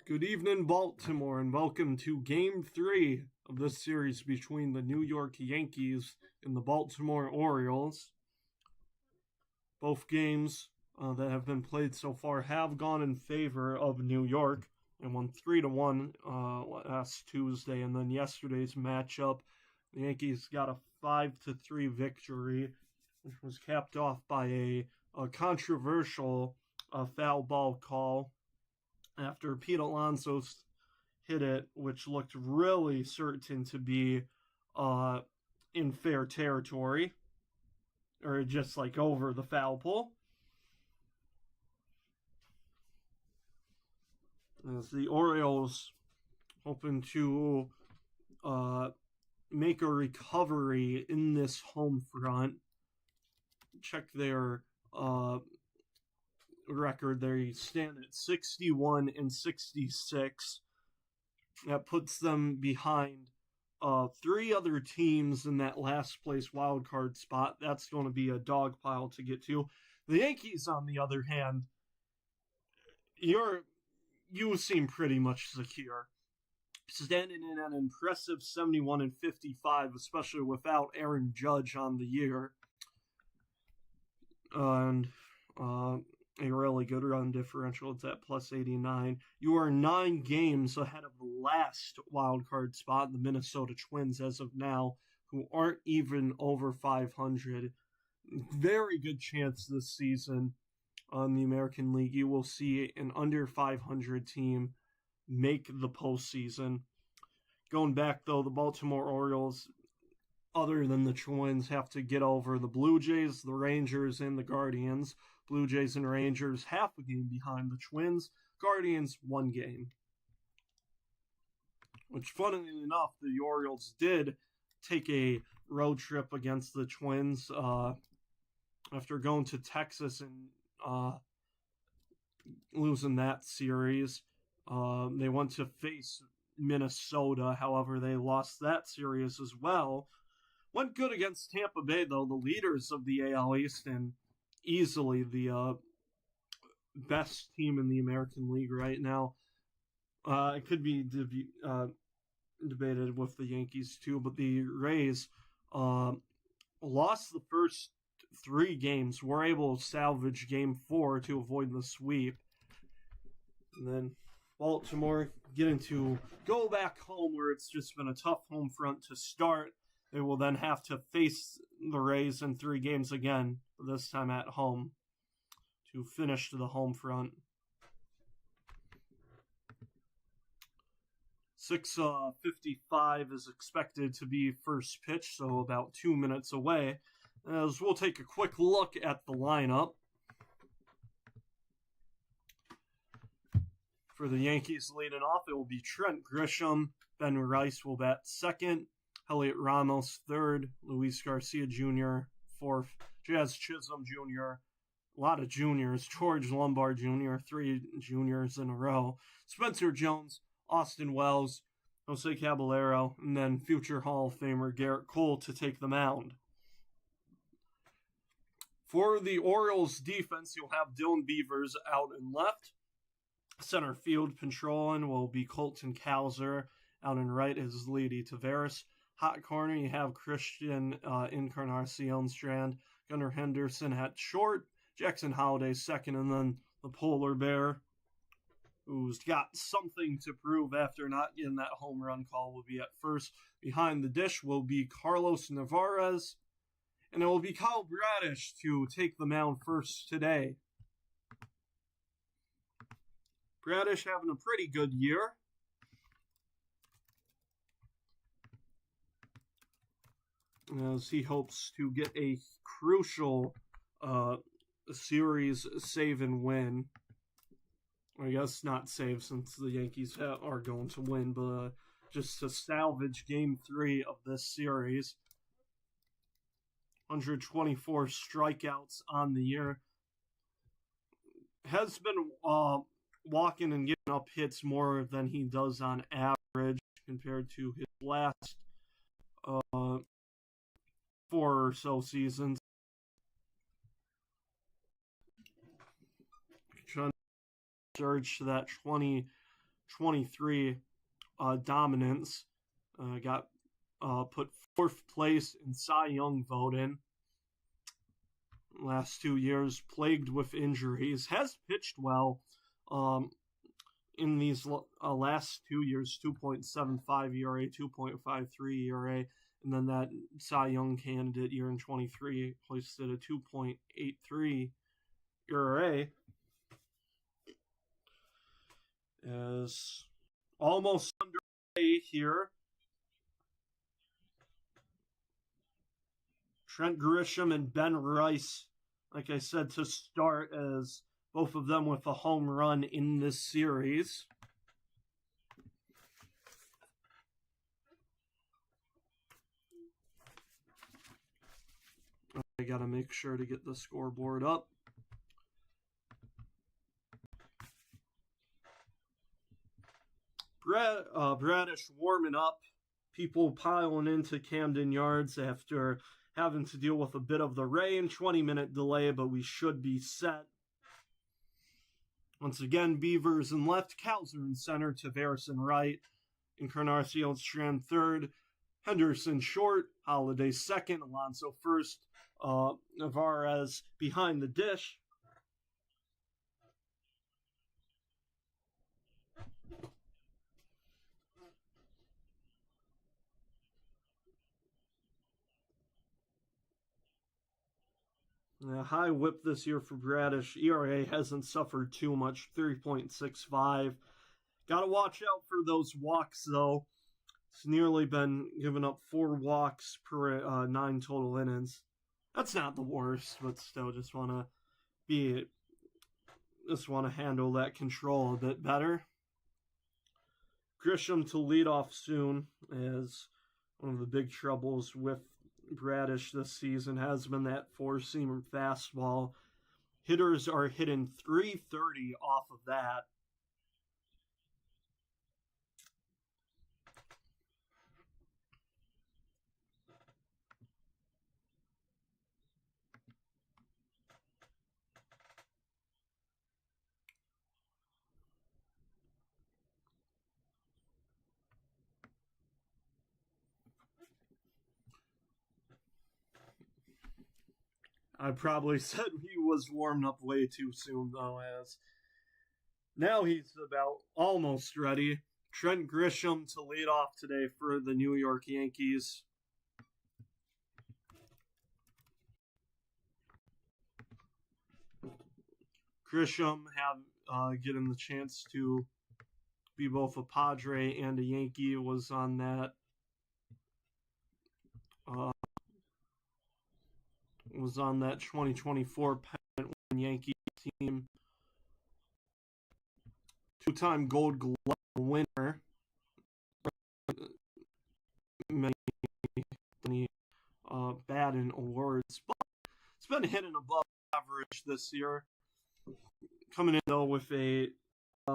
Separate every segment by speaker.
Speaker 1: Good evening, Baltimore, and welcome to Game 3 of this series between the New York Yankees and the Baltimore Orioles. Both games that have been played so far have gone in favor of New York and won 3-1 last Tuesday, and then yesterday's matchup, the Yankees got a 5-3 victory, which was capped off by a controversial foul ball call after Pete Alonso hit it, which looked really certain to be in fair territory, or just like over the foul pole. As the Orioles hoping to make a recovery in this home front. Check their record. They stand at 61-66. That puts them behind three other teams in that last place wild card spot. That's going to be a dog pile to get to. The Yankees, on the other hand, you seem pretty much secure. Standing in an impressive 71-55, especially without Aaron Judge on the year. And a really good run differential. It's at plus 89. You are 9 games ahead of the last wild card spot, the Minnesota Twins, as of now, who aren't even over 500. Very good chance this season on the American League you will see an under 500 team make the postseason. Going back, though, the Baltimore Orioles, other than the Twins, have to get over the Blue Jays, the Rangers, and the Guardians. Blue Jays and Rangers half a game behind the Twins. Guardians 1 game. Which, funnily enough, the Orioles did take a road trip against the Twins after going to Texas and losing that series. They went to face Minnesota. However, they lost that series as well. Went good against Tampa Bay, though, the leaders of the AL East and easily the best team in the American League right now. It could be debated with the Yankees, too, but the Rays lost the first 3 games, were able to salvage Game 4 to avoid the sweep. And then Baltimore getting to go back home where it's just been a tough home front to start. They will then have to face the Rays in 3 games again, this time at home, to finish the home front. 6:55 is expected to be first pitch, so about 2 minutes away. As we'll take a quick look at the lineup. For the Yankees leading off, it will be Trent Grisham. Ben Rice will bat second. Elliot Ramos third. Luis Garcia Jr. fourth. Jazz Chisholm Jr. A lot of juniors. George Lombard Jr. 3 juniors in a row. Spencer Jones, Austin Wells, Jose Caballero, and then future Hall of Famer Garrett Cole to take the mound. For the Orioles defense, you'll have Dylan Beavers out and left. Center field patrolling will be Colton Cowser. Out and right is Leody Taveras. Hot corner, you have Christian Encarnacion Strand. Gunnar Henderson at short. Jackson Holliday second, and then the polar bear, who's got something to prove after not getting that home run call, will be at first. Behind the dish will be Carlos Navarez. And it will be Kyle Bradish to take the mound first today. Bradish having a pretty good year. As he hopes to get a crucial series save and win. I guess not save since the Yankees are going to win, but just to salvage Game 3 of this series. 124 strikeouts on the year. Has been walking and getting up hits more than he does on average compared to his last 4 or so seasons. Trying to surge to that 20 23 dominance. Got put fourth place in Cy Young voting. Last 2 years, plagued with injuries, has pitched well. In these last 2 years, 2.75 ERA, 2.53 ERA, and then that Cy Young candidate year in 23 placed at a 2.83 ERA. Is almost underway here. Trent Grisham and Ben Rice, like I said, to start, as both of them with a home run in this series. I gotta make sure to get the scoreboard up. Bradish warming up. People piling into Camden Yards after having to deal with a bit of the rain. 20-minute delay, but we should be set. Once again, Beavers in left, Cowser in center, Tavares in right, Encarnacion Strand third, Henderson short, Holiday second, Alonso first, Navarez behind the dish. High whip this year for Bradish. ERA hasn't suffered too much, 3.65. Got to watch out for those walks, though. It's nearly been giving up 4 walks per 9 total innings. That's not the worst, but still just want to handle that control a bit better. Grisham to lead off soon, as one of the big troubles with Bradish this season has been that 4-seamer fastball. Hitters are hitting .330 off of that. I probably said he was warmed up way too soon, though, as now he's about almost ready. Trent Grisham to lead off today for the New York Yankees. Grisham getting the chance to be both a Padre and a Yankee, was on that was on that 2024 pennant Yankee team. 2-time Gold Glove winner. Many Batten awards, but it's been hitting above average this year. Coming in though with a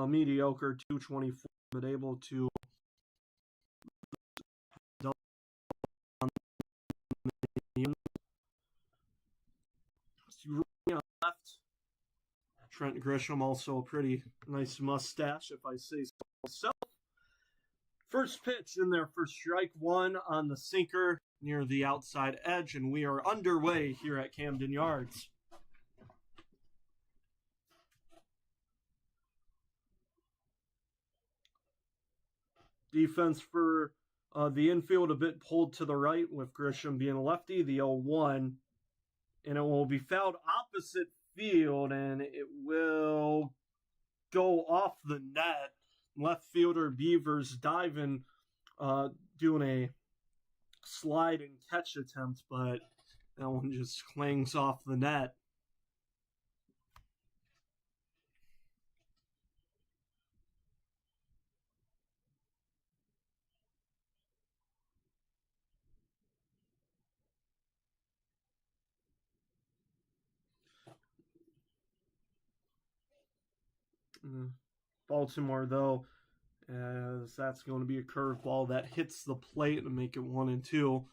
Speaker 1: mediocre 224, but able to left. Trent Grisham, also a pretty nice mustache, if I say so myself. First pitch in there for strike one on the sinker near the outside edge, and we are underway here at Camden Yards. Defense for the infield a bit pulled to the right, with Grisham being a lefty, the 0-1. And it will be fouled opposite field, and it will go off the net. Left fielder Beavers diving, doing a slide and catch attempt, but that one just clangs off the net. Baltimore, though, as that's going to be a curveball that hits the plate and make it 1-2.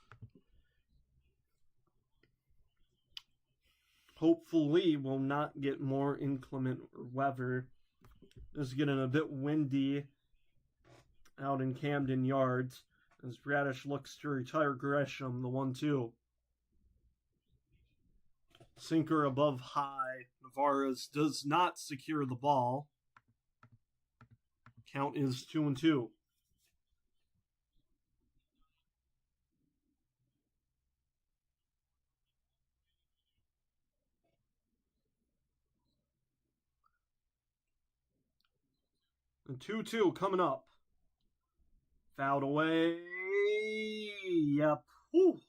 Speaker 1: Hopefully, we'll not get more inclement weather. It's getting a bit windy out in Camden Yards as Bradish looks to retire Grisham, the 1-2. Sinker above high. Navarez does not secure the ball. Count is 2-2. And 2-2 coming up. Fouled away. Yep. Whew.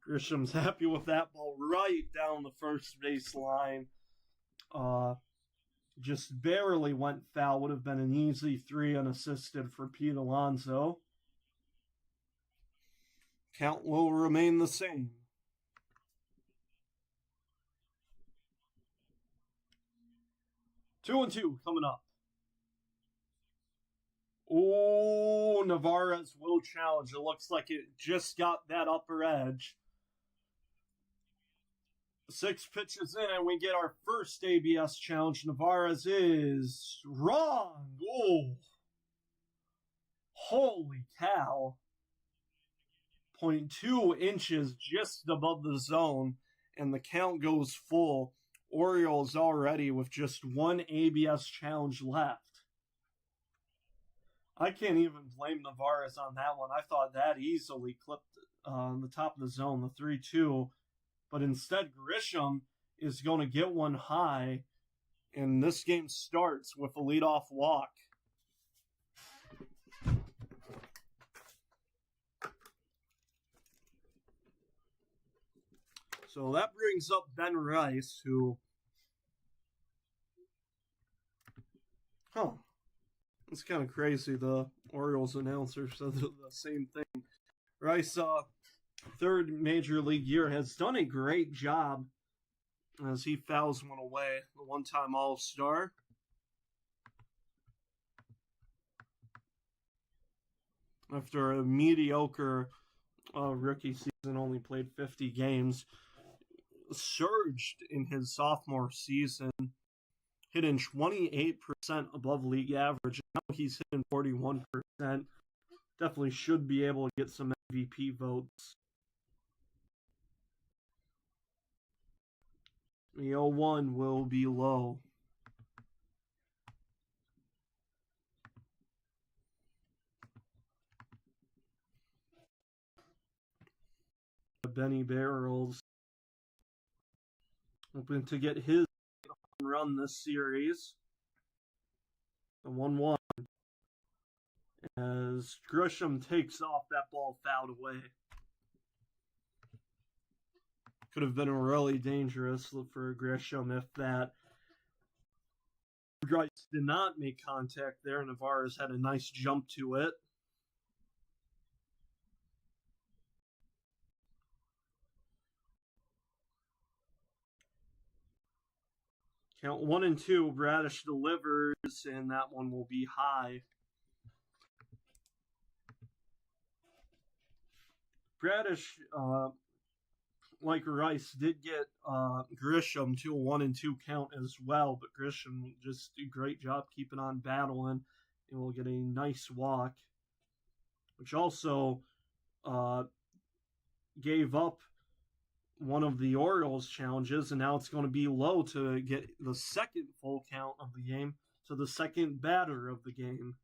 Speaker 1: Grisham's happy with that ball right down the first baseline. Just barely went foul. Would have been an easy 3 unassisted for Pete Alonso. Count will remain the same. Two and two coming up. Oh, Navarez will challenge. It looks like it just got that upper edge. 6 pitches in, and we get our first ABS challenge. Navarez is wrong. Oh, holy cow. 0.2 inches just above the zone, and the count goes full. Orioles already with just 1 ABS challenge left. I can't even blame Navarez on that one. I thought that easily clipped on the top of the zone, the 3-2. But instead, Grisham is going to get one high, and this game starts with a leadoff walk. So that brings up Ben Rice, who... It's kind of crazy. The Orioles announcer said the same thing. Rice, third major league year, has done a great job as he fouls one away. The one-time All-Star. After a mediocre rookie season, only played 50 games, surged in his sophomore season, hitting 28% above league average. Now he's hitting 41%. Definitely should be able to get some MVP votes. The 0-1 will be low. Benny Barrels hoping to get his run this series. The 1-1 as Grisham takes off, that ball fouled away. Could have been really dangerous for Grisham if that Rice did not make contact there. Navarez had a nice jump to it. Count 1-2. Bradish delivers, and that one will be high. Bradish, like Rice, did get Grisham to a 1-2 count as well, but Grisham just did a great job keeping on battling, and will get a nice walk, which also gave up one of the Orioles challenges, and now it's going to be low to get the second full count of the game to the second batter of the game.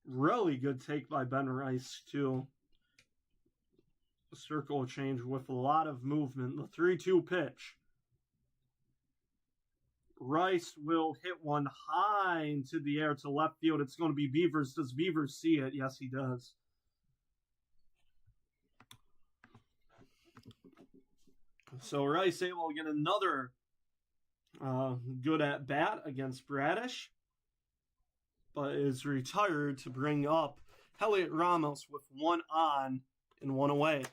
Speaker 1: Really good take by Ben Rice, too. A circle change with a lot of movement. The 3-2 pitch. Rice will hit one high into the air to left field. It's going to be Beavers. Does Beavers see it? Yes, he does. So Rice able to get another good at bat against Bradish, but is retired to bring up Heliot Ramos with 1 on and 1 away.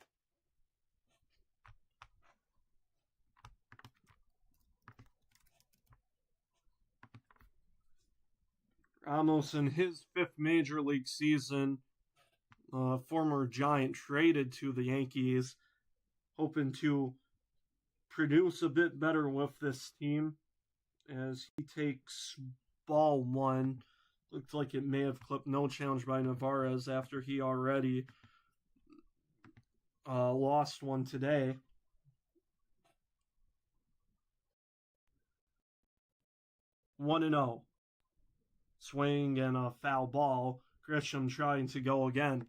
Speaker 1: Ramos in his 5th major league season, former Giant, traded to the Yankees, hoping to produce a bit better with this team as he takes ball one. Looked like it may have clipped, no challenge by Navarez after he already lost one today. 1-0. Swing and a foul ball. Grisham trying to go again.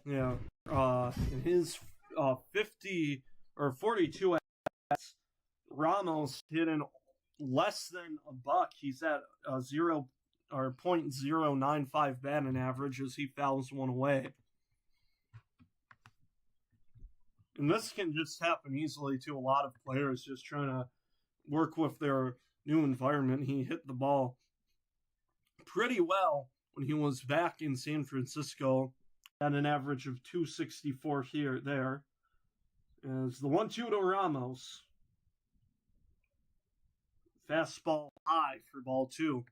Speaker 1: Yeah. In his 50 or 42 at Ramos hit in less than a buck. He's at a 0.095 batting average as he fouls one away. And this can just happen easily to a lot of players just trying to work with their new environment. He hit the ball pretty well when he was back in San Francisco at an average of 264 there. As the 1-2 to Ramos. Fastball high for ball two.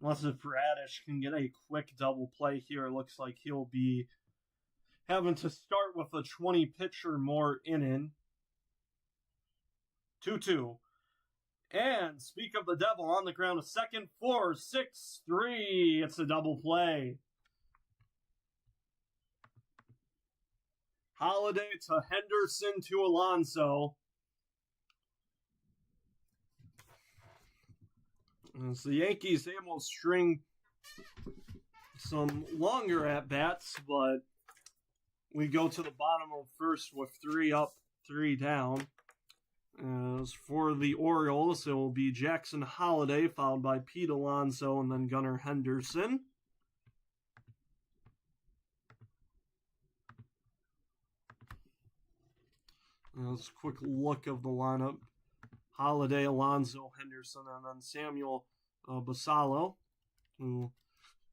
Speaker 1: Unless if Radish can get a quick double play here, it looks like he'll be having to start with a 20 pitch or more inning. 2-2. And speak of the devil, on the ground, a second, 4-6-3. It's a double play. Holiday to Henderson to Alonso. As the Yankees able to string some longer at-bats, but we go to the bottom of first with 3 up, 3 down. As for the Orioles, it will be Jackson Holiday, followed by Pete Alonso, and then Gunnar Henderson. Let's a quick look of the lineup. Holiday, Alonso, Henderson, and then Samuel Basallo, who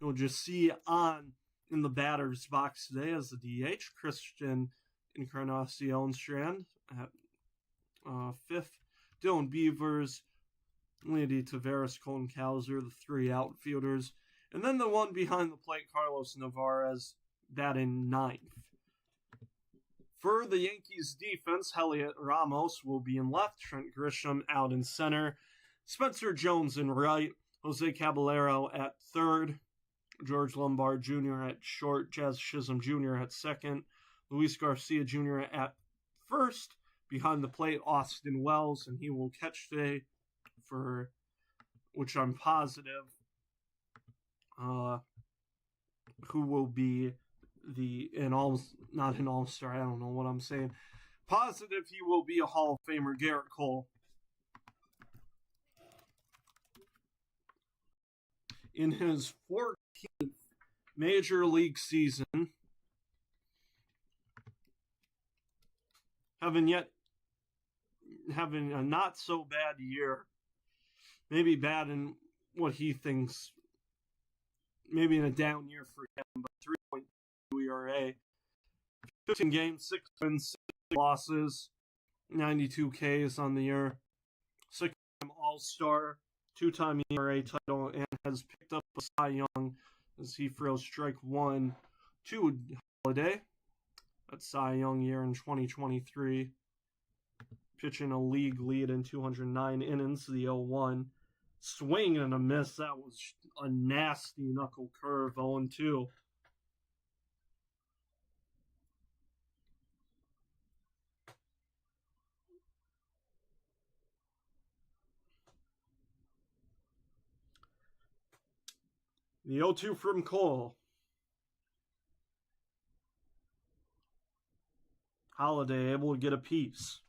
Speaker 1: you'll just see on in the batter's box today as the DH. Christian Encarnacion Strand at 5th. Dylan Beavers, Leody Taveras, Colin Cowser, the 3 outfielders. And then the one behind the plate, Carlos Navarez, batting 9th. For the Yankees defense, Heliot Ramos will be in left, Trent Grisham out in center, Spencer Jones in right, Jose Caballero at third, George Lombard Jr. at short, Jazz Chisholm Jr. at second, Luis Garcia Jr. at first, behind the plate, Austin Wells, and he will catch today for which I'm positive, who will be not an all-star, I don't know what I'm saying. Positive he will be a Hall of Famer, Garrett Cole. In his 14th Major League season, having a not so bad year, maybe bad in what he thinks, maybe in a down year for him, but 3.2 ERA, 15 games, 6 wins, 6 losses, 92 Ks on the year, 6-time All-Star, 2-time ERA title, and has picked up a Cy Young as he throws strike 1 to Holiday. That Cy Young year in 2023. Pitching a league lead in 209 innings, the 0-1. Swing and a miss. That was a nasty knuckle curve, 0-2. The 0-2 from Cole. Holiday able to get a piece.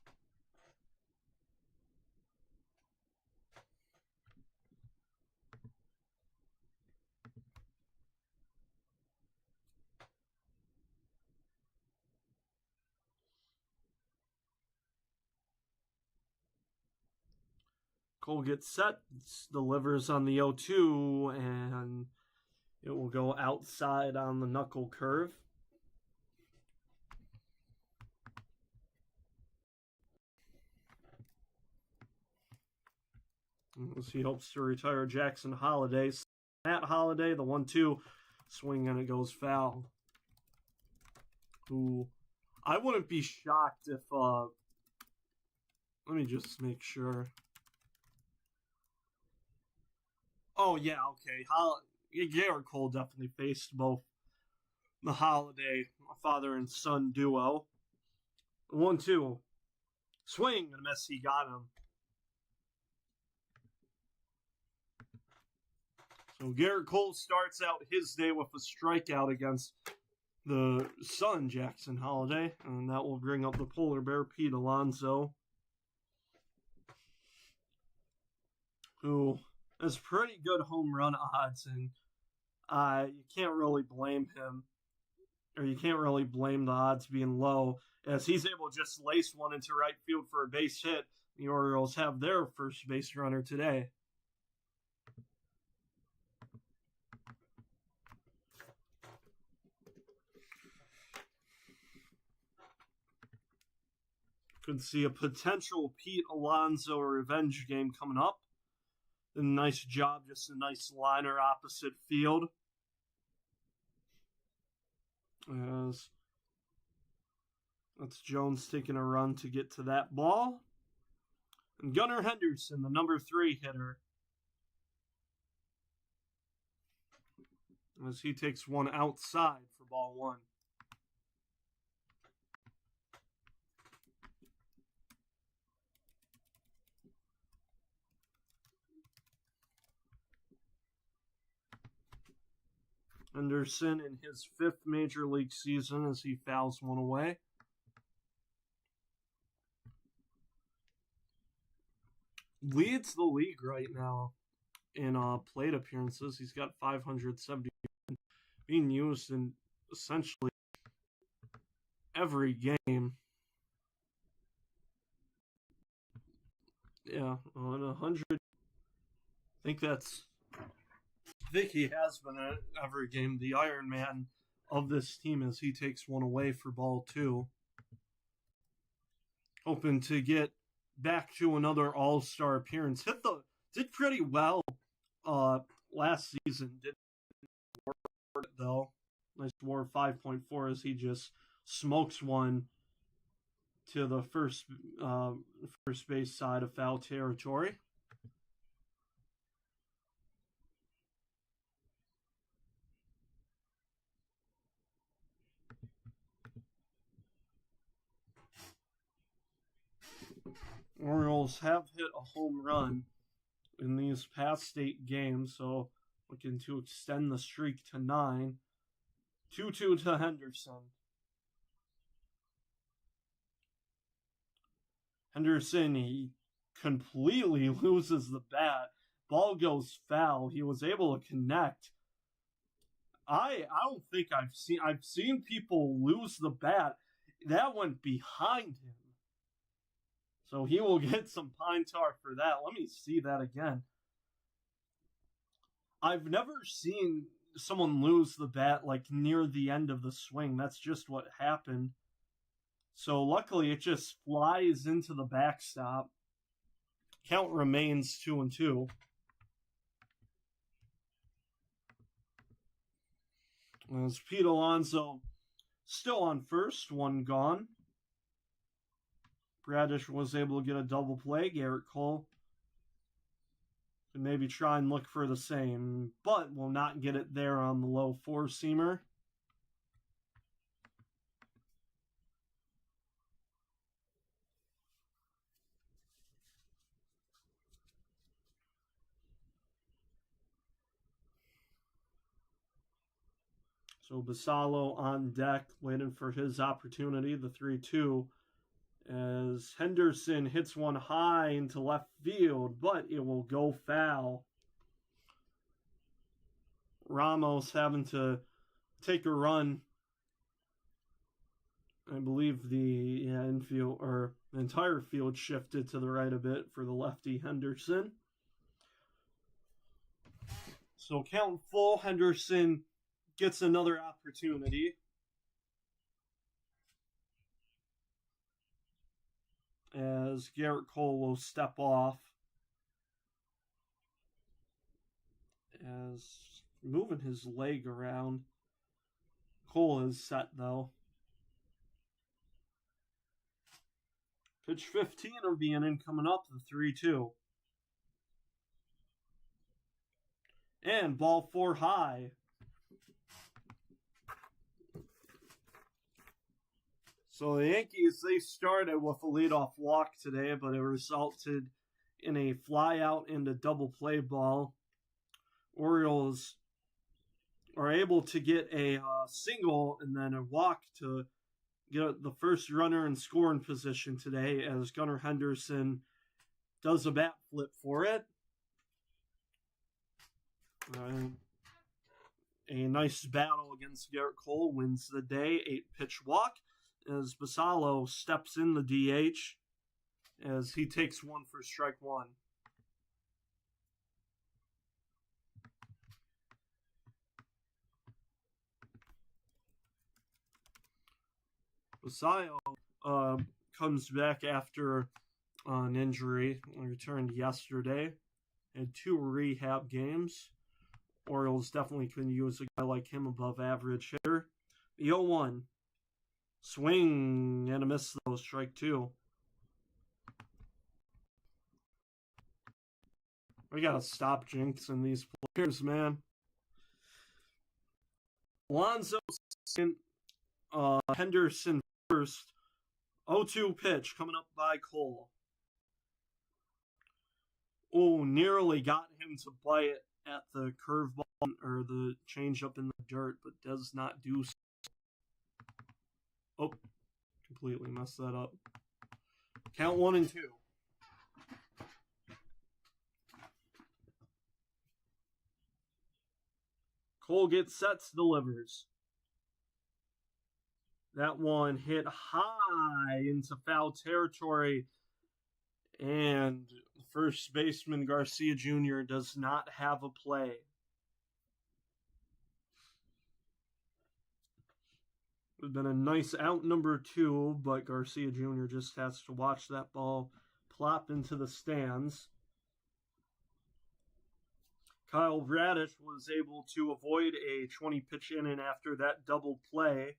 Speaker 1: Cole gets set, delivers on the 0-2, and it will go outside on the knuckle curve. as he hopes to retire Jackson Holiday. Matt Holiday, the 1-2 swing, and it goes foul. Who I wouldn't be shocked if let me just make sure. Oh yeah, okay. Garrett Cole definitely faced both the Holiday father and son duo. 1-2 swing and a miss. He got him. So Garrett Cole starts out his day with a strikeout against the son, Jackson Holiday, and that will bring up the polar bear, Pete Alonso, who has pretty good home run odds, and you can't really blame him, or you can't really blame the odds being low, as he's able to just lace one into right field for a base hit. The Orioles have their first base runner today. Could see a potential Pete Alonso revenge game coming up. A nice job, just a nice liner opposite field. As that's Jones taking a run to get to that ball. And Gunnar Henderson, the number 3 hitter, as he takes one outside for ball 1. Henderson in his 5th major league season as he fouls one away. Leads the league right now in plate appearances. He's got 570 being used in essentially every game. Yeah, on 100. I think he has been at every game the Iron Man of this team as he takes one away for ball 2. Hoping to get back to another All-Star appearance. Did pretty well last season. Didn't work it though. Nice WAR 5.4 as he just smokes one to the first base side of foul territory. Orioles have hit a home run in these past 8 games, so looking to extend the streak to 9. 2-2 to Henderson. Henderson, he completely loses the bat. Ball goes foul. He was able to connect. I don't think I've seen people lose the bat. That went behind him. So he will get some pine tar for that. Let me see that again. I've never seen someone lose the bat like near the end of the swing. That's just what happened. So luckily it just flies into the backstop. Count remains 2-2. As Pete Alonso still on first, one gone. Bradish was able to get a double play. Garrett Cole could maybe try and look for the same, but will not get it there on the low 4-seamer. So Basallo on deck, waiting for his opportunity, the 3-2. As Henderson hits one high into left field, but it will go foul. Ramos having to take a run. I believe the infield or the entire field shifted to the right a bit for the lefty Henderson. So count full. Henderson gets another opportunity. As Garrett Cole will step off. as moving his leg around. Cole is set though. Pitch 15 of the inning coming up, the 3-2. And ball 4 high. So the Yankees, they started with a leadoff walk today, but it resulted in a fly out and a double play ball. Orioles are able to get a single and then a walk to get the first runner in scoring position today as Gunnar Henderson does a bat flip for it. A nice battle against Garrett Cole wins the day, 8-pitch walk, as Basallo steps in the DH as he takes one for strike one. Basallo comes back after an injury, returned yesterday, had 2 rehab games. Orioles definitely can use a guy like him, above average hitter. The 0-1. Swing and a miss, though, strike 2. We gotta stop jinxing these players, man. Alonso second, Henderson first. 0-2 pitch coming up by Cole. Oh, nearly got him to bite at the curveball or the changeup in the dirt, but does not do so. Oh, completely messed that up. Count 1 and 2. Cole gets sets, delivers. That one hit high into foul territory, and first baseman Garcia Jr. does not have a play. It would have been a nice out number 2, but Garcia Jr. just has to watch that ball plop into the stands. Kyle Bradish was able to avoid a 20-pitch inning after that double play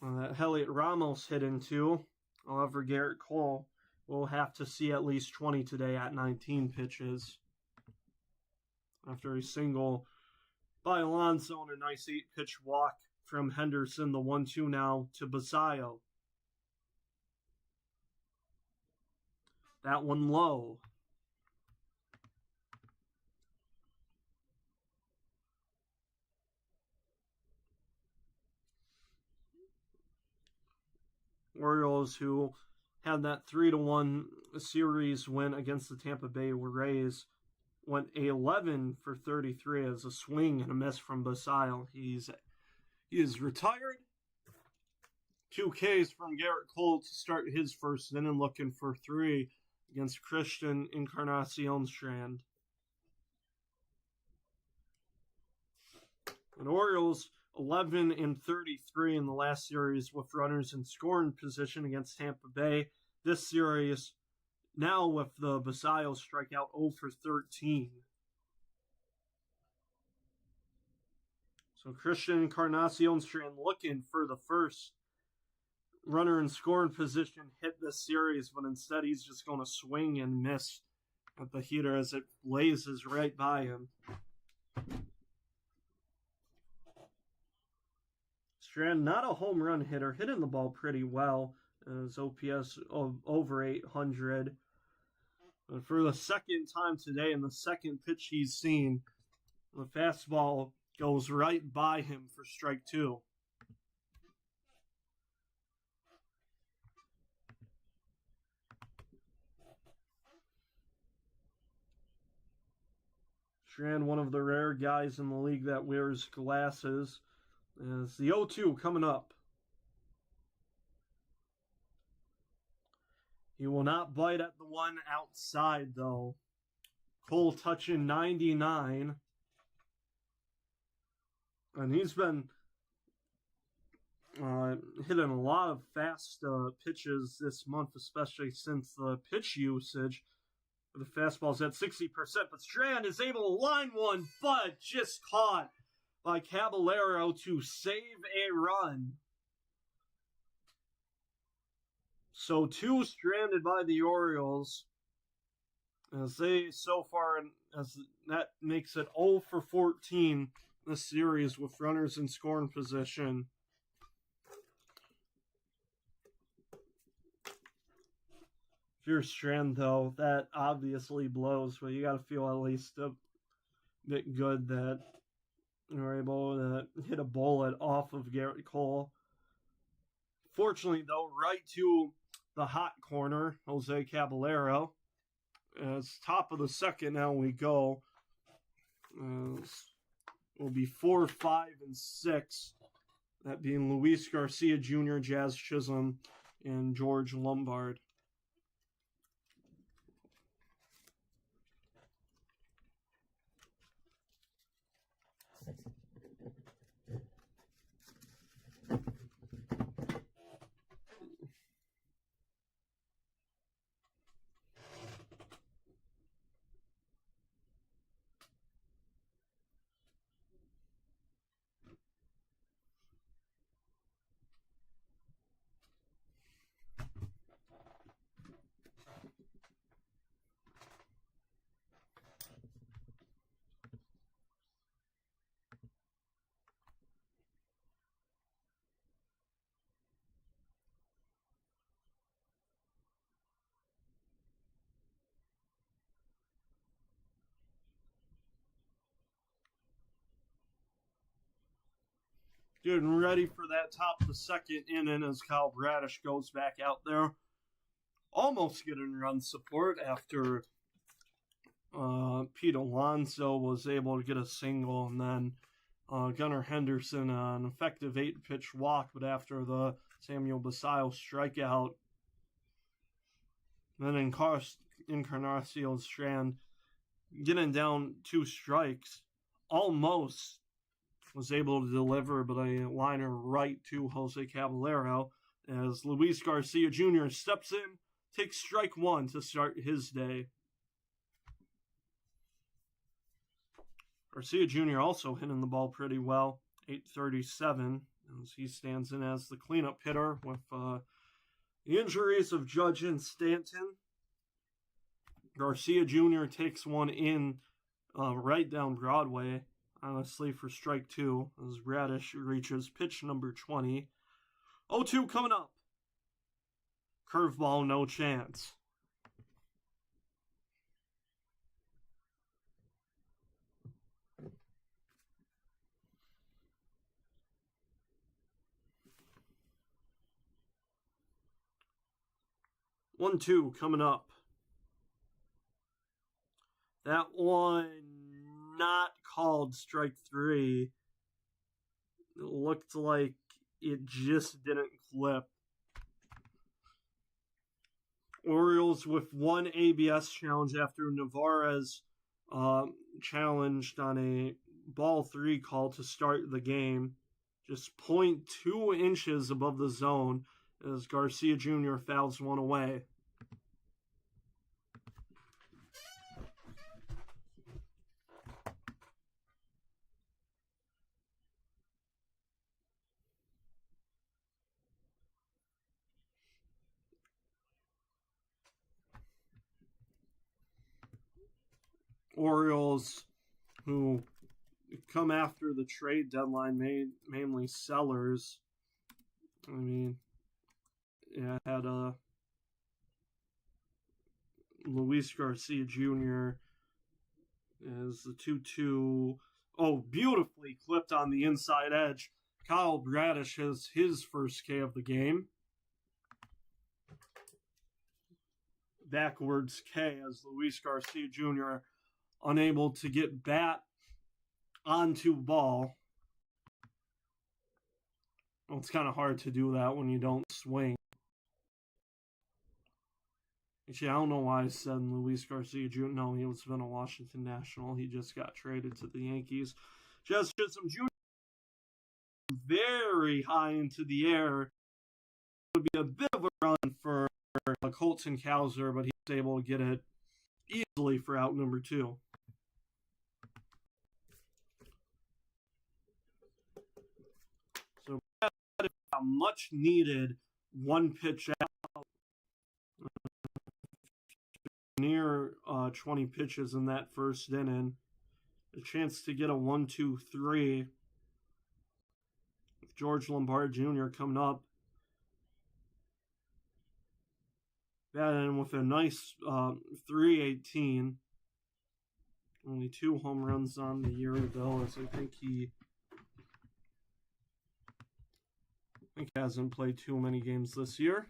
Speaker 1: that Heliot Ramos hit into. However, Garrett Cole will have to see at least 20 today at 19 pitches. After a single by Alonso and a nice 8-pitch walk from Henderson, the 1-2 now to Basallo. That one low. Orioles, who had that 3-1 series win against the Tampa Bay Rays, went 11 for 33 as a swing and a miss from Basallo. He is retired. 2 Ks from Garrett Cole to start his first inning, looking for 3 against Christian Encarnacion Strand. And Orioles 11 and 33 in the last series with runners in scoring position against Tampa Bay. This series now with the Basallo strikeout 0 for 13. So Christian Encarnacion Strand looking for the first runner in scoring position hit this series, but instead he's just going to swing and miss at the heater as it blazes right by him. Strand, not a home run hitter, hitting the ball pretty well. His OPS of over 800. But for the second time today, and the second pitch he's seen, the fastball goes right by him for strike 2. Strand, one of the rare guys in the league that wears glasses. As the 0-2 coming up. He will not bite at the one outside, though. Cole touching 99. And he's been hitting a lot of fast pitches this month, especially since the pitch usage. The fastball's at 60%, but Strand is able to line one, but just caught by Caballero to save a run. So 2 stranded by the Orioles. As they so far, as that makes it 0 for 14 this series with runners in scoring position. If you're Strand, though, that obviously blows, but you got to feel at least a bit good that you're able to hit a bullet off of Garrett Cole. Fortunately, though, right to the hot corner, Jose Caballero. As top of the second now we go. Will be 4, 5, and 6. That being Luis Garcia Jr., Jazz Chisholm, and George Lombard. Getting ready for that top of the second inning as Kyle Bradish goes back out there. Almost getting run support after Pete Alonso was able to get a single, and then Gunnar Henderson an effective 8-pitch walk, but after the Samuel Basayo strikeout, then Encarnacion Strand getting down 2 strikes, almost was able to deliver, but a liner right to Jose Caballero as Luis Garcia Jr. steps in, takes strike 1 to start his day. Garcia Jr. also hitting the ball pretty well, 837, as he stands in as the cleanup hitter with the injuries of Judge and Stanton. Garcia Jr. takes one in right down Broadway, honestly, for strike 2, as Bradish reaches pitch number 20. 0-2 coming up. Curveball, no chance. One, 2 coming up. That one not called strike 3. It looked like it just didn't clip. Orioles with 1 ABS challenge after Navarez challenged on a ball 3 call to start the game. Just 0.2 inches above the zone as Garcia Jr. fouls one away. Orioles, who come after the trade deadline, mainly sellers. I mean, yeah, had Luis Garcia Jr. as the 2-2. Oh, beautifully clipped on the inside edge. Kyle Bradish has his first K of the game. Backwards K as Luis Garcia Jr. unable to get bat onto ball. Well, it's kind of hard to do that when you don't swing. Actually, I don't know why I said Luis Garcia Jr. No, he was been a Washington National. He just got traded to the Yankees. Jazz Chisholm Jr. very high into the air. It would be a bit of a run for Colton Cowser, but he was able to get it easily for out number 2. So a much needed one pitch out, near 20 pitches in that first inning. A chance to get a 1-2-3 with George Lombard Jr. coming up. Batting with a nice 318. Only 2 home runs on the year, though, as I think he hasn't played too many games this year.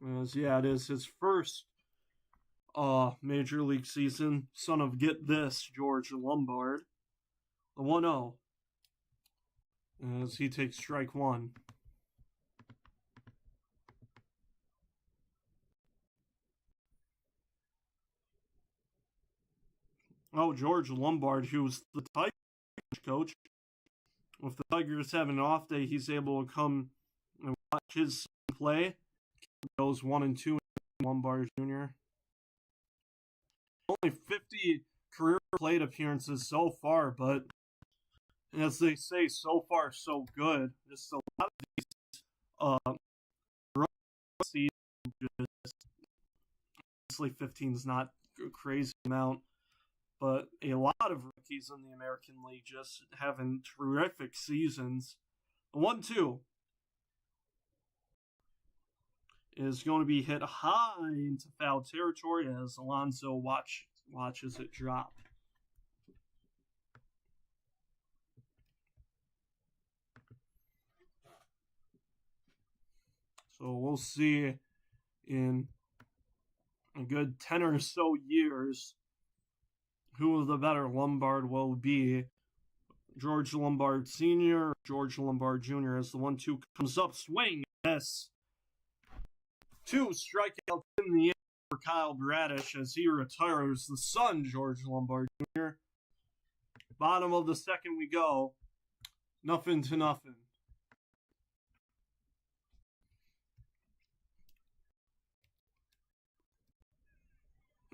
Speaker 1: It is his first major league season. Son of get this, George Lombard. The 1-0. As he takes strike 1. Oh, George Lombard, who's the Tigers coach. If the Tigers have an off day, he's able to come and watch his son play. Goes 1-2 Lombard Jr. Only 50 career plate appearances so far, but as they say, so far so good. Just a lot of these seasons, obviously 15 is not a crazy amount, but a lot of rookies in the American League just having terrific seasons. The 1-2 is going to be hit high into foul territory as Alonso watches it drop. So we'll see in a good 10 or so years who the better Lombard will be. George Lombard Sr. or George Lombard Jr. as the 1-2 comes up, swing, miss. 2 strikeouts in the inning for Kyle Bradish as he retires the son, George Lombard Jr. Bottom of the second we go. 0-0.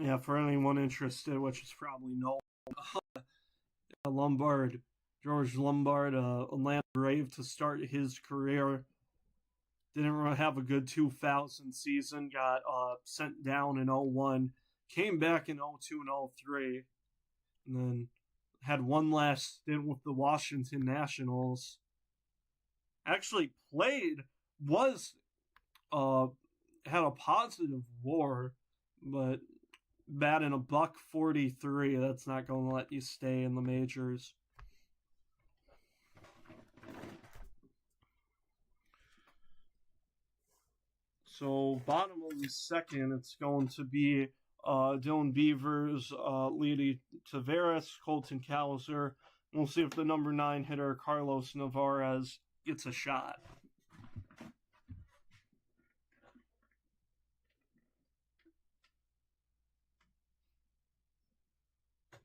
Speaker 1: Yeah, for anyone interested, which is probably no Lombard, George Lombard, Atlanta Brave to start his career. Didn't really have a good 2000 season. Got sent down in 01. Came back in 02 and 03. And then had one last stint with the Washington Nationals. Actually played, had a positive WAR, but batting $143. That's not going to let you stay in the majors. So bottom of the second, it's going to be Dylan Beavers, Leody Taveras, Colton Cowser. We'll see if the number 9 hitter Carlos Navarez gets a shot.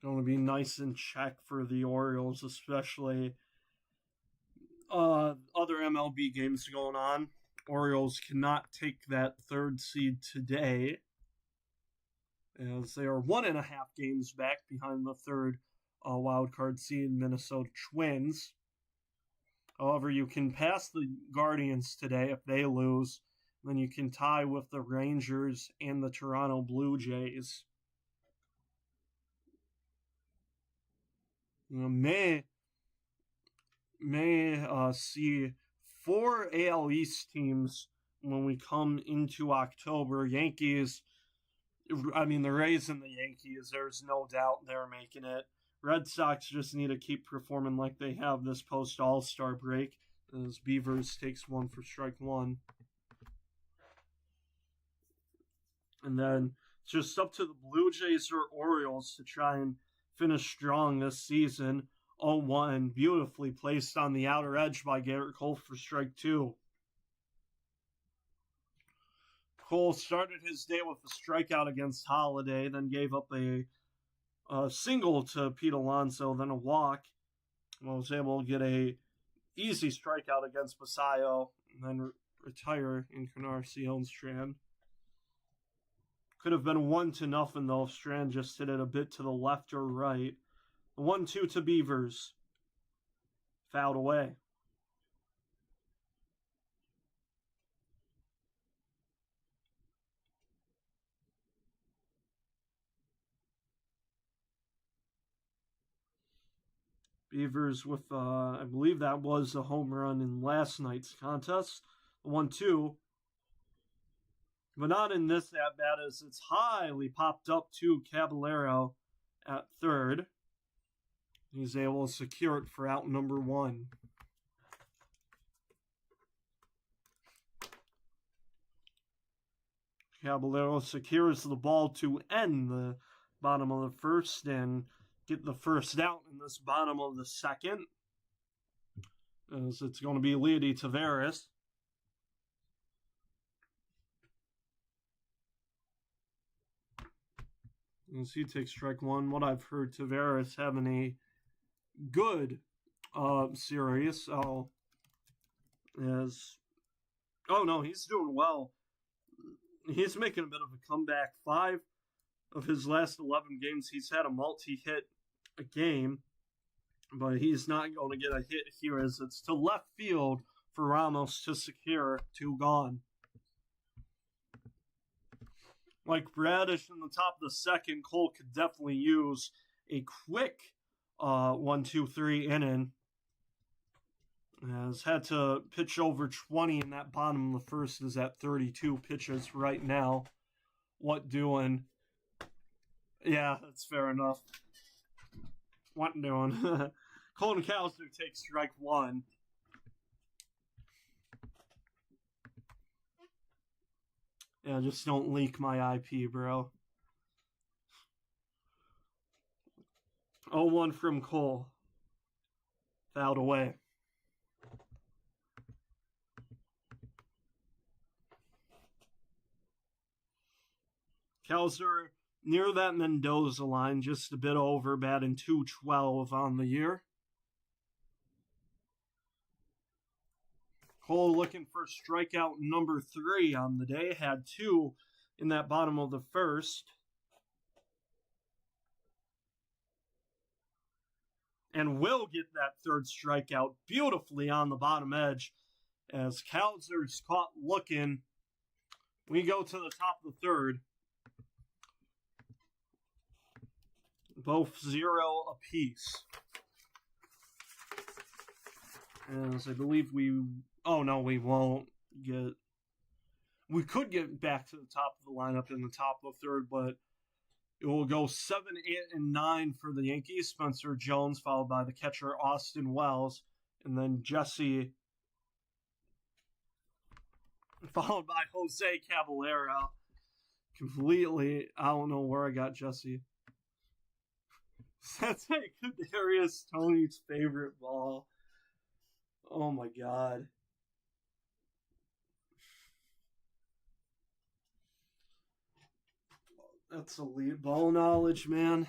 Speaker 1: Going to be nice and check for the Orioles, especially other MLB games going on. Orioles cannot take that 3rd seed today, as they are 1.5 games back behind the 3rd wild card seed, Minnesota Twins. However, you can pass the Guardians today if they lose. Then you can tie with the Rangers and the Toronto Blue Jays. May see 4 AL East teams when we come into October. Yankees, the Rays and the Yankees, there's no doubt they're making it. Red Sox just need to keep performing like they have this post-All-Star break, as Beavers takes 1 for strike 1. And then it's just up to the Blue Jays or Orioles to try and finish strong this season. 0-1, beautifully placed on the outer edge by Garrett Cole for strike 2. Cole started his day with a strikeout against Holiday, then gave up a single to Pete Alonso, then a walk. Was able to get a easy strikeout against Basayo, and then retire Encarnacion Strand. Could have been 1-0 though if Strand just hit it a bit to the left or right. 1-2 to Beavers. Fouled away. Beavers with, I believe that was a home run in last night's contest. 1-2. But not in this at bat, as it's highly popped up to Caballero at third. He's able to secure it for out number 1. Caballero secures the ball to end the bottom of the first and get the first out in this bottom of the second, as it's going to be Leody Taveras. As he takes strike 1, what I've heard, Taveras having a good series. Oh no, he's doing well. He's making a bit of a comeback. 5 of his last 11 games, he's had a multi-hit a game, but he's not going to get a hit here, as it's to left field for Ramos to secure 2 gone. Like Bradish in the top of the second, Cole could definitely use a quick 1-2-3 inning. Has had to pitch over 20 in that bottom of the first, is at 32 pitches right now. What doing? Yeah, that's fair enough. What doing? Colton Cowser takes strike 1. Yeah, just don't leak my IP, bro. 0-1 from Cole. Fouled away. Cowser near that Mendoza line, just a bit over, batting .212 on the year. Cole looking for strikeout number 3 on the day. Had 2 in that bottom of the first. And will get that third strikeout beautifully on the bottom edge, as Cowser's caught looking. We go to the top of the third. Both 0 apiece. As I believe oh no, we won't get. We could get back to the top of the lineup in the top of the third, but it will go 7, 8, and 9 for the Yankees. Spencer Jones, followed by the catcher Austin Wells, and then Jesse, followed by Jose Caballero. Completely, I don't know where I got Jesse. That's like Kadarius Toney's favorite ball. Oh my god. That's elite ball knowledge, man.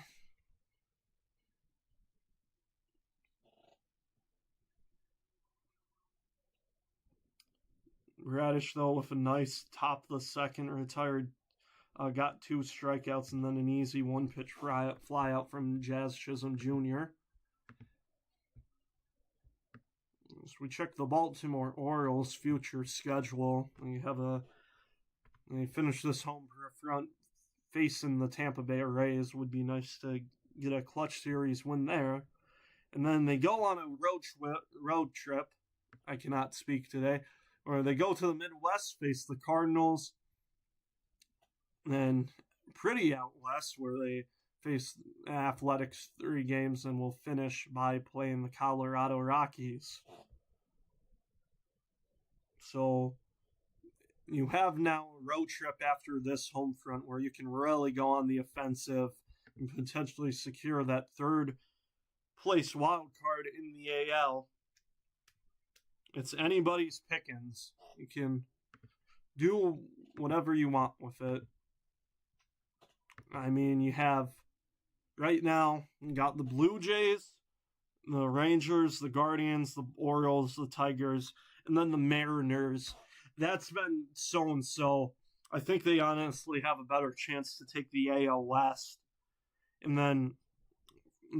Speaker 1: Radish, though, with a nice top of the second, retired. Got 2 strikeouts and then an easy 1-pitch fly out from Jazz Chisholm Jr. As we check the Baltimore Orioles' future schedule, they finish this home front facing the Tampa Bay Rays. Would be nice to get a clutch series win there. And then they go on a road trip. I cannot speak today. Or they go to the Midwest, face the Cardinals. And pretty out west, where they face Athletics 3 games, and will finish by playing the Colorado Rockies. So you have now a road trip after this home front where you can really go on the offensive and potentially secure that 3rd place wild card in the AL. It's anybody's pickings. You can do whatever you want with it. I mean, you have, right now, you got the Blue Jays, the Rangers, the Guardians, the Orioles, the Tigers, and then the Mariners that's been so and so. I think they honestly have a better chance to take the AL West. And then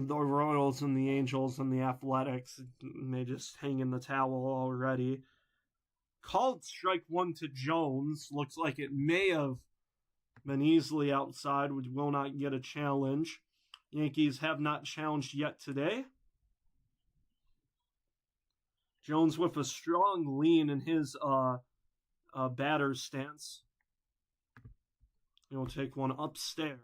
Speaker 1: the Royals and the Angels and the Athletics, they just hang in the towel already. Called strike one to Jones. Looks like it may have been easily outside, which will not get a challenge. Yankees have not challenged yet today. Jones with a strong lean in his batter's stance. He'll take one upstairs.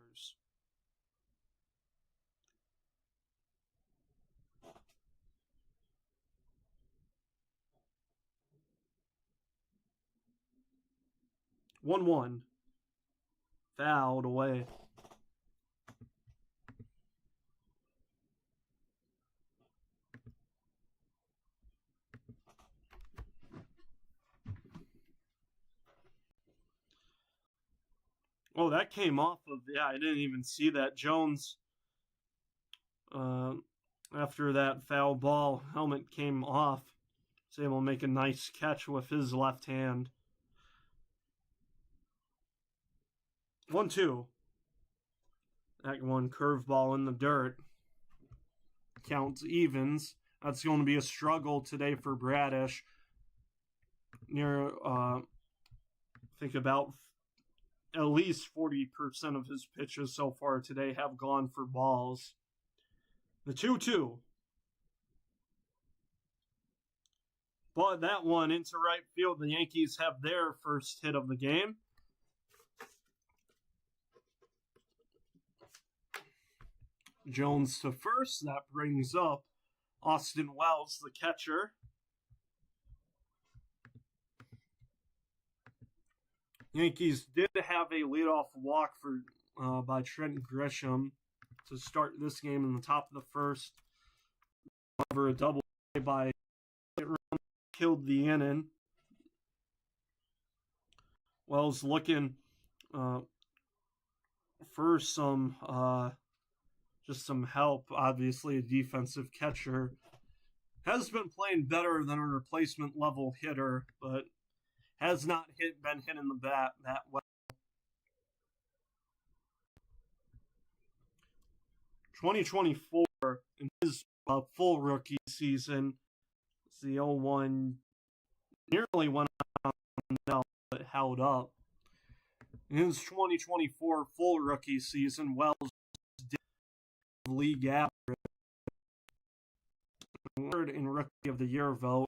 Speaker 1: One. Fouled away. Oh, that came off of, I didn't even see that. Jones, after that foul ball, helmet came off. Was able to make a nice catch with his left hand. 1-2. That one curveball in the dirt. Counts evens. That's going to be a struggle today for Bradish. Think about at least 40% of his pitches so far today have gone for balls. The 2-2. But that one into right field. The Yankees have their first hit of the game. Jones to first. That brings up Austin Wells, the catcher. Yankees did have a leadoff walk by Trent Grisham to start this game in the top of the first. However, a double play by killed the inning. Wells looking for some help. Obviously, a defensive catcher has been playing better than a replacement level hitter, but has not been hitting the bat that well. 2024 in his full rookie season, the 0-1 nearly went down, but held up. In his 2024 full rookie season, Wells did league average third in Rookie of the Year vote.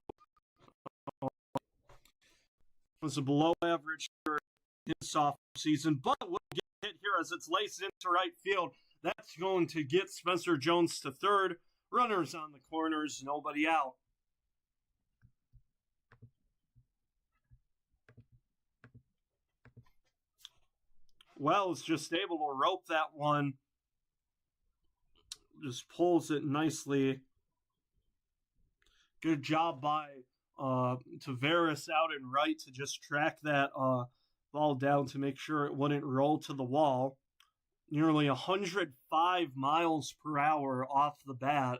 Speaker 1: Was a below average in his sophomore season, but we'll get hit here as it's laced into right field. That's going to get Spencer Jones to third. Runners on the corners, nobody out. Wells just able to rope that one. Just pulls it nicely. Good job by Tavares out and right to just track that ball down to make sure it wouldn't roll to the wall. Nearly 105 miles per hour off the bat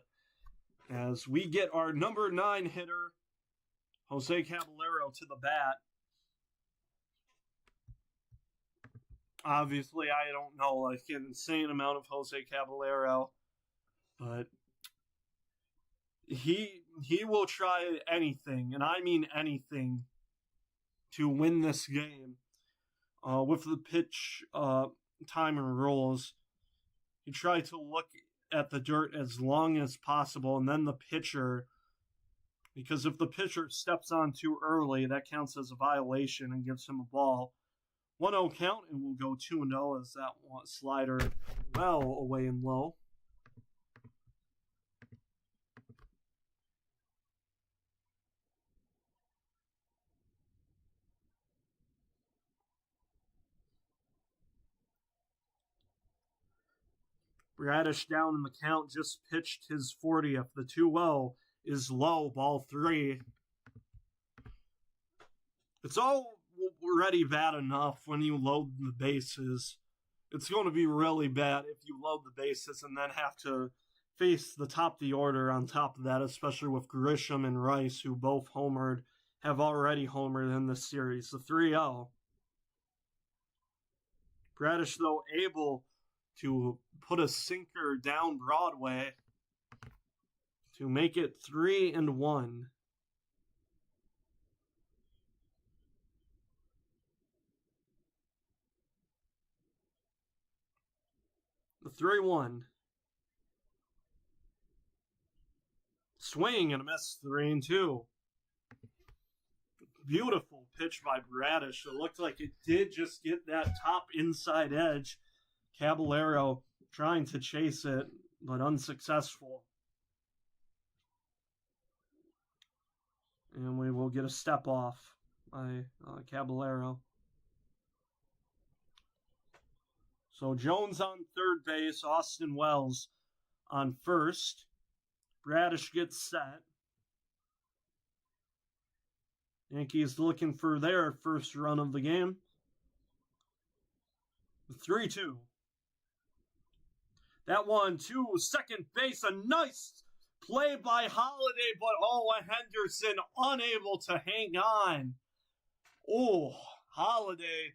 Speaker 1: as we get our number 9 hitter, Jose Caballero, to the bat. Obviously, I don't know, like an insane amount of Jose Caballero, but he will try anything, and I mean anything, to win this game. With the pitch timer rules, he tried to look at the dirt as long as possible, and then the pitcher, because if the pitcher steps on too early, that counts as a violation and gives him a ball. 1-0 count, and we'll go 2-0 as that slider well away and low. Bradish down in the count, just pitched his 40th. The 2-0 is low, ball 3. It's already bad enough when you load the bases. It's going to be really bad if you load the bases and then have to face the top of the order on top of that, especially with Grisham and Rice, who both homered have already homered in this series, the 3-0. Bradish, though, able to put a sinker down Broadway to make it 3-1. The 3-1. Swing and a miss, 3-2. Beautiful pitch by Bradish. It looked like it did just get that top inside edge. Caballero trying to chase it, but unsuccessful. And we will get a step off by Caballero. So Jones on third base, Austin Wells on first. Bradish gets set. Yankees looking for their first run of the game. 3-2. That one to second base. A nice play by Holiday, but Henderson unable to hang on. Holiday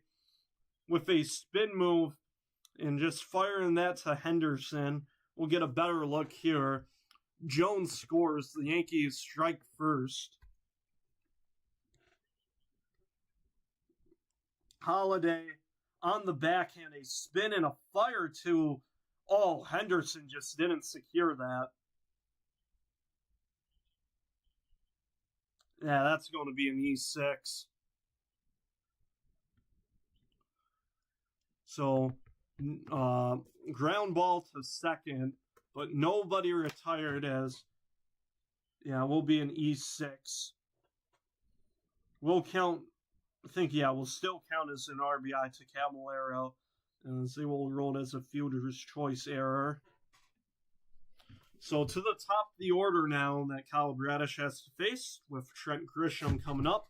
Speaker 1: with a spin move and just firing that to Henderson. We'll get a better look here. Jones scores. The Yankees strike first. Holiday on the backhand, a spin and a fire to. Henderson just didn't secure that. Yeah, that's going to be an E6. So, ground ball to second, but nobody retired as, we'll be an E6. We'll count, we'll still count as an RBI to Caballero, and they will roll it as a fielder's choice error. So to the top of the order now that Kyle Bradish has to face, with Trent Grisham coming up.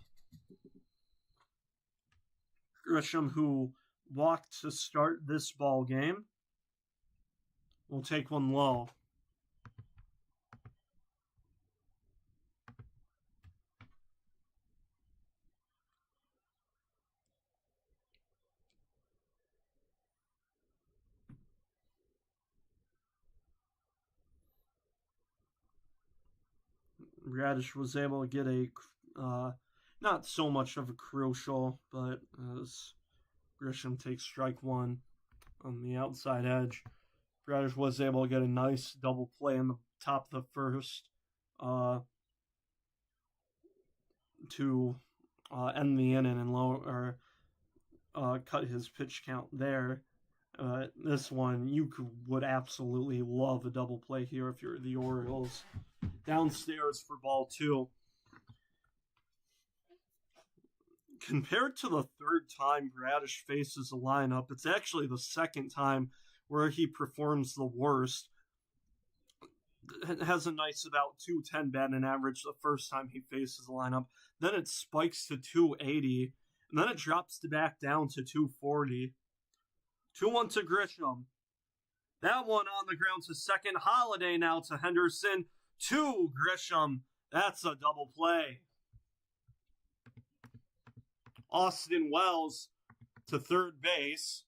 Speaker 1: Grisham, who walked to start this ball game, will take one low. Bradish was able to get a, not so much of a crucial, but as Grisham takes strike one on the outside edge, Bradish was able to get a nice double play in the top of the first to end the inning and cut his pitch count there. This one, you would absolutely love a double play here if you're the Orioles. Downstairs for ball 2. Compared to the third time Bradish faces a lineup, it's actually the second time where he performs the worst. It has a nice about 210 batting average the first time he faces a lineup. Then it spikes to 280, and then it drops back down to 240. 2-1 to Grisham. That one on the ground to second. Holiday now to Henderson. To Grisham. That's a double play. Austin Wells to third base.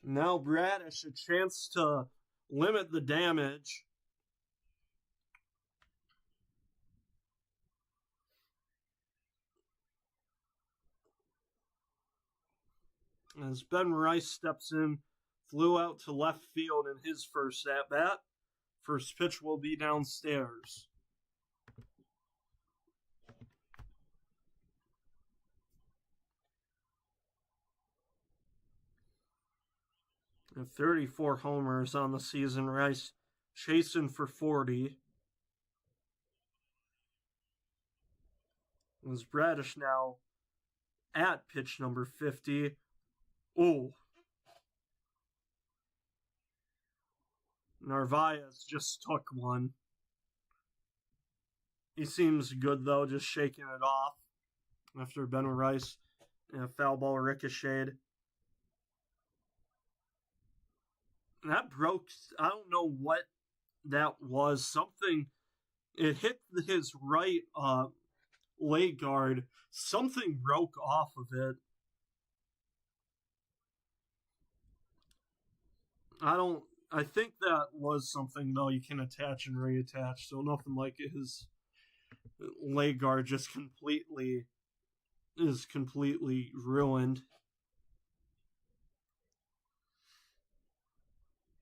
Speaker 1: Now Bradish a chance to limit the damage. As Ben Rice steps in, flew out to left field in his first at-bat. First pitch will be downstairs. And 34 homers on the season. Rice chasing for 40. As Bradish now at pitch number 50. Narvaez just took one. He seems good, though, just shaking it off after Ben Rice and a foul ball ricocheted. That broke. I don't know what that was. Something. It hit his right leg guard. Something broke off of it. I don't. I think that was something though you can attach and reattach. So nothing like his leg guard just completely ruined.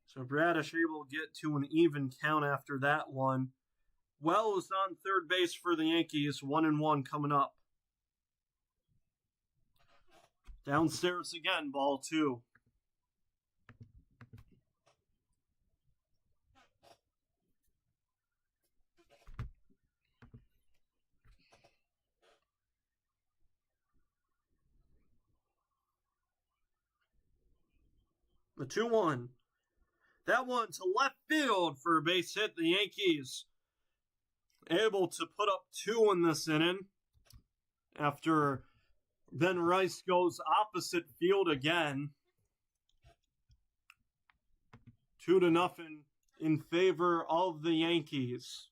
Speaker 1: So Bradish able to get to an even count after that one. Wells on third base for the Yankees, 1-1 coming up. Downstairs again, ball 2. The 2-1. That one to left field for a base hit. The Yankees able to put up 2 in this inning after Ben Rice goes opposite field again. 2-0 in favor of the Yankees.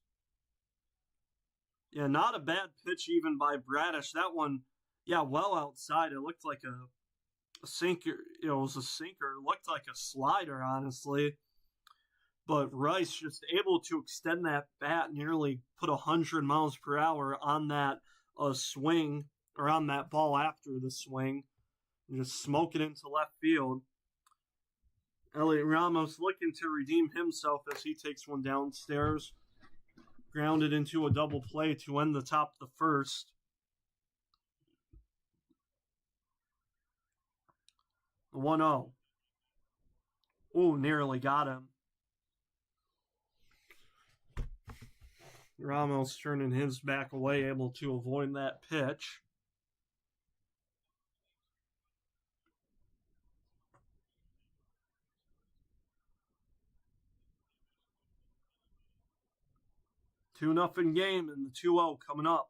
Speaker 1: Yeah, not a bad pitch even by Bradish. That one, yeah, well outside. It looked like a sinker. It was a sinker. It looked like a slider, honestly. But Rice just able to extend that bat, nearly put 100 miles per hour on that swing, or on that ball after the swing, and just smoke it into left field. Elliot Ramos looking to redeem himself as he takes one downstairs. Grounded into a double play to end the top of the first. 1-0. Ooh, nearly got him. Ramos turning his back away, able to avoid that pitch. Two nothing game, and the 2-0 coming up.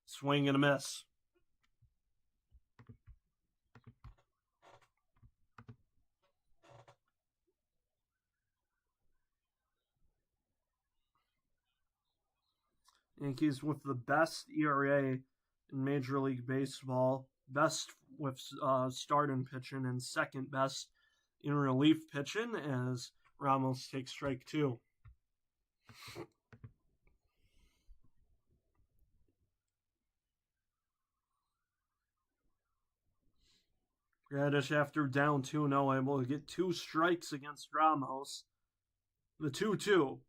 Speaker 1: Swing and a miss. Yankees with the best ERA in Major League Baseball, best with starting pitching, and second best in relief pitching as Ramos takes strike 2. Bradish, after down 2-0, able to get 2 strikes against Ramos. The 2-2.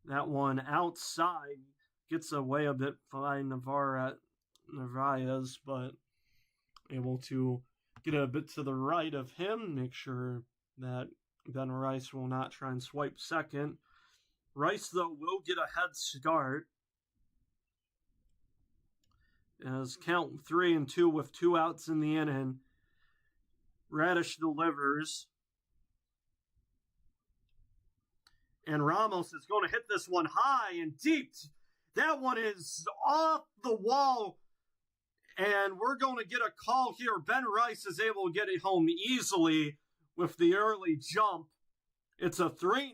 Speaker 1: That one outside gets away a bit by Narvaez, but able to get a bit to the right of him, make sure that Ben Rice will not try and swipe second. Rice, though, will get a head start. As count 3-2 with 2 outs in the inning. Radish delivers. And Ramos is going to hit this one high and deep. That one is off the wall. And we're going to get a call here. Ben Rice is able to get it home easily with the early jump. It's a 3-0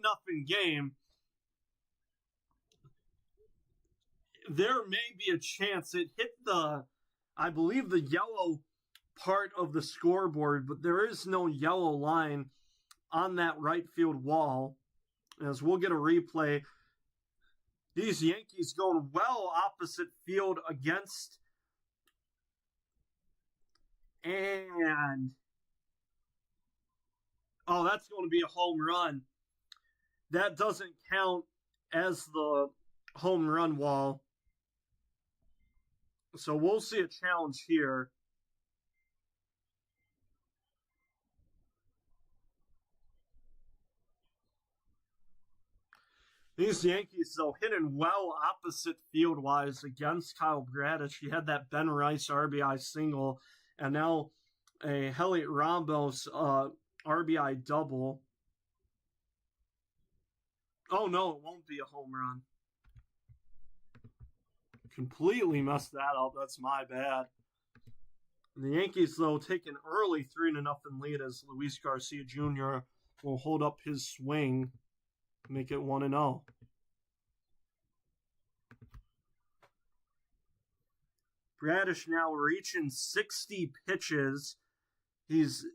Speaker 1: game. There may be a chance it hit I believe the yellow part of the scoreboard, but there is no yellow line on that right field wall. As we'll get a replay. These Yankees going well opposite field against. And. Oh, that's going to be a home run. That doesn't count as the home run wall. So we'll see a challenge here. These Yankees, though, hitting well opposite field-wise against Kyle Bradish. He had that Ben Rice RBI single, and now a Elliot Ramos RBI double. Oh, no, it won't be a home run. Completely messed that up. That's my bad. The Yankees, though, take an early 3-0 lead as Luis Garcia Jr. will hold up his swing, make it 1-0. Bradish now reaching 60 pitches. He's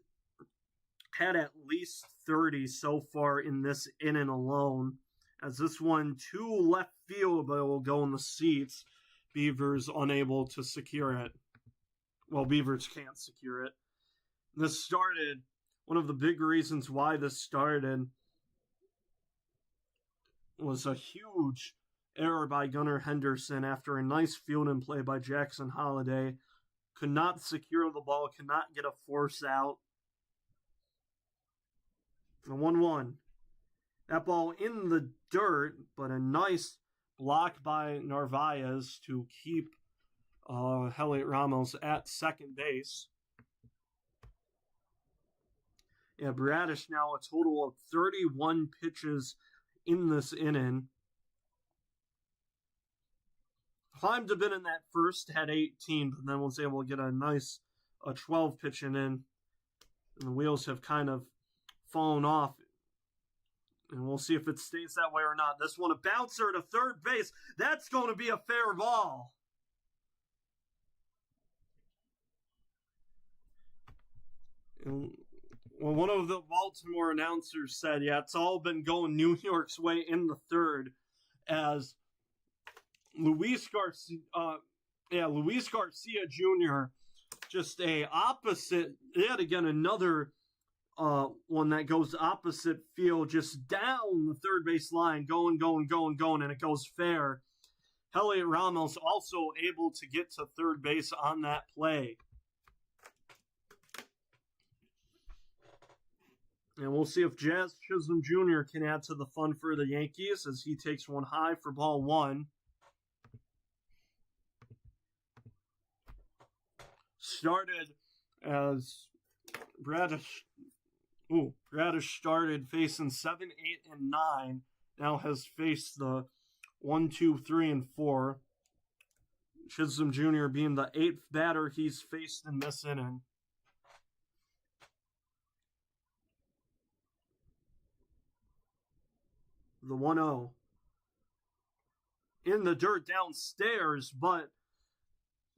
Speaker 1: had at least 30 so far in this inning alone. As this one to left field, but it will go in the seats. Beavers unable to secure it. Well, Beavers can't secure it. This started, one of the big reasons why this started was a huge error by Gunnar Henderson after a nice fielding play by Jackson Holliday. Could not secure the ball, could not get a force out. The 1-1. That ball in the dirt, but a nice block by Narvaez to keep Heliot Ramos at second base. Yeah, Bradish now a total of 31 pitches in this inning. Climbed a bit in that first, had 18, but then was able to get a nice 12 pitching in. And the wheels have kind of fallen off. And we'll see if it stays that way or not. This one, a bouncer to third base. That's going to be a fair ball. And, well, one of the Baltimore announcers said, yeah, it's all been going New York's way in the third as Luis Garcia Jr. just a opposite, yet again, another one that goes opposite field, just down the third base line, going, and it goes fair. Heliot Ramos also able to get to third base on that play. And we'll see if Jazz Chisholm Jr. can add to the fun for the Yankees as he takes one high for ball one. Started as Bradish started facing 7, 8, and 9. Now has faced the 1, 2, 3, and 4. Chisholm Jr. being the 8th batter he's faced in this inning. The 1-0. In the dirt downstairs, but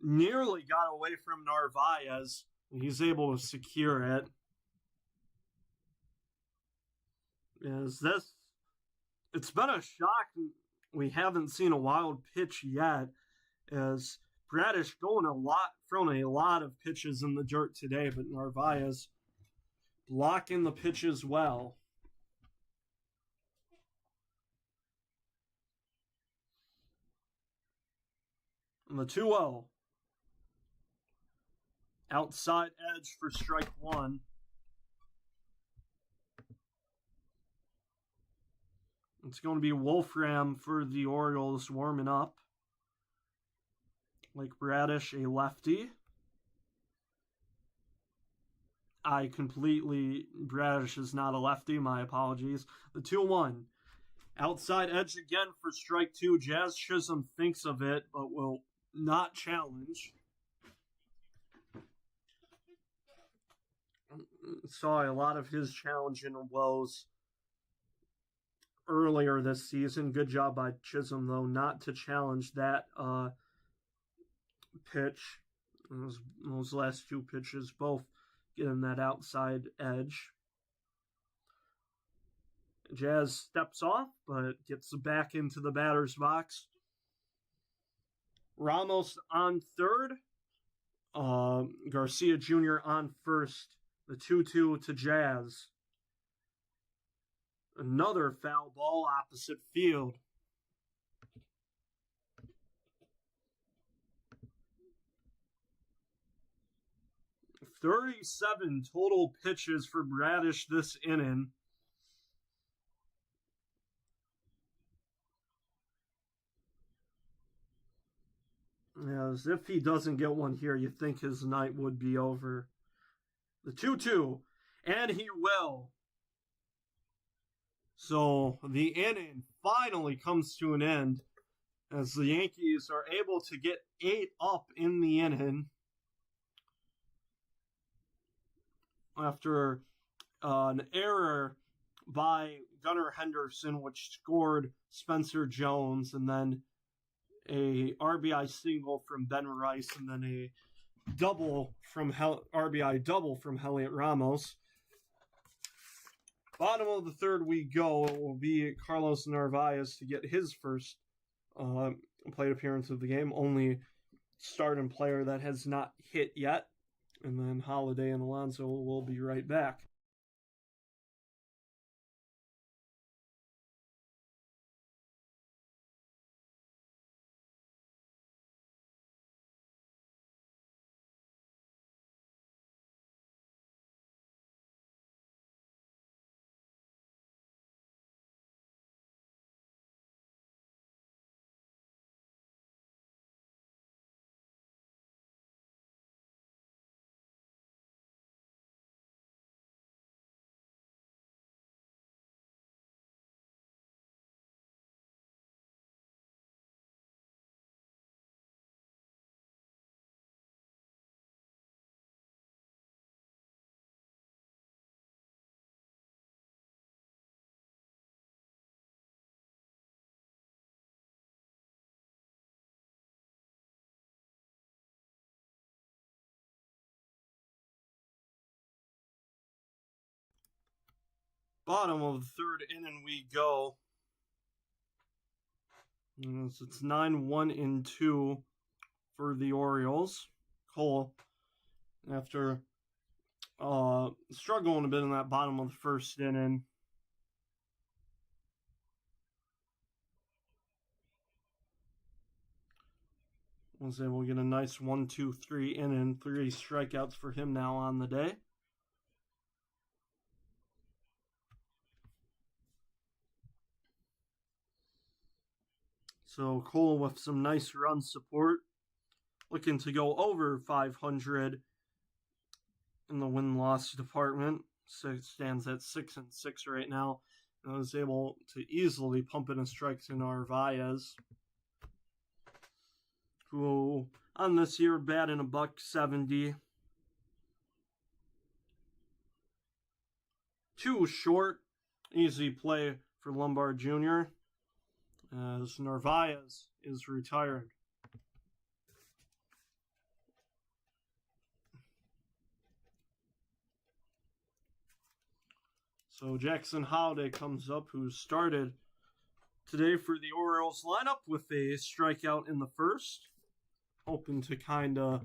Speaker 1: nearly got away from Narvaez. He's able to secure it. It's been a shock. We haven't seen a wild pitch yet, as Bradish throwing a lot of pitches in the dirt today, but Narvaez blocking the pitch as well. And the 2-0. Outside edge for strike one. It's going to be Wolfram for the Orioles warming up. Like Bradish, a lefty. Bradish is not a lefty, my apologies. The 2-1. Outside edge again for strike two. Jazz Chisholm thinks of it, but will not challenge. Saw a lot of his challenging woes earlier this season. Good job by Chisholm, though, not to challenge that pitch. Those last two pitches, both getting that outside edge. Jazz steps off, but gets back into the batter's box. Ramos on third. Garcia Jr. on first. The 2-2 to Jazz. Another foul ball opposite field. "37 total pitches for Bradish this inning. As if he doesn't get one here, you think his night would be over. The 2-2, and he will. So the inning finally comes to an end as the Yankees are able to get 8 up in the inning. after an error by Gunnar Henderson, which scored Spencer Jones, and then a RBI single from Ben Rice, and then a RBI double from Heliot Ramos. Bottom of the third we go. It will be Carlos Narvaez to get his first plate appearance of the game. Only starting player that has not hit yet. And then Holiday and Alonso will be right back. Bottom of the third inning we go. It's 9-1-2 for the Orioles. Cole, after struggling a bit in that bottom of the first inning, was able to get a nice 1-2-3 inning, 3 strikeouts for him now on the day. So Cole with some nice run support, looking to go over 500 in the win-loss department. So it stands at 6-6 right now. And was able to easily pump in a strike to Narvaez, who on this year batting $170. Too short, easy play for Lombard Jr. as Narvaez is retired. So Jackson Holiday comes up, who started today for the Orioles lineup with a strikeout in the first. Hoping to kind of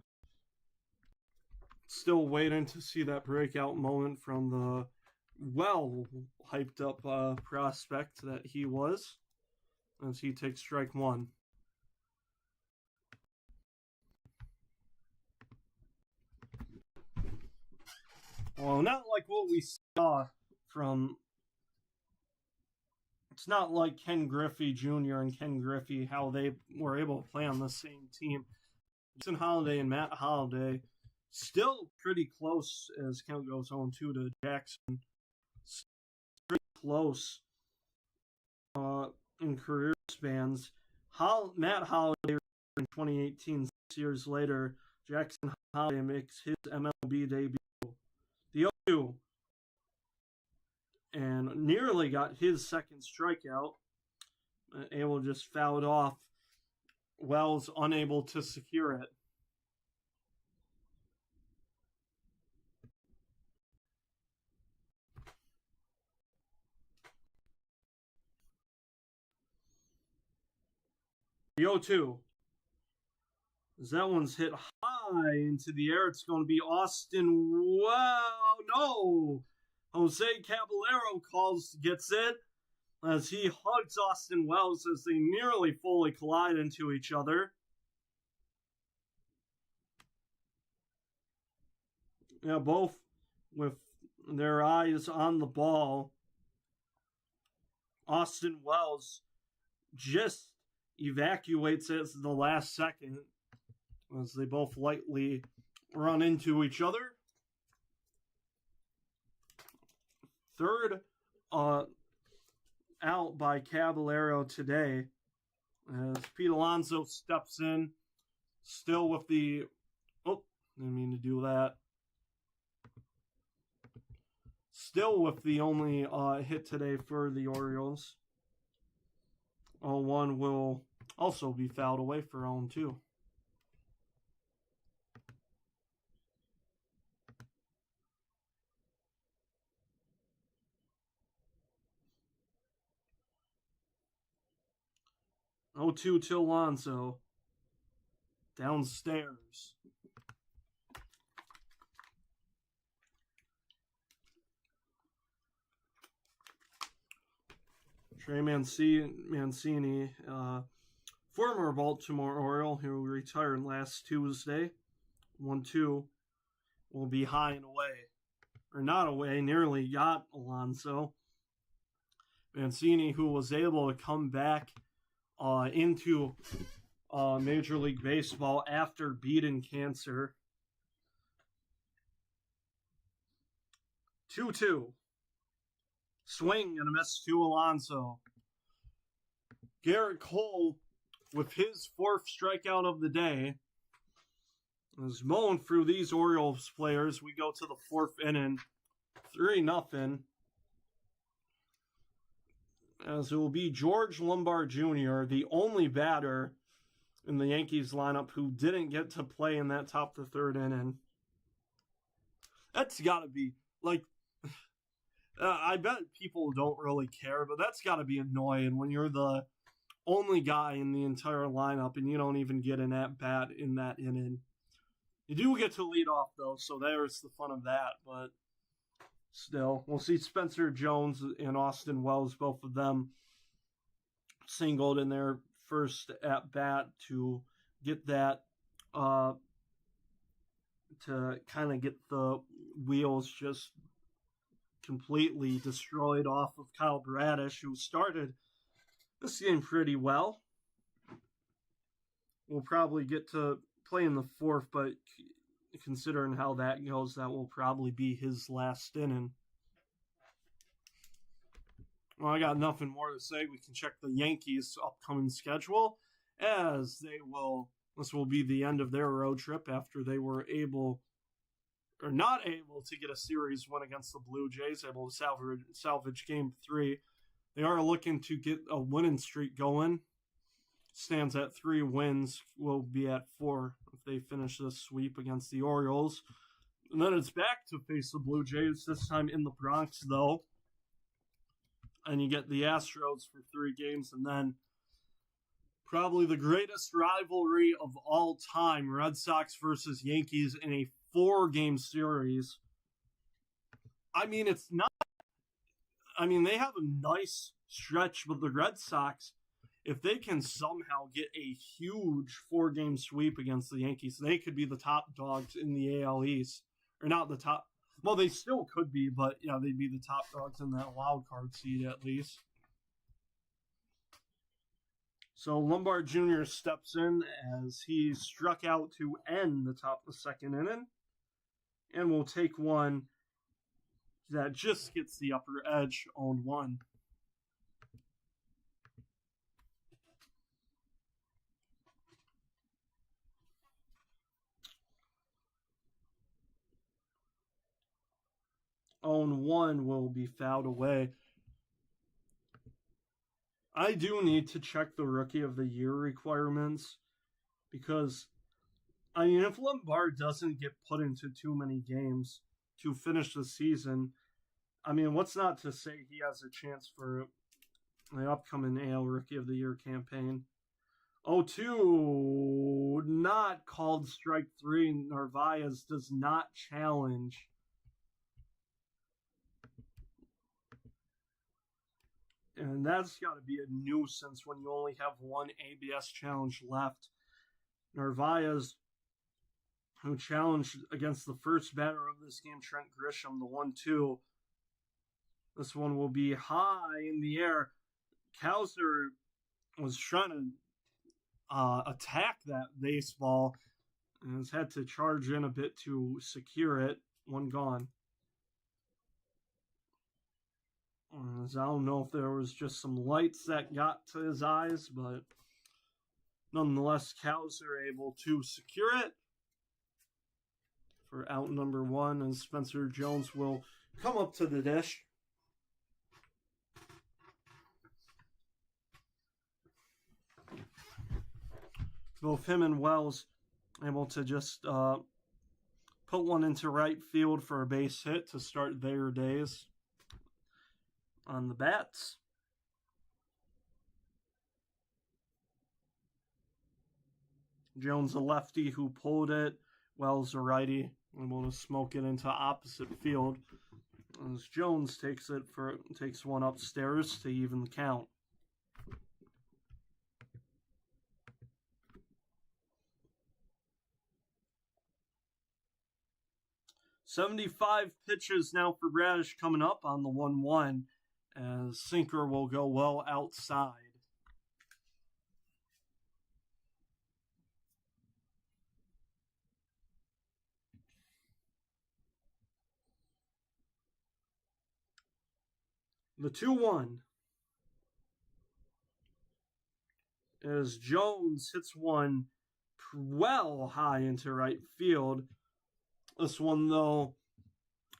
Speaker 1: still waiting to see that breakout moment from the well-hyped up prospect that he was, as he takes strike one. Well, not like what we saw from... It's not like Ken Griffey Jr. and Ken Griffey, how they were able to play on the same team. Jackson Holiday and Matt Holliday still pretty close as count goes on 2 to Jackson. Pretty close in career spans. Matt Holliday in 2018, 6 years later, Jackson Holiday makes his MLB debut. The 0-2. And nearly got his second strikeout. Able to just foul it off. Wells unable to secure it. The 0-2. As that one's hit high into the air, it's going to be Austin. Wow, no! Jose Caballero gets it as he hugs Austin Wells as they nearly fully collide into each other. Yeah, both with their eyes on the ball. Austin Wells just evacuates it at the last second as they both lightly run into each other. Third out by Caballero today as Pete Alonso steps in, still with the... Oh, didn't mean to do that. Still with the only hit today for the Orioles. 0-1 will also be fouled away for 0-2. Oh, 2 to Alonso. Downstairs. Trey Mancini, former Baltimore Oriole who retired last Tuesday, 1-2, will be high and away. Or not away, nearly got Alonso. Mancini, who was able to come back into Major League Baseball after beating cancer. 2-2. Swing and a miss to Alonso. Garrett Cole, with his fourth strikeout of the day, is mowing through these Orioles players. We go to the fourth inning, 3-0. As it will be George Lombard Jr., the only batter in the Yankees lineup who didn't get to play in that top of the third inning. That's got to be, like, I bet people don't really care, but that's got to be annoying when you're the only guy in the entire lineup and you don't even get an at-bat in that inning. You do get to lead off, though, so there's the fun of that, but still. We'll see Spencer Jones and Austin Wells, both of them singled in their first at-bat to get that, to kind of get the wheels just completely destroyed off of Kyle Bradish, who started this game pretty well. We'll probably get to play in the fourth, but considering how that goes, that will probably be his last inning. Well, I got nothing more to say. We can check the Yankees' upcoming schedule, as this will be the end of their road trip after they were not able to get a series win against the Blue Jays, able to salvage game 3. They are looking to get a winning streak going. Stands at 3 wins, will be at 4 if they finish this sweep against the Orioles. And then it's back to face the Blue Jays, this time in the Bronx, though. And you get the Astros for 3 games, and then probably the greatest rivalry of all time, Red Sox versus Yankees in a 4-game series. I mean, they have a nice stretch, but the Red Sox, if they can somehow get a huge 4-game sweep against the Yankees, they could be the top dogs in the AL East. Or not the top. Well, they still could be, but yeah, they'd be the top dogs in that wild card seed at least. So Lombard Jr. steps in as he struck out to end the top of the second inning. And we'll take one that just gets the upper edge on 1. On 1 will be fouled away. I do need to check the Rookie of the Year requirements because, I mean, if Lombard doesn't get put into too many games to finish the season, I mean, what's not to say he has a chance for the upcoming AL Rookie of the Year campaign. 0-2, not called strike 3. Narvaez does not challenge. And that's got to be a nuisance when you only have one ABS challenge left. Narvaez, who challenged against the first batter of this game, Trent Grisham, the 1-2. This one will be high in the air. Kowser was trying to attack that baseball and has had to charge in a bit to secure it. One gone. I don't know if there was just some lights that got to his eyes, but nonetheless, Kowser able to secure it for out number 1, and Spencer Jones will come up to the dish. Both him and Wells able to just put one into right field for a base hit to start their days on the bats. Jones a lefty who pulled it. Wells a righty, able to smoke it into opposite field. As Jones takes one upstairs to even the count. "75 pitches now for Bradish coming up on the 1-1, as sinker will go well outside. The 2-1, as Jones hits one well high into right field. This one, though,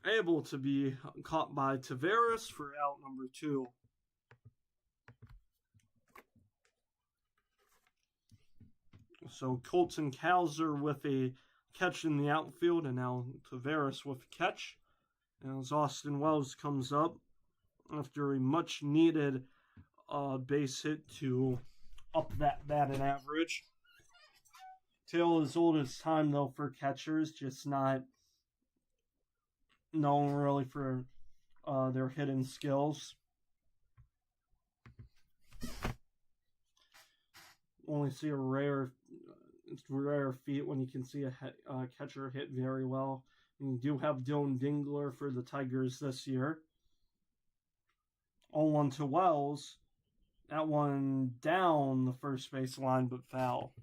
Speaker 1: able to be caught by Taveras for out number 2. So Colton Cowser with a catch in the outfield, and now Taveras with a catch. As Austin Wells comes up after a much needed base hit to up that batting average. Tale as old as time, though, for catchers, just not known really for their hitting skills. Only see a rare feat when you can see a catcher hit very well. And you do have Dylan Dingler for the Tigers this year. 0-1 to Wells. That one down the first base line, but foul.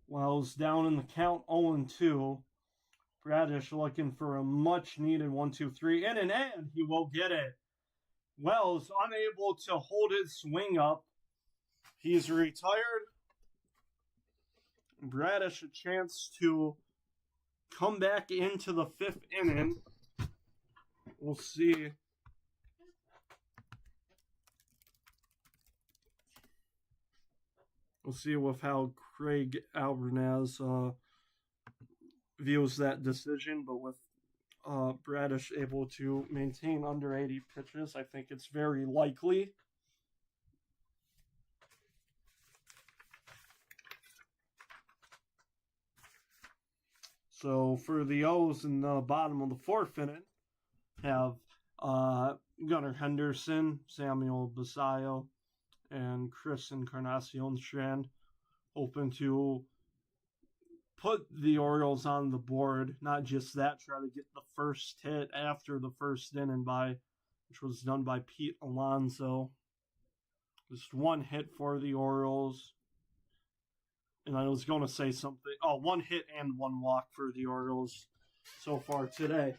Speaker 1: Wells down in the count, 0-2. Bradish looking for a much-needed 1-2-3. And he will get it. Wells unable to hold his swing up. He's retired. Bradish a chance to come back into the 5th inning. We'll see. We'll see with how Craig Albernaz views that decision, but with Bradish able to maintain under 80 pitches, I think it's very likely. So for the O's in the bottom of the 4th inning, have Gunnar Henderson, Samuel Basayo, and Chris Encarnacion Strand hoping to put the Orioles on the board. Not just that, try to get the first hit after the first inning which was done by Pete Alonso. Just one hit for the Orioles. And I was going to say something. Oh, one hit and one walk for the Orioles so far today.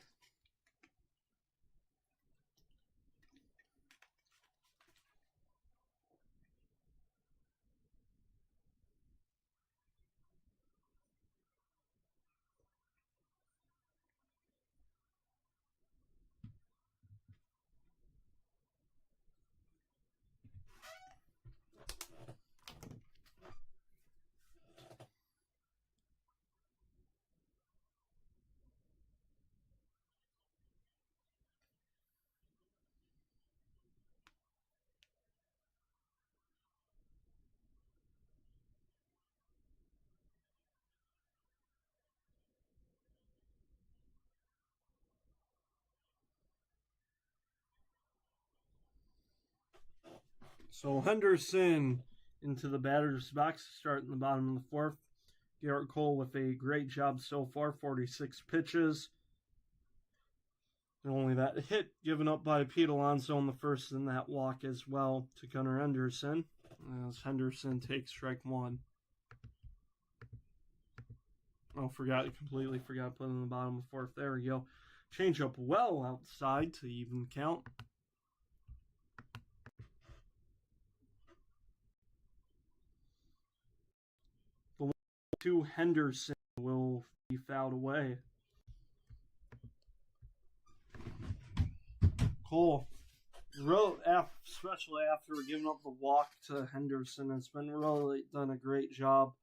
Speaker 1: So Henderson into the batter's box, starting the bottom of the 4th. Garrett Cole with a great job so far, 46 pitches. And only that hit given up by Pete Alonso in the 1st, and that walk as well to Gunnar Henderson, as Henderson takes strike 1. Oh, completely forgot to put in the bottom of the 4th. There we go. Change up well outside to even count. The 1-2 Henderson will be fouled away. Cole, especially after giving up the walk to Henderson, has been really done a great job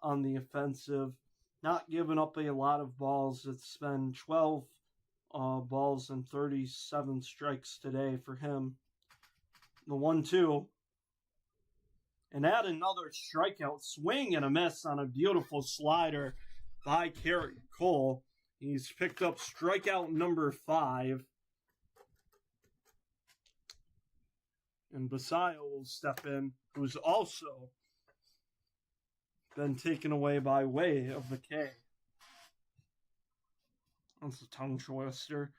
Speaker 1: on the offensive, not giving up a lot of balls. It's been 12 balls and 37 strikes today for him. The 1-2. And add another strikeout, swing and a miss on a beautiful slider by Garrett Cole. He's picked up strikeout number 5. And Basayo will step in, who's also been taken away by way of the K. That's a tongue twister.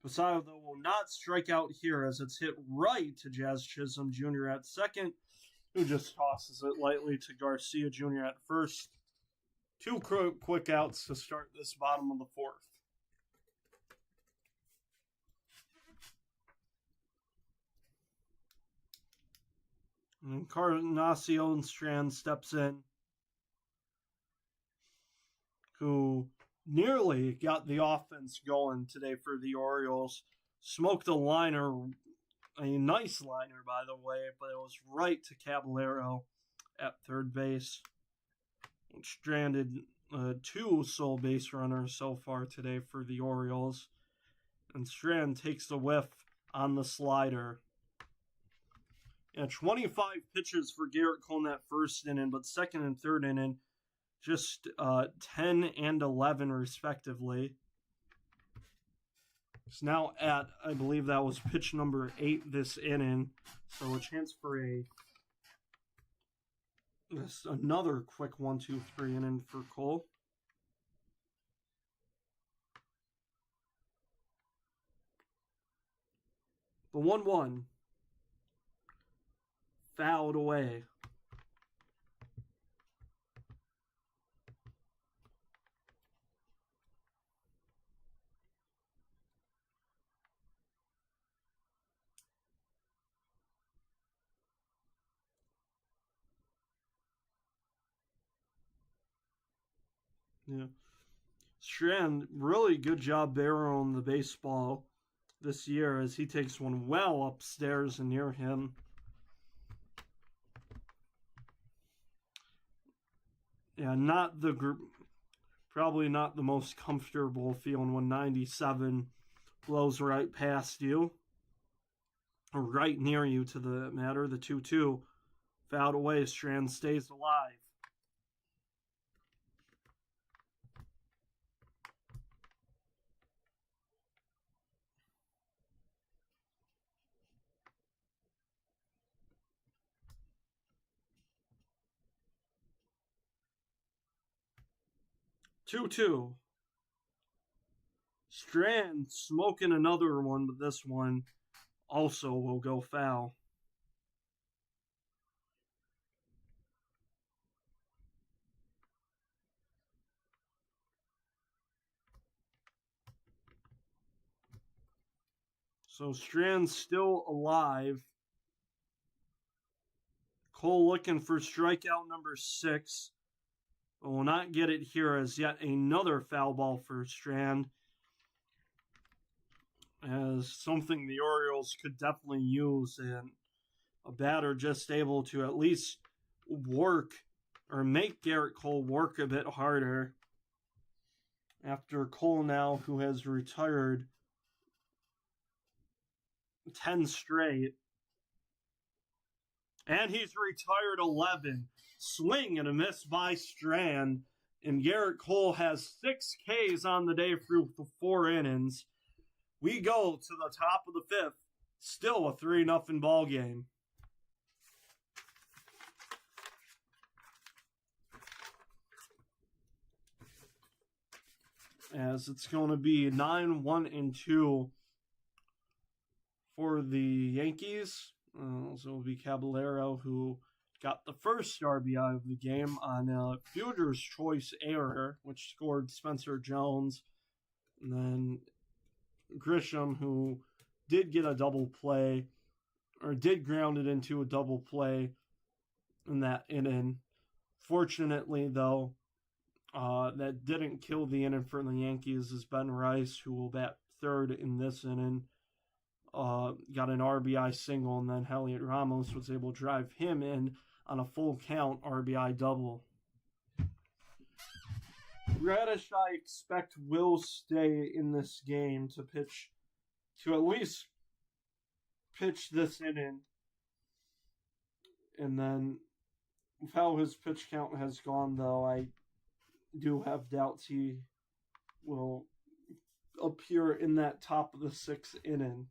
Speaker 1: Basayo, though, will not strike out here as it's hit right to Jazz Chisholm Jr. at second, who just tosses it lightly to Garcia Jr. at first. 2 quick outs to start this bottom of the 4th. And Encarnacion Strand steps in, who nearly got the offense going today for the Orioles. Smoked a liner, a nice liner, by the way, but it was right to Caballero at third base, which stranded 2 sole base runners so far today for the Orioles. And Strand takes the whiff on the slider. And 25 pitches for Garrett Cole in that first inning, but second and third inning, just 10 and 11 respectively. It's now at, I believe that was pitch number 8 this inning. So a chance for another quick 1-2-3 inning for Cole. The 1-1. Fouled away. Yeah. Strand, really good job barreling the baseball this year as he takes one well upstairs and near him. Yeah, probably not the most comfortable feeling when 97 blows right past you, or right near you to the matter. The 2-2 fouled away. Strand stays alive. Two. Strand smoking another one, but this one also will go foul. So Strand's still alive. Cole looking for strikeout number 6. But will not get it here as yet another foul ball for Strand. As something the Orioles could definitely use, and a batter just able to at least work or make Garrett Cole work a bit harder. After Cole now, who has retired 10 straight. And he's retired 11. Swing and a miss by Strand. And Garrett Cole has 6 Ks on the day through 4 innings. We go to the top of the 5th. Still a 3-0 ball game. As it's going to be 9-1-2 for the Yankees. So it will be Caballero who got the first RBI of the game on a fielder's choice error, which scored Spencer Jones. And then Grisham, who did get a double play, or did ground it into a double play in that inning. Fortunately, though, that didn't kill the inning for the Yankees is Ben Rice, who will bat third in this inning. Got an RBI single, and then Heliot Ramos was able to drive him in on a full count RBI double. Bradish, I expect, will stay in this game to pitch, to at least pitch this inning. And then, with how his pitch count has gone, though, I do have doubts he will appear in that top of the sixth inning.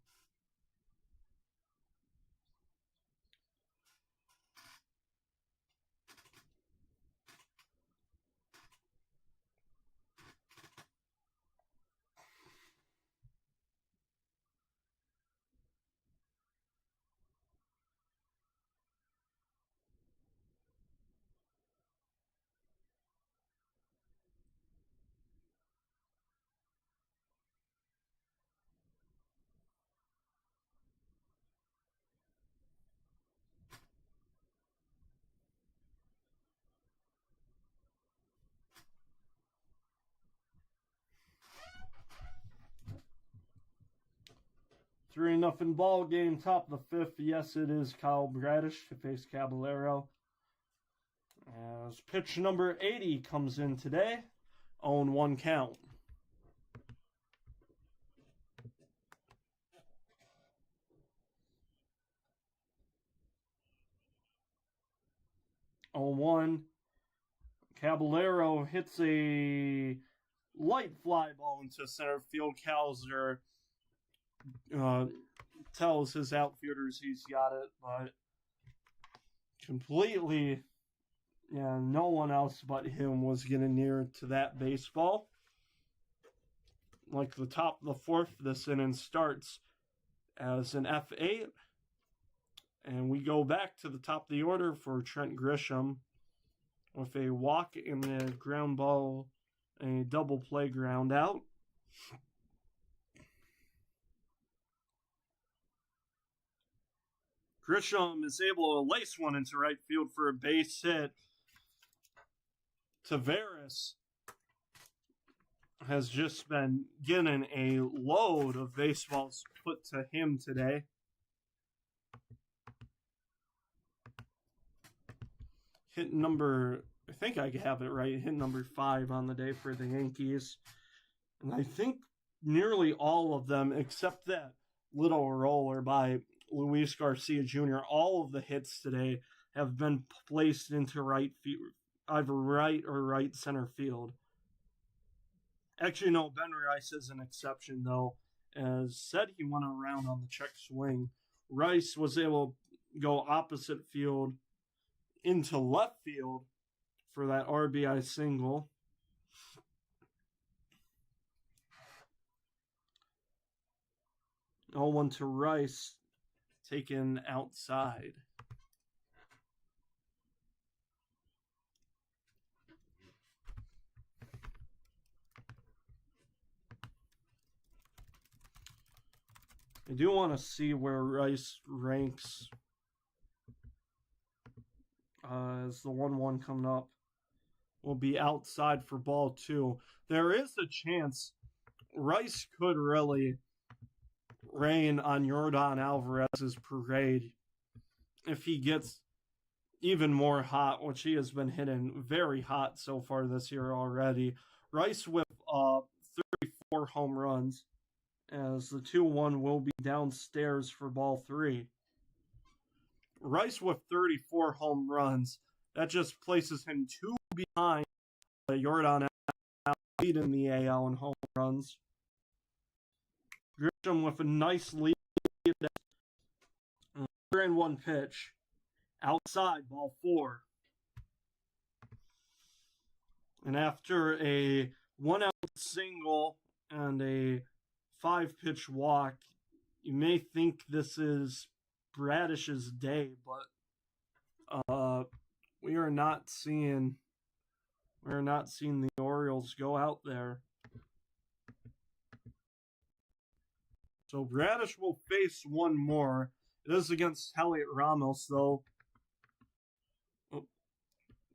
Speaker 1: Three nothing ball game, top of the fifth. Yes, it is Kyle Bradish to face Caballero. As pitch number 80 comes in today, 0-1 count. On one, Caballero hits a light fly ball into center field. Kalzer tells his outfielders he's got it, but completely, no one else but him was getting near to that baseball. Like the top of the fourth, this inning starts as an F8. And we go back to the top of the order for Trent Grisham with a walk and a ground ball, a double play ground out. Grisham is able to lace one into right field for a base hit. Tavares has just been getting a load of baseballs put to him today. Hit number, I think I have it right, hit number 5 on the day for the Yankees. And I think nearly all of them, except that little roller by Luis Garcia Jr., all of the hits today have been placed into right field, either right or right center field. Actually, no, Ben Rice is an exception, though. As said, he went around on the check swing. Rice was able to go opposite field into left field for that RBI single. Oh, one to Rice, taken outside. I do want to see where Rice ranks as the 1-1 coming up. Will be outside for ball 2. There is a chance Rice could really rain on Yordan Alvarez's parade if he gets even more hot, which he has been hitting very hot so far this year already. Rice with 34 home runs, as the 2-1 will be downstairs for ball 3. Rice with 34 home runs, that just places him 2 behind Yordan lead in the AL in home runs. Grisham with a nice lead. 1 pitch. Outside, ball 4. And after a 1-out single and a 5-pitch walk, you may think this is Bradish's day, but we are not seeing the Orioles go out there. So Bradish will face one more. It is against Heliot Ramos, though. Oh,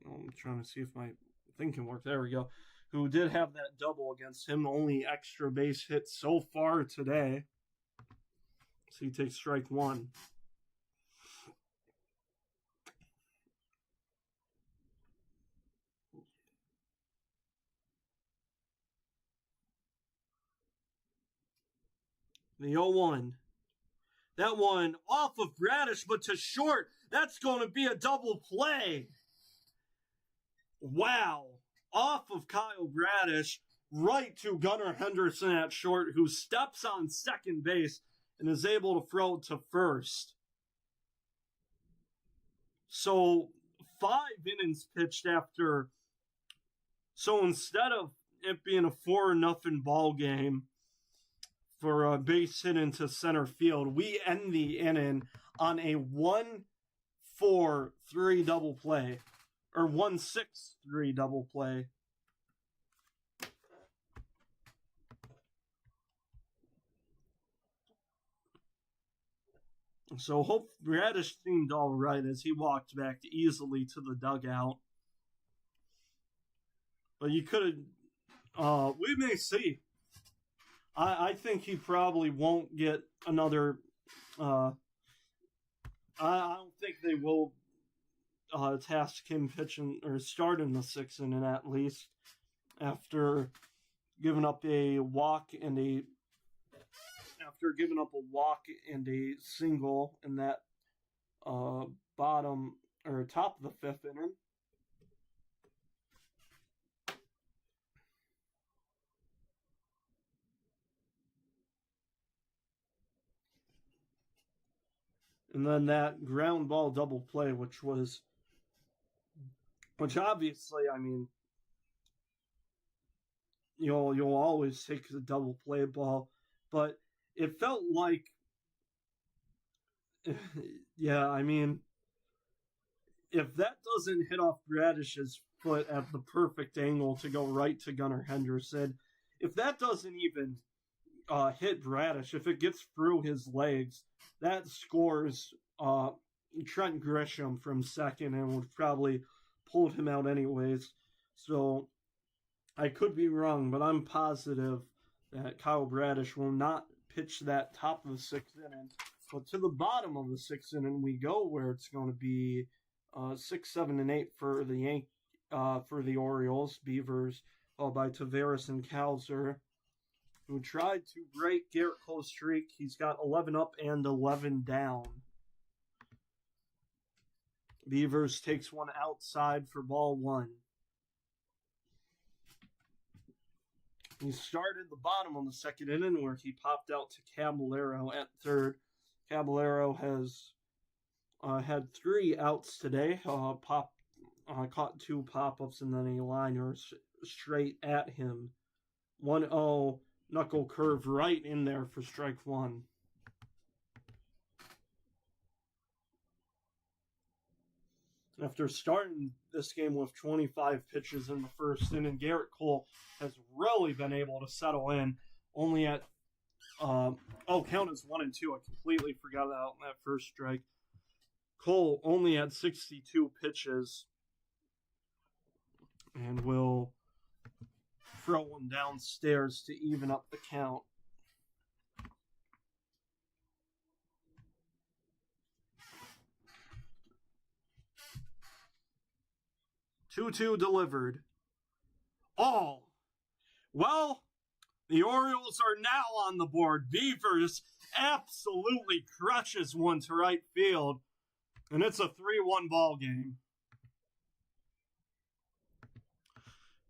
Speaker 1: I'm trying to see if my thing can work. There we go. Who did have that double against him, the only extra base hit so far today. So he takes strike one. The 0-1. That one off of Bradish, but to short. That's going to be a double play. Wow. Off of Kyle Bradish, right to Gunnar Henderson at short, who steps on second base and is able to throw it to first. So 5 innings pitched after. So instead of it being a 4-0 ball game for a base hit into center field, we end the inning on a 1-4-3 double play, or 1-6-3 double play. So hope Bradish seemed all right as he walked back easily to the dugout. But you could have, we may see. I think he probably won't get another. I don't think they will task him pitching or starting the 6th inning at least after giving up a walk and a single in that bottom or top of the 5th inning. And then that ground ball double play, which obviously, I mean, you'll always take the double play ball, but it felt like, yeah, I mean, if that doesn't hit off Bradish's foot at the perfect angle to go right to Gunnar Henderson, if that doesn't even hit Bradish, if it gets through his legs, that scores Trent Grisham from second and would probably pulled him out anyways. So I could be wrong, but I'm positive that Kyle Bradish will not pitch that top of the 6th inning. But to the bottom of the 6th inning we go, where it's going to be 6, 7, and 8 for the for the Orioles. Beavers, followed by Taveras and Kowser, who tried to break Garrett Cole's streak. He's got 11 up and 11 down. Beavers takes one outside for ball 1. He started the bottom of the 2nd inning where he popped out to Caballero at third. Caballero has had 3 outs today. Caught 2 pop-ups and then a liner straight at him. 1-0 knuckle curve right in there for strike 1. After starting this game with 25 pitches in the 1st inning, Garrett Cole has really been able to settle in. Only at count as 1 and 2. I completely forgot about that first strike. Cole only at 62 pitches and will throw one downstairs to even up the count. Two delivered. Oh, well, the Orioles are now on the board. Beavers absolutely crushes one to right field, and it's a 3-1 ball game.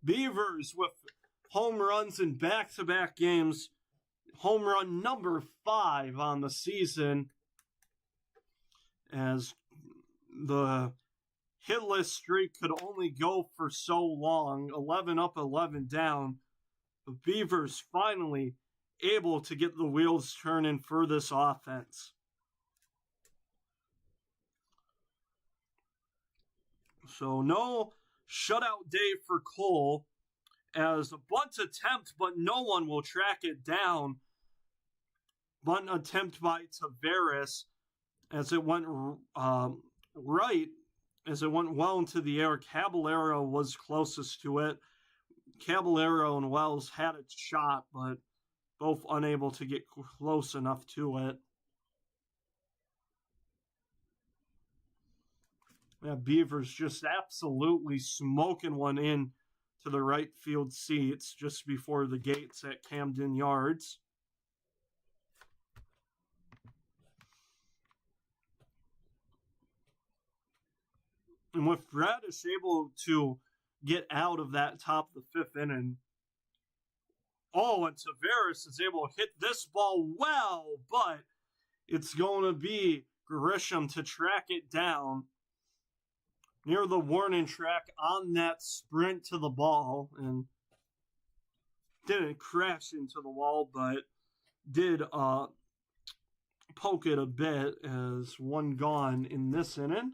Speaker 1: Beavers with home runs in back-to-back games. Home run number 5 on the season, as the hitless streak could only go for so long. 11 up, 11 down. The Beavers finally able to get the wheels turning for this offense. So no shutout day for Cole, as a bunt attempt, but no one will track it down. bunt attempt by Taveras as it went right, as it went well into the air. Caballero was closest to it. Caballero and Wells had a shot, but both unable to get close enough to it. Yeah, Beavers just absolutely smoking one in to the right field seats just before the gates at Camden Yards. And with Bradish able to get out of that top of the fifth inning, and Taveras is able to hit this ball well, but it's going to be Grisham to track it down near the warning track on that sprint to the ball, and didn't crash into the wall, but did poke it a bit as one gone in this inning.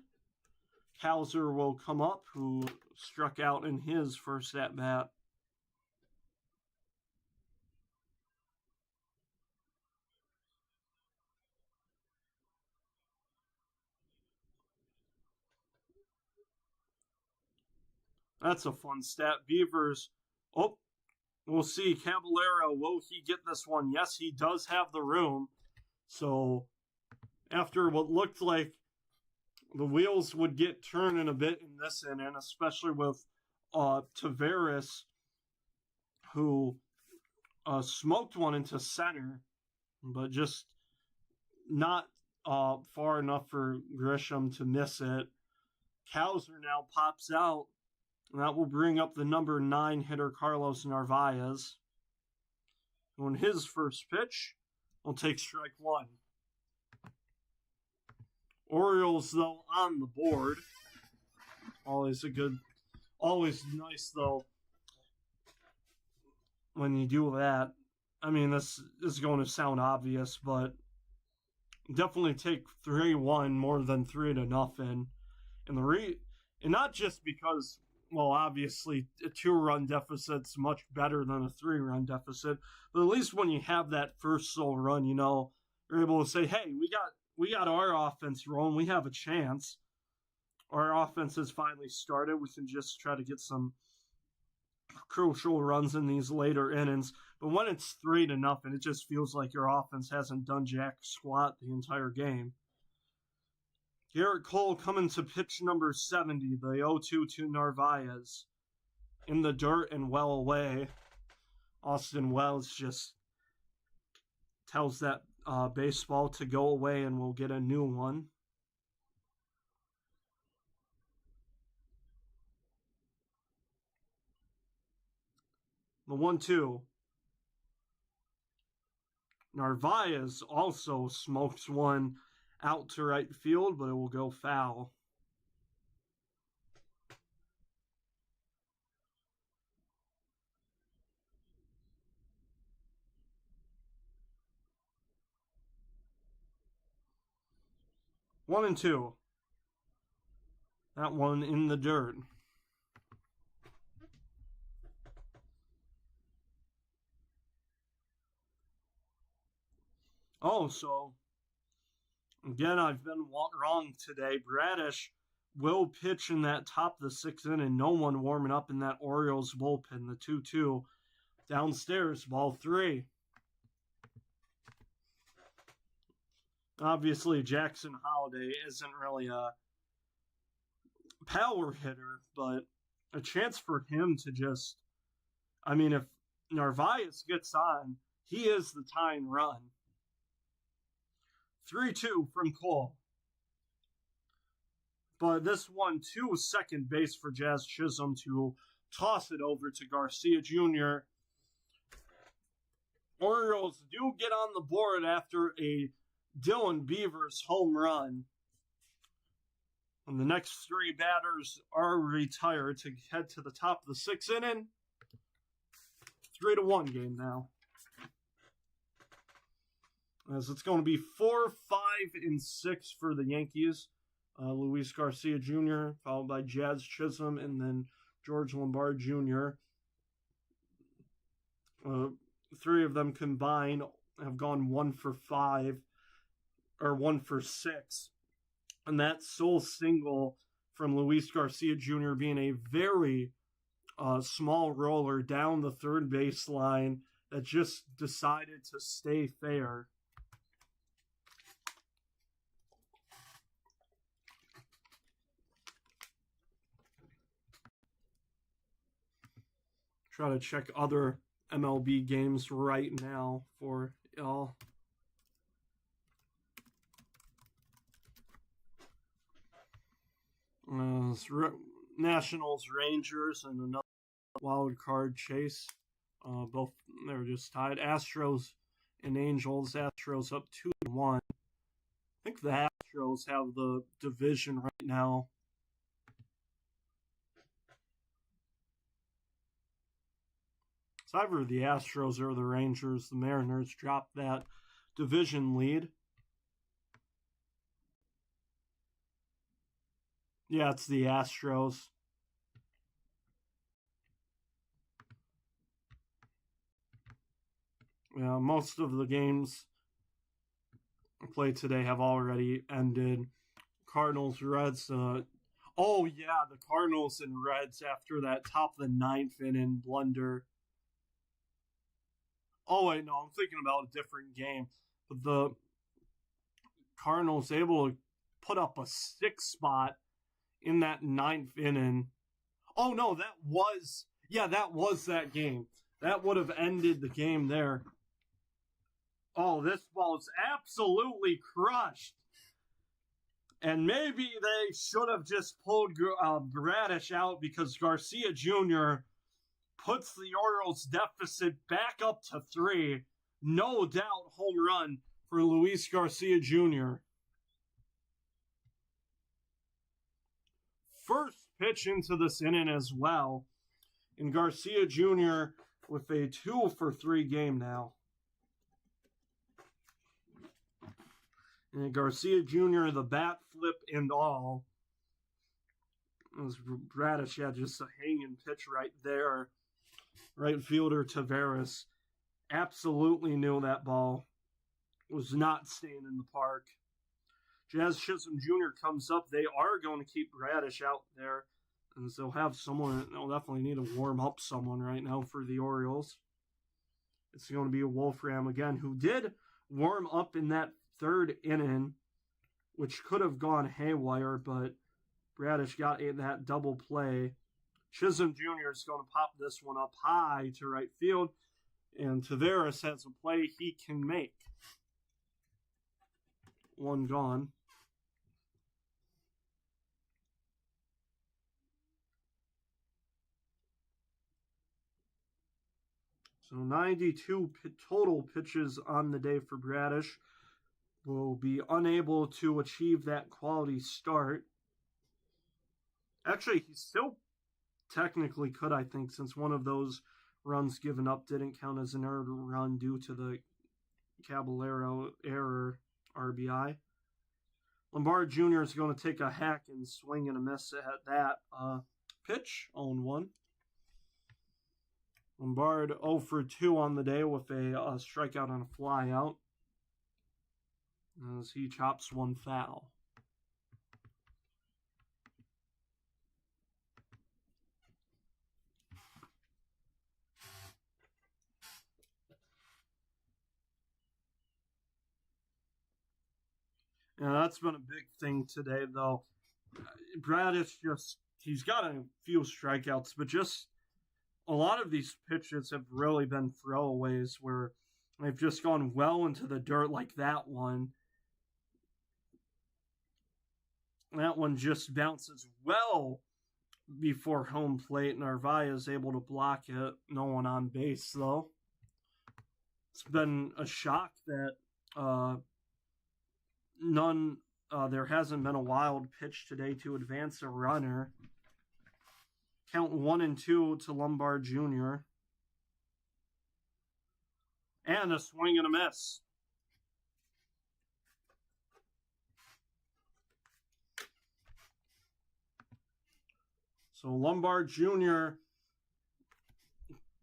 Speaker 1: Hauser will come up, who struck out in his first at-bat. That's a fun stat. Beavers, we'll see. Caballero, will he get this one? Yes, he does have the room. So, after what looked like the wheels would get turning a bit in this inning, especially with Taveras, who smoked one into center, but just not far enough for Grisham to miss it. Hauser now pops out, and that will bring up the number 9 hitter, Carlos Narvaez. On his first pitch, will take strike one. Orioles, though, on the board. Always nice, though, when you do that. I mean, this is going to sound obvious, but definitely take 3-1 more than 3-0. And not just because, well, obviously a 2-run deficit's much better than a 3-run deficit, but at least when you have that first sole run, you're able to say, hey, we got our offense rolling. We have a chance. Our offense has finally started. We can just try to get some crucial runs in these later innings. But when it's 3-0, it just feels like your offense hasn't done jack squat the entire game. Garrett Cole coming to pitch number 70, the 0-2 to Narvaez. In the dirt and well away. Austin Wells just tells that baseball to go away, and we'll get a new one. The 1-2. Narvaez also smokes one out to right field, but it will go foul. One and two. That one in the dirt. So again, I've been wrong today. Bradish will pitch in that top of the 6th inning. No one warming up in that Orioles bullpen. The 2-2 downstairs, ball 3. Obviously, Jackson Holliday isn't really a power hitter, but a chance for him to just, if Narvaez gets on, he is the tying run. 3-2 from Cole. But this one, to second base for Jazz Chisholm to toss it over to Garcia Jr. Orioles do get on the board after a Dylan Beavers home run. And the next 3 batters are retired to head to the top of the 6th inning. 3-1 game now. As it's going to be 4, 5, and 6 for the Yankees. Luis Garcia Jr., followed by Jazz Chisholm, and then George Lombard Jr. 3 of them combined have gone 1 for 5 or 1 for 6. And that sole single from Luis Garcia Jr. being a very small roller down the third baseline that just decided to stay fair. Try to check other MLB games right now for y'all. Nationals, Rangers, and another wild card chase. Both they're just tied. Astros and Angels. Astros up 2-1. I think the Astros have the division right now. It's either the Astros or the Rangers. The Mariners dropped that division lead. Yeah, it's the Astros. Yeah, most of the games played today have already ended. Cardinals, Reds. Oh, yeah, the Cardinals and Reds after that top of the ninth inning blunder. Oh, wait, no, I'm thinking about a different game. But the Cardinals able to put up a 6 spot in that ninth inning. Oh, no, that was that game. That would have ended the game there. Oh, this ball is absolutely crushed. And maybe they should have just pulled Bradish out because Garcia Jr. puts the Orioles deficit back up to 3. No doubt home run for Luis Garcia Jr. First pitch into this inning as well. And Garcia Jr. with a 2-for-3 game now. And Garcia Jr., the bat flip and all. As Bradish had just a hanging pitch right there. Right fielder Taveras absolutely knew that ball was not staying in the park. Jazz Chisholm Jr. comes up. They are going to keep Bradish out there. And so they'll have someone, they'll definitely need to warm up someone right now for the Orioles. It's going to be a Wolfram again, who did warm up in that third inning, which could have gone haywire, but Bradish got in that double play. Chisholm Jr. is going to pop this one up high to right field, and Taveras has a play he can make. One gone. So 92 total pitches on the day for Bradish. Will be unable to achieve that quality start. Actually, he still technically could, I think, since one of those runs given up didn't count as an earned run due to the Caballero error RBI. Lombard Jr. is going to take a hack and swing and a miss at that pitch, 0-1. Lombard 0-for-2 on the day with a strikeout on a flyout as he chops one foul. Yeah, that's been a big thing today, though. Bradish he's got a few strikeouts, but just a lot of these pitches have really been throwaways where they've just gone well into the dirt like that one. That one just bounces well before home plate. Narvaez is able to block it. No one on base, though. It's been a shock that there hasn't been a wild pitch today to advance a runner. Count 1-2 to Lombard Jr. And a swing and a miss. So Lombard Jr.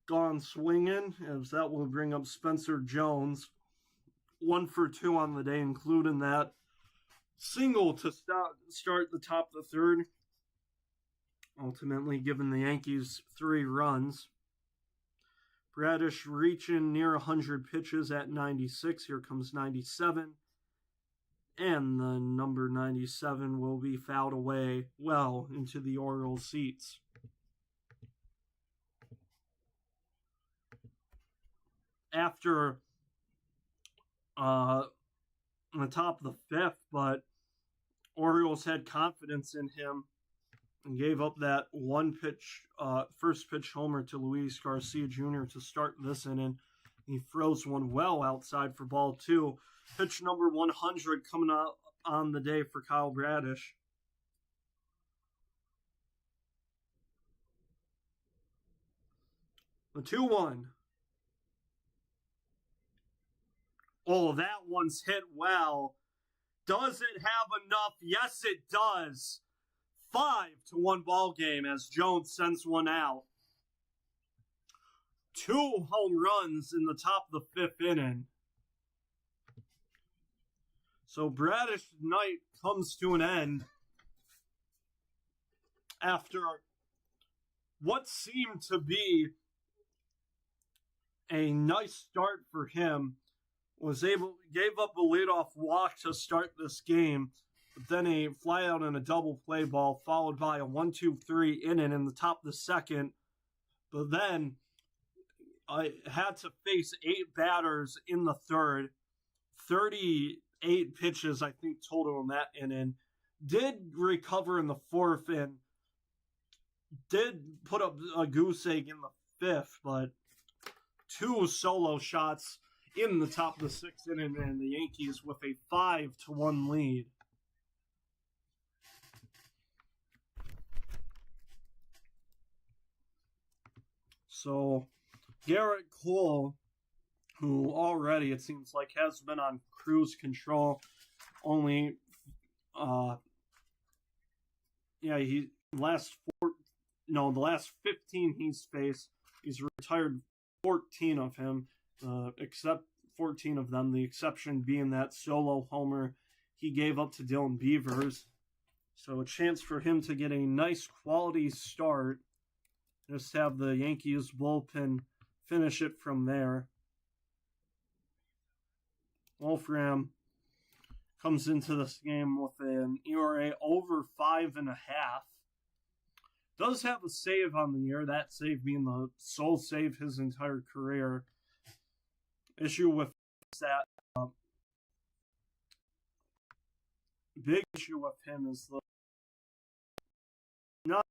Speaker 1: gone swinging, as that will bring up Spencer Jones. 1 for 2 on the day, including that single to start the top of the third, ultimately giving the Yankees 3 runs. Bradish reaching near 100 pitches at 96. Here comes 97. And the number 97 will be fouled away well into the Orioles seats. After on the top of the fifth, but Orioles had confidence in him and gave up that first pitch homer to Luis Garcia Jr. to start this inning. He throws one well outside for ball 2. Pitch number 100 coming out on the day for Kyle Bradish. The 2-1. Oh, that one's hit well. Does it have enough? Yes, it does. 5-1 ball game as Jones sends one out. 2 home runs in the top of the 5th inning. So Bradish's night comes to an end after what seemed to be a nice start for him. Gave up a leadoff walk to start this game, but then a flyout and a double play ball followed by a 1-2-3 inning in the top of the second. But then I had to face 8 batters in the third, 38 pitches I think total in that inning. Did recover in the 4th and did put up a goose egg in the 5th, but 2 solo shots in the top of the 6th inning, and the Yankees with a 5-1 lead. So Garrett Cole, who already it seems like has been on cruise control, the last 15 he's faced, he's retired 14 of him. Except 14 of them, the exception being that solo homer he gave up to Dylan Beavers. So a chance for him to get a nice quality start. Just have the Yankees bullpen finish it from there. Wolfram comes into this game with an ERA over 5.5. Does have a save on the year, that save being the sole save his entire career. Issue with that, big issue with him is not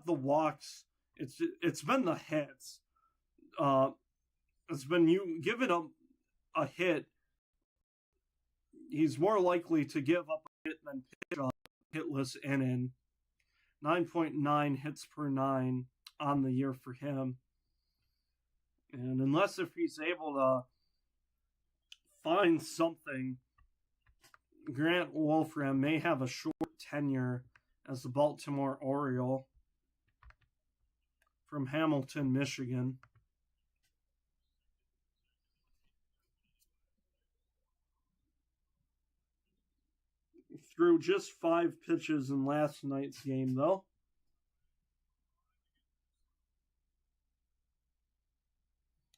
Speaker 1: the walks. It's been the hits. It's been you giving him a hit. He's more likely to give up a hit than pitch a hitless inning. 9.9 hits per 9 on the year for him. And unless if he's able to find something, Grant Wolfram may have a short tenure as the Baltimore Oriole from Hamilton, Michigan. Threw just 5 pitches in last night's game, though.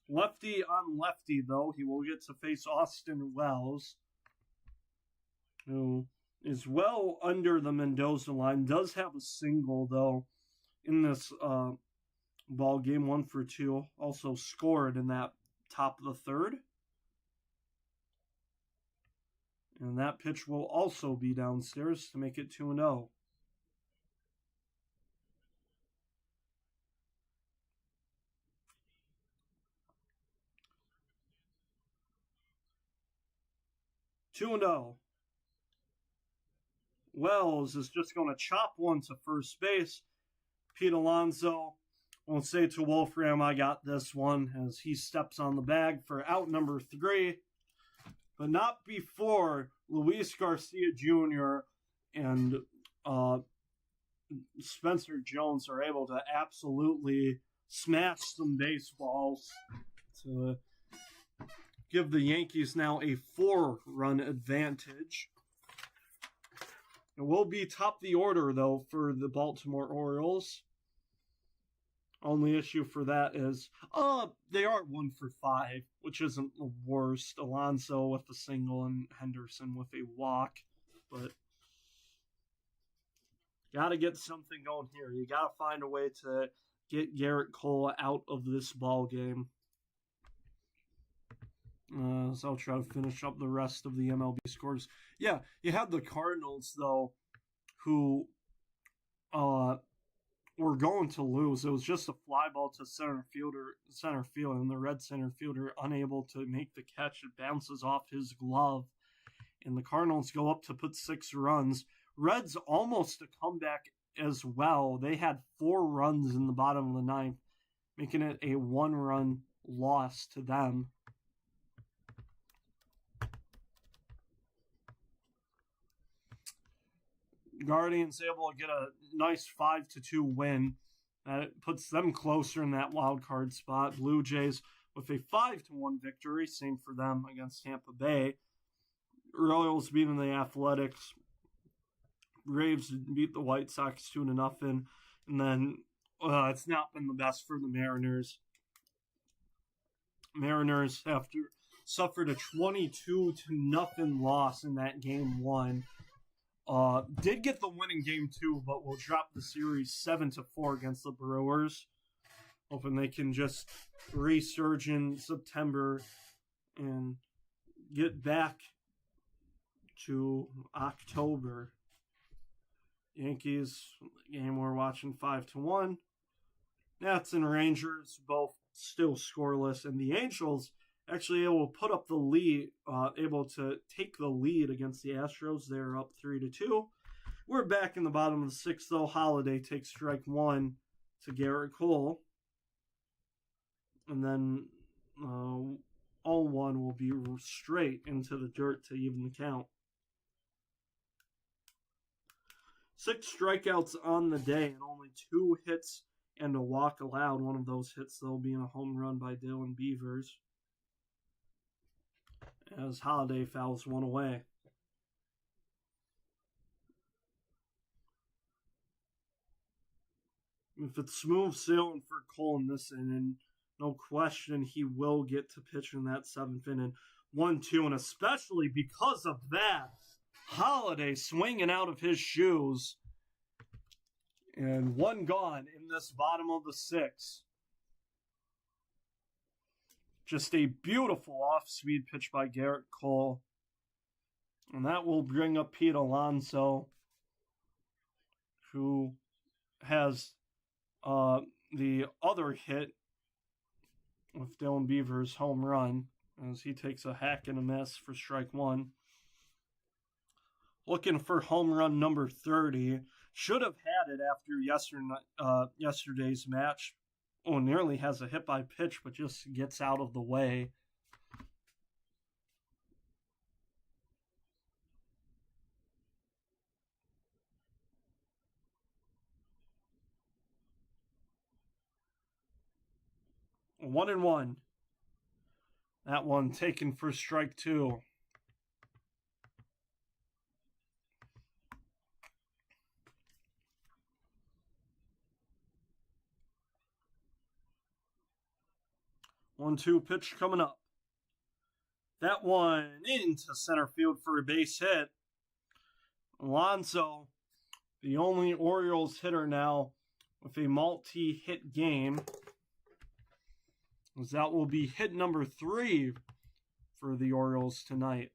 Speaker 1: Lefty on lefty, though. He will get to face Austin Wells, who is well under the Mendoza line. Does have a single, though, in this ball game, 1 for 2. Also scored in that top of the 3rd. And that pitch will also be downstairs to make it 2-0. Wells is just going to chop one to first base. Pete Alonso will say to Wolfram, I got this one, as he steps on the bag for out number 3. But not before Luis Garcia Jr. and Spencer Jones are able to absolutely smash some baseballs to give the Yankees now a 4-run advantage. It will be top the order, though, for the Baltimore Orioles. Only issue for that is, they are 1 for 5, which isn't the worst. Alonso with a single and Henderson with a walk, but gotta get something going here. You gotta find a way to get Garrett Cole out of this ball game. So I'll try to finish up the rest of the MLB scores. Yeah, you had the Cardinals, though, who were going to lose. It was just a fly ball to center field, and the red center fielder unable to make the catch. It bounces off his glove, and the Cardinals go up to put 6 runs. Reds almost a comeback as well. They had 4 runs in the bottom of the 9th, making it a 1-run loss to them. Guardians able to get a nice 5-2 win. That puts them closer in that wild card spot. Blue Jays with a 5-1 victory. Same for them against Tampa Bay. Royals beating the Athletics. Braves beat the White Sox 2-0. And then it's not been the best for the Mariners. Mariners suffered a 22-0 loss in that game 1. Did get the win in game 2, but will drop the series 7-4 against the Brewers. Hoping they can just resurge in September and get back to October. Yankees game we're watching 5-1. Nats and Rangers both still scoreless, and the Angels actually able to put up the lead, able to take the lead against the Astros. They're up 3-2. We're back in the bottom of the 6th, though. Holiday takes strike 1 to Garrett Cole. And then 0-1 will be straight into the dirt to even the count. 6 strikeouts on the day and only 2 hits and a walk allowed. One of those hits, though, being a home run by Dylan Beavers, as Holiday fouls 1 away. If it's smooth sailing for Cole in this inning, no question he will get to pitch in that 7th inning. 1-2, and especially because of that, Holiday swinging out of his shoes. And 1 gone in this bottom of the 6th. Just a beautiful off-speed pitch by Garrett Cole. And that will bring up Pete Alonso, who has the other hit with Dylan Beavers' home run, as he takes a hack and a miss for strike 1. Looking for home run number 30. Should have had it after yesterday's match. Nearly has a hit by pitch, but just gets out of the way. A 1-1. That one taken for strike 2. One-two pitch coming up. That one into center field for a base hit. Alonso, the only Orioles hitter now with a multi-hit game, as that will be hit number 3 for the Orioles tonight.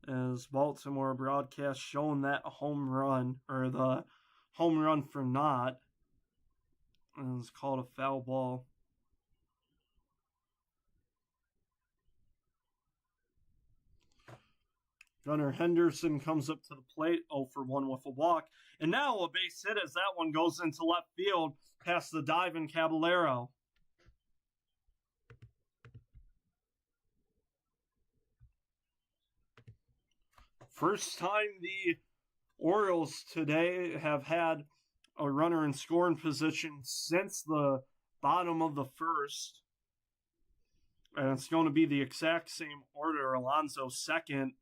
Speaker 1: As Baltimore broadcast showing that home run, or the home run for Knott, and it's called a foul ball. Gunnar Henderson comes up to the plate, 0 for 1 with a walk. And now a base hit as that one goes into left field past the diving Caballero. First time the Orioles today have had a runner in scoring position since the bottom of the first. And it's going to be the exact same order. Alonso second.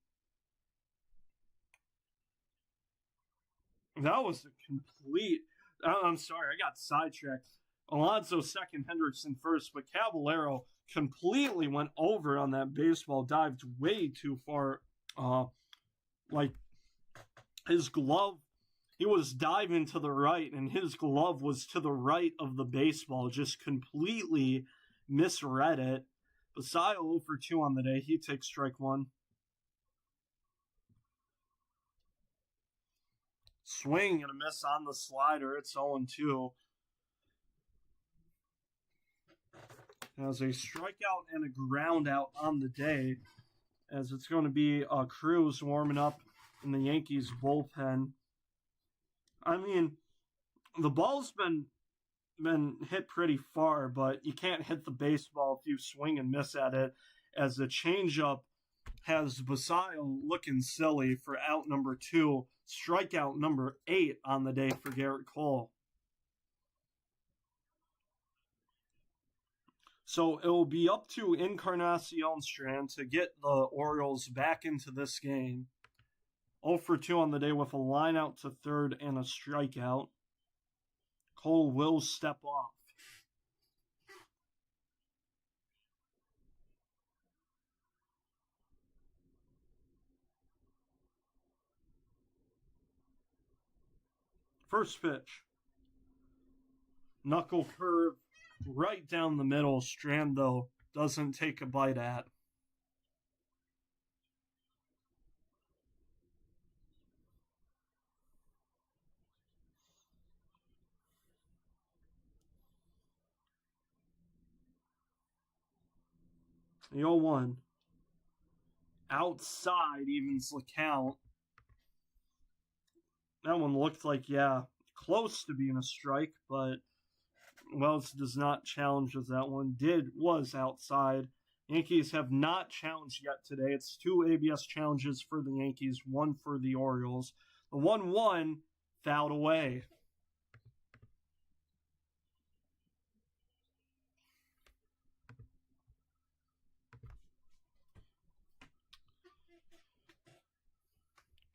Speaker 1: That was a complete. I'm sorry, I got sidetracked. Alonso second, Henderson first, but Caballero completely went over on that baseball, dived way too far. Like his glove, he was diving to the right, and his glove was to the right of the baseball, just completely misread it. Basayo 0 for 2 on the day. He takes strike one. Swing and a miss on the slider. It's 0-2. Has a strikeout and a ground out on the day, as it's going to be Cruz warming up in the Yankees bullpen. I mean, the ball's been hit pretty far, but you can't hit the baseball if you swing and miss at it, as the changeup has Basayo looking silly for out number 2, strikeout number 8 on the day for Garrett Cole. So it will be up to Encarnacion Strand to get the Orioles back into this game. 0 for 2 on the day with a line out to third and a strikeout. Cole will step off. First pitch. Knuckle curve right down the middle. Strand, though, doesn't take a bite at. The 0-1. Outside evens the count. That one looked like, close to being a strike, but Wells does not challenge as that one was outside. Yankees have not challenged yet today. It's 2 ABS challenges for the Yankees, 1 for the Orioles. The 1-1 fouled away.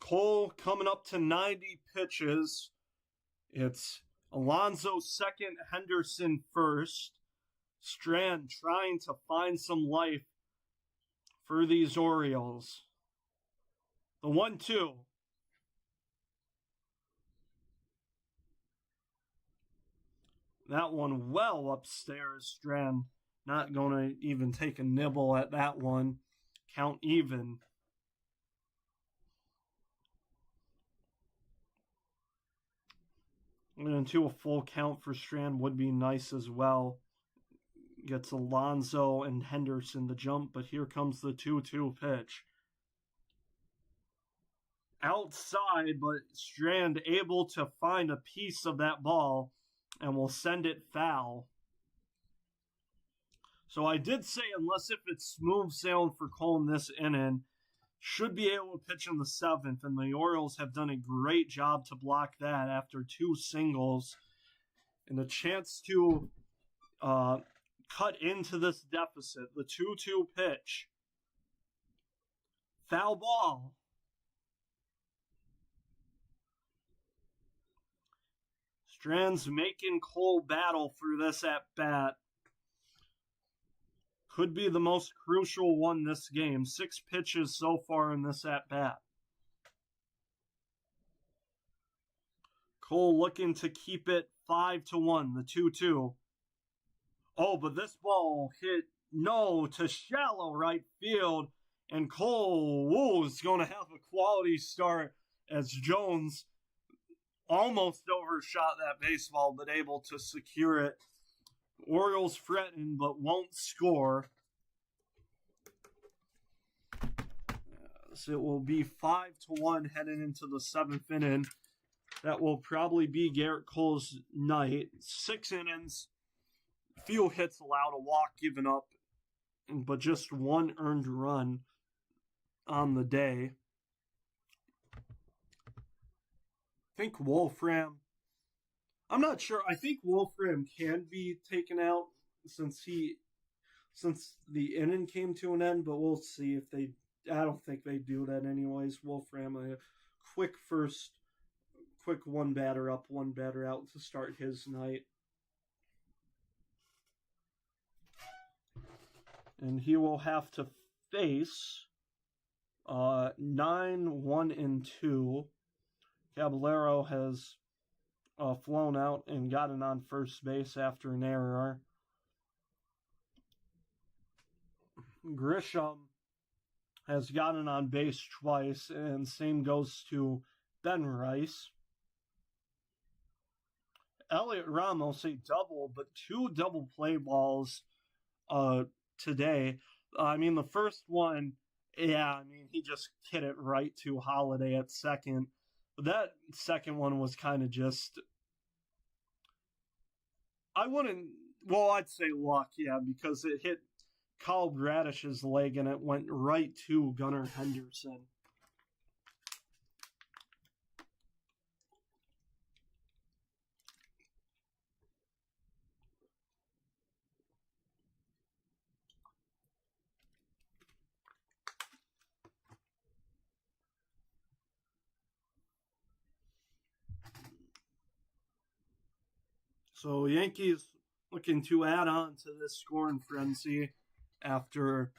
Speaker 1: Cole coming up to 90 pitches. It's Alonso second, Henderson first. Strand trying to find some life for these Orioles. The 1-2. That one well upstairs. Strand not going to even take a nibble at that one. Count even. Into a full count for Strand would be nice as well. Gets Alonso and Henderson the jump, but here comes the 2-2 pitch. Outside, but Strand able to find a piece of that ball and will send it foul. So I did say, unless if it's smooth sailing for Cole in this inning, should be able to pitch in the 7th, and the Orioles have done a great job to block that after 2 singles and a chance to cut into this deficit. The 2-2 pitch. Foul ball. Strand's making Cole battle for this at-bat. Could be the most crucial one this game. 6 pitches so far in this at-bat. Cole looking to keep it 5-1, the 2-2. Oh, but this ball hit to shallow right field. And Cole is going to have a quality start, as Jones almost overshot that baseball, but able to secure it. Orioles fretting, but won't score. So it will be 5-1 heading into the 7th inning. That will probably be Garrett Cole's night. 6 innings, few hits allowed, a walk given up, but just 1 earned run on the day. I think Wolfram I'm not sure. I think Wolfram can be taken out since the inning came to an end, but we'll see if they. I don't think they do that anyways. Wolfram a quick first, quick one batter up, one batter out to start his night, and he will have to face 9-1-2. Caballero has flown out and gotten on first base after an error. Grisham has gotten on base twice, and same goes to Ben Rice. Elliot Ramos a double, but two double play balls today. I mean, the first one, yeah, I mean, he just hit it right to Holiday at second. But that second one was kind of just, I'd say luck, yeah, because it hit Kyle Bradish's leg and it went right to Gunnar Henderson. So Yankees looking to add on to this scoring frenzy after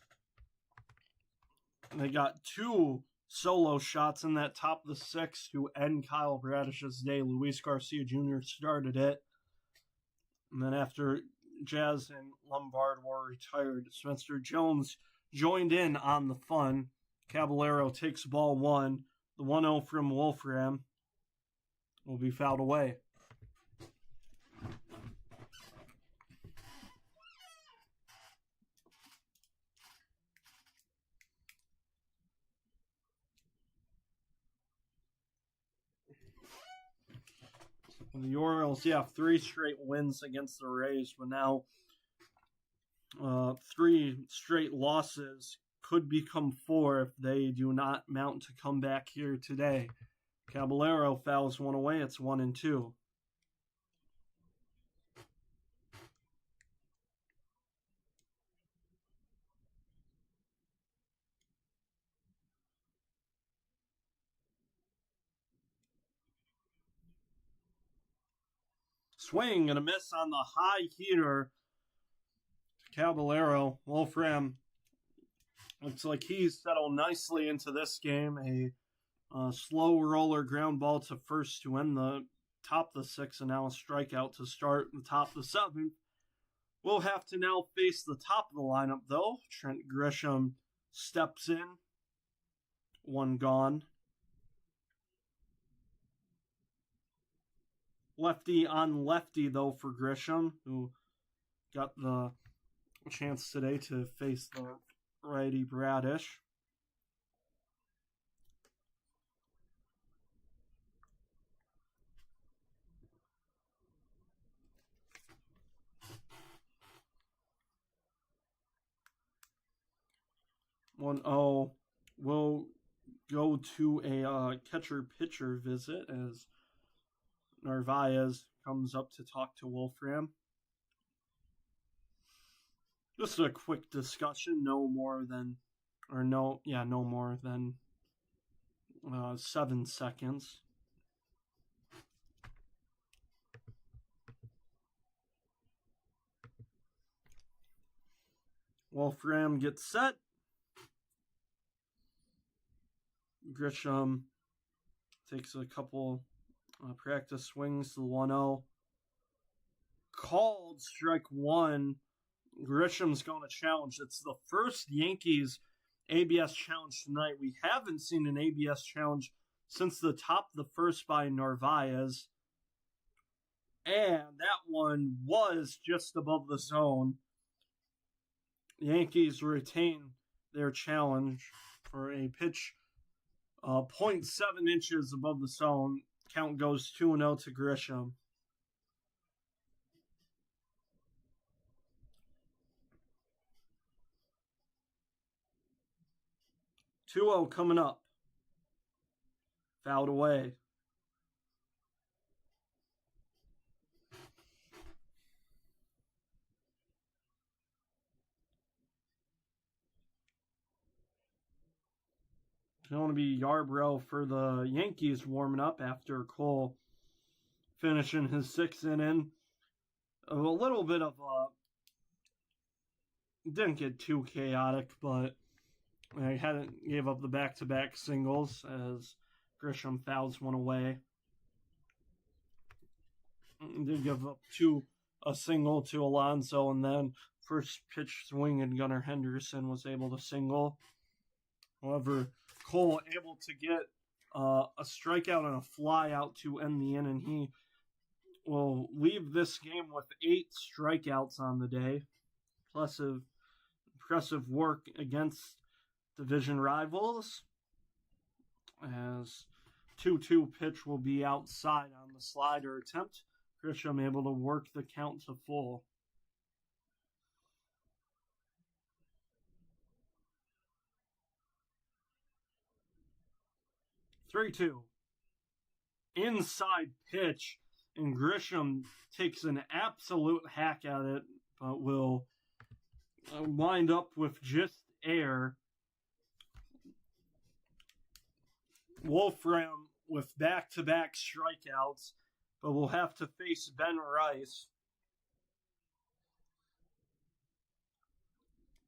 Speaker 1: they got two solo shots in that top of the sixth to end Kyle Bradish's day. Luis Garcia Jr. started it. And then after Jazz and Lombard were retired, Spencer Jones joined in on the fun. Caballero takes ball one. The 1-0 from Wolfram will be fouled away. The Orioles, yeah, 3 straight wins against the Rays, but now 3 straight losses could become 4 if they do not mount to come back here today. Caballero fouls one away. It's 1-2. Swing and a miss on the high heater. Caballero, Wolfram looks like he's settled nicely into this game. A slow roller ground ball to first to end the top of the 6th, and now a strikeout to start the top of the 7th. We'll have to now face the top of the lineup, though. Trent Grisham steps in. One gone. Lefty on lefty, though, for Grisham, who got the chance today to face the righty Bradish. We'll go to a catcher-pitcher visit as Narvaez comes up to talk to Wolfram. Just a quick discussion, no more than 7 seconds. Wolfram gets set. Grisham takes a couple practice swings to the 1-0. Called strike one. Grisham's going to challenge. It's the first Yankees ABS challenge tonight. We haven't seen an ABS challenge since the top of the first by Narvaez. And that one was just above the zone. The Yankees retain their challenge for a pitch 0.7 inches above the zone. Count goes 2-0 to Grisham. Two-0 coming up. Fouled away. going to be Yarbrough for the Yankees warming up after Cole finishing his sixth inning. A little bit of a didn't get too chaotic, but I hadn't gave up the back-to-back singles as Grisham fouls one away. Did give up a single to Alonso, and then first pitch swing and Gunnar Henderson was able to single. However, Cole able to get a strikeout and a fly out to end the inning. He will leave this game with 8 strikeouts on the day. Impressive work against division rivals, as 2-2 pitch will be outside on the slider attempt. Grisham able to work the count to full. Three-two. Inside pitch, and Grisham takes an absolute hack at it, but will wind up with just air. Wolfram with back-to-back strikeouts, but will have to face Ben Rice,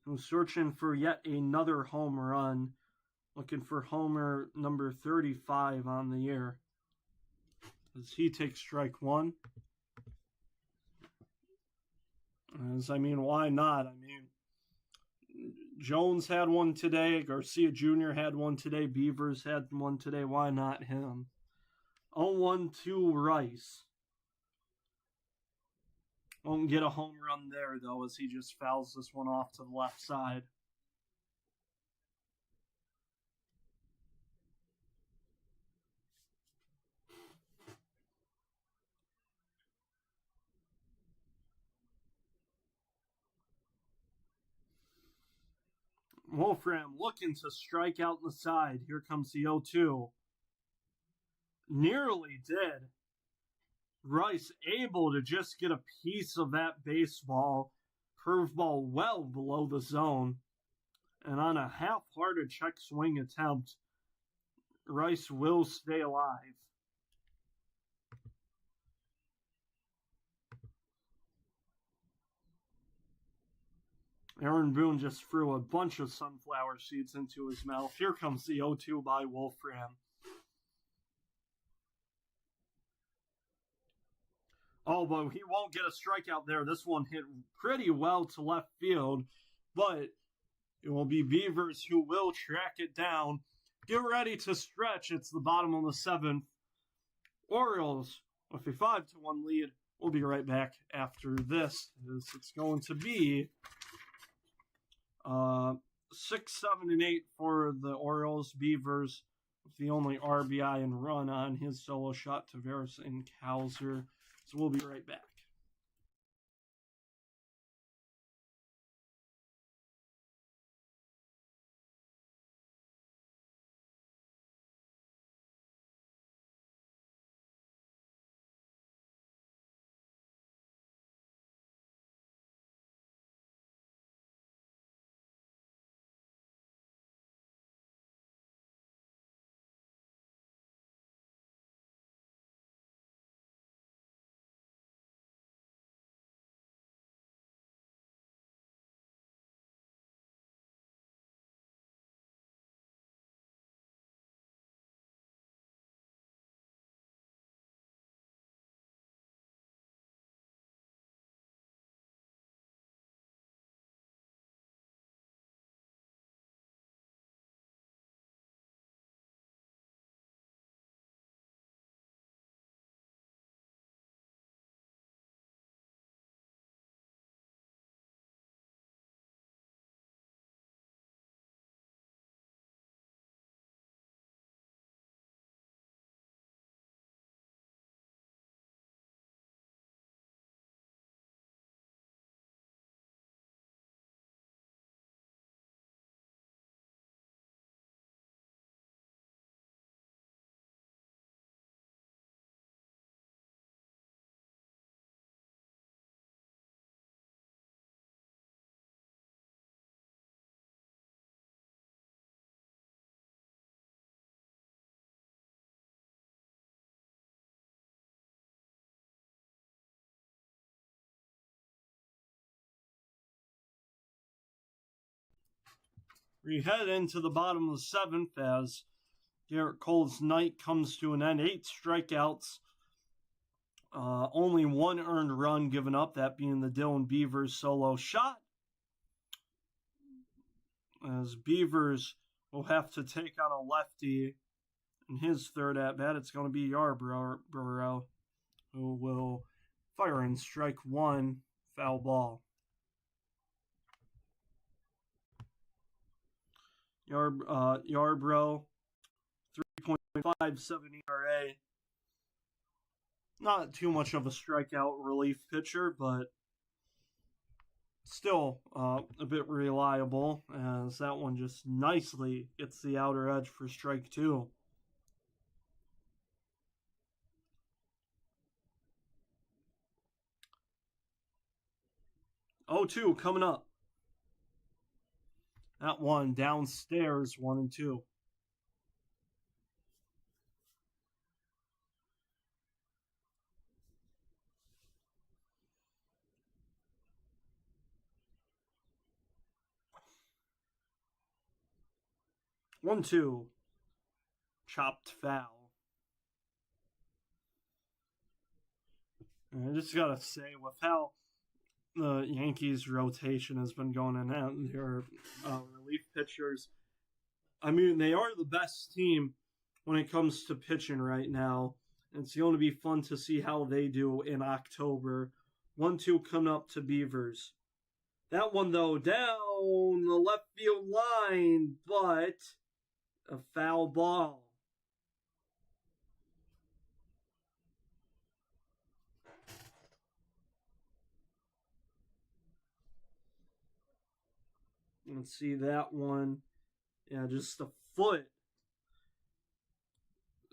Speaker 1: who's searching for yet another home run, looking for homer number 35 on the year, as he takes strike one. Why not? Jones had one today. Garcia Jr. had one today. Beavers had one today. Why not him? 0-1 to Rice. Won't get a home run there, though, as he just fouls this one off to the left side. Wolfram looking to strike out the side. Here comes the 0-2. Nearly did. Rice able to just get a piece of that baseball. Curveball well below the zone. And on a half-hearted check swing attempt, Rice will stay alive. Aaron Boone just threw a bunch of sunflower seeds into his mouth. Here comes the 0-2 by Wolfram. Oh, but he won't get a strikeout there. This one hit pretty well to left field, but it will be Beavers who will track it down. Get ready to stretch. It's the bottom of the 7th. Orioles with a 5-1 lead. We'll be right back after this. It's going to be 6, 7, and 8 for the Orioles. Beavers with the only RBI and run on his solo shot, Tavares and Kowser. So we'll be right back. We head into the bottom of the seventh as Garrett Cole's night comes to an end. 8 strikeouts. Only 1 earned run given up, that being the Dylan Beavers solo shot. As Beavers will have to take on a lefty in his third at bat. It's going to be Yarbrough who will fire in strike 1, foul ball. Yarbrough, 3.57 ERA. Not too much of a strikeout relief pitcher, but still a bit reliable, as that one just nicely gets the outer edge for strike 2. Oh, 2 coming up. That one downstairs, 1 and 2. One, 2. Chopped foul. And I just gotta say, with how the Yankees rotation has been going in and their relief pitchers, I mean, they are the best team when it comes to pitching right now. It's going to be fun to see how they do in October. 1-2 coming up to Beavers. That one, though, down the left field line, but a foul ball. Let's see that one. Yeah, just a foot.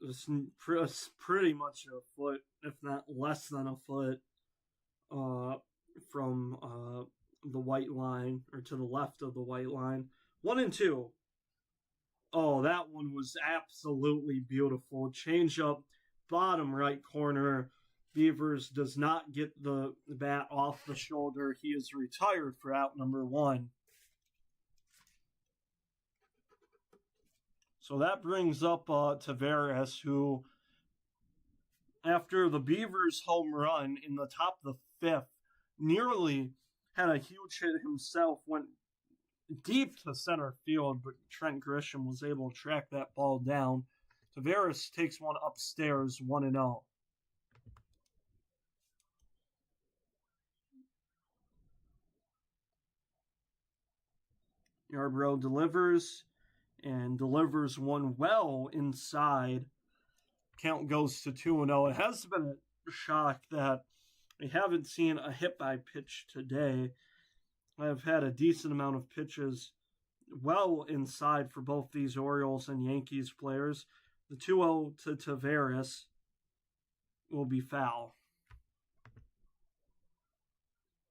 Speaker 1: Just pretty much a foot, if not less than a foot, from the white line, or to the left of the white line. 1 and 2. Oh, that one was absolutely beautiful. Change up, bottom right corner. Beavers does not get the bat off the shoulder. He is retired for out number 1. So that brings up Taveras, who, after the Beavers' home run in the top of the 5th, nearly had a huge hit himself, went deep to center field, but Trent Grisham was able to track that ball down. Taveras takes one upstairs, 1-0. Yarbrough delivers one well inside. Count goes to 2-0. It has been a shock that we haven't seen a hit by pitch today. I've had a decent amount of pitches well inside for both these Orioles and Yankees players. The 2-0 to Taveras will be foul.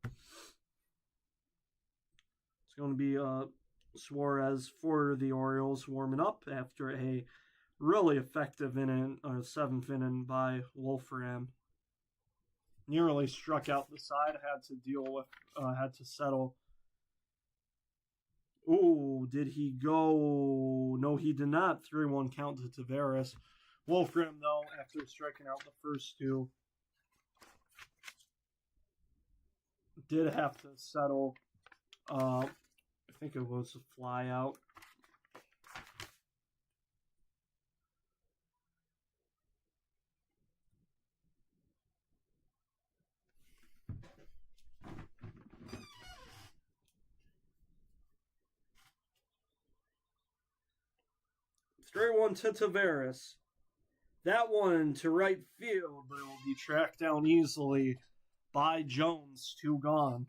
Speaker 1: It's going to be Suarez for the Orioles warming up after a really effective inning, 7th inning by Wolfram. Nearly struck out the side, had to settle. Ooh, did he go? No, he did not. 3-1 count to Taveras. Wolfram, though, after striking out the first 2, did have to settle. I think it was a fly out. Straight one to Taveras. That one to right field, but it will be tracked down easily by Jones. 2 gone.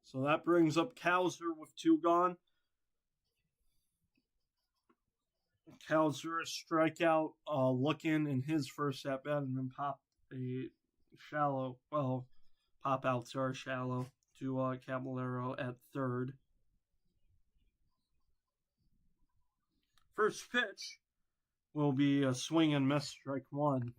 Speaker 1: So that brings up Cowser with 2 gone. Cowser a strikeout, looking in his first at bat, and then popped a shallow. Well, pop outs are shallow to Caballero at third. First pitch will be a swing and miss, strike 1.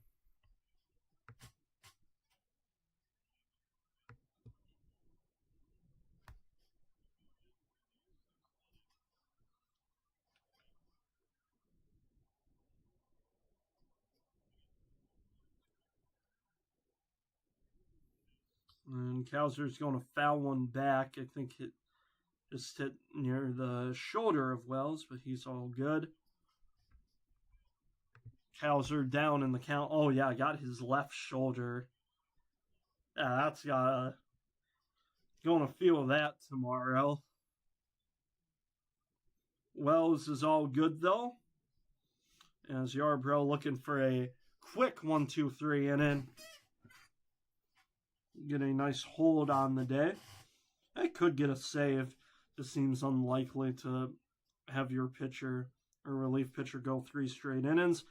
Speaker 1: And Kowser's going to foul one back. I think it just hit near the shoulder of Wells, but he's all good. Kowser down in the count. Oh, yeah, got his left shoulder. Yeah, that's going to feel that tomorrow. Wells is all good, though. As Yarbrough looking for a quick 1-2-3 inning. Get a nice hold on the day. I could get a save. Just seems unlikely to have your pitcher or relief pitcher go 3 straight innings.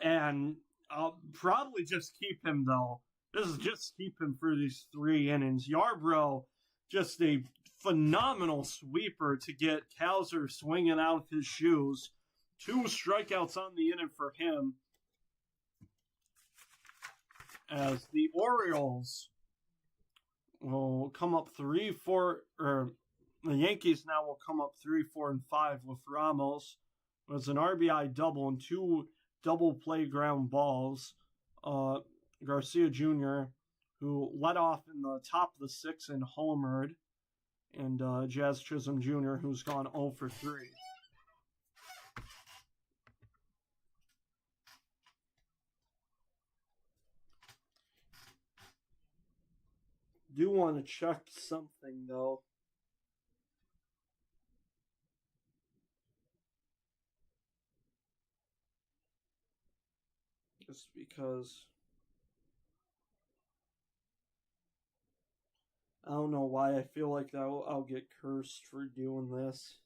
Speaker 1: And I'll probably just keep him, though. This is just keep him for these 3 innings. Yarbrough, just a phenomenal sweeper to get Kowser swinging out of his shoes. 2 strikeouts on the inning for him. As the Orioles will come up 3-4, or the Yankees now will come up 3-4-5 with Ramos. It was an RBI double and 2 double play ground balls. Garcia Jr., who led off in the top of the 6th and homered, and Jazz Chisholm Jr., who's gone 0 for 3. Do want to check something, though. Just because I don't know why I feel like that I'll get cursed for doing this.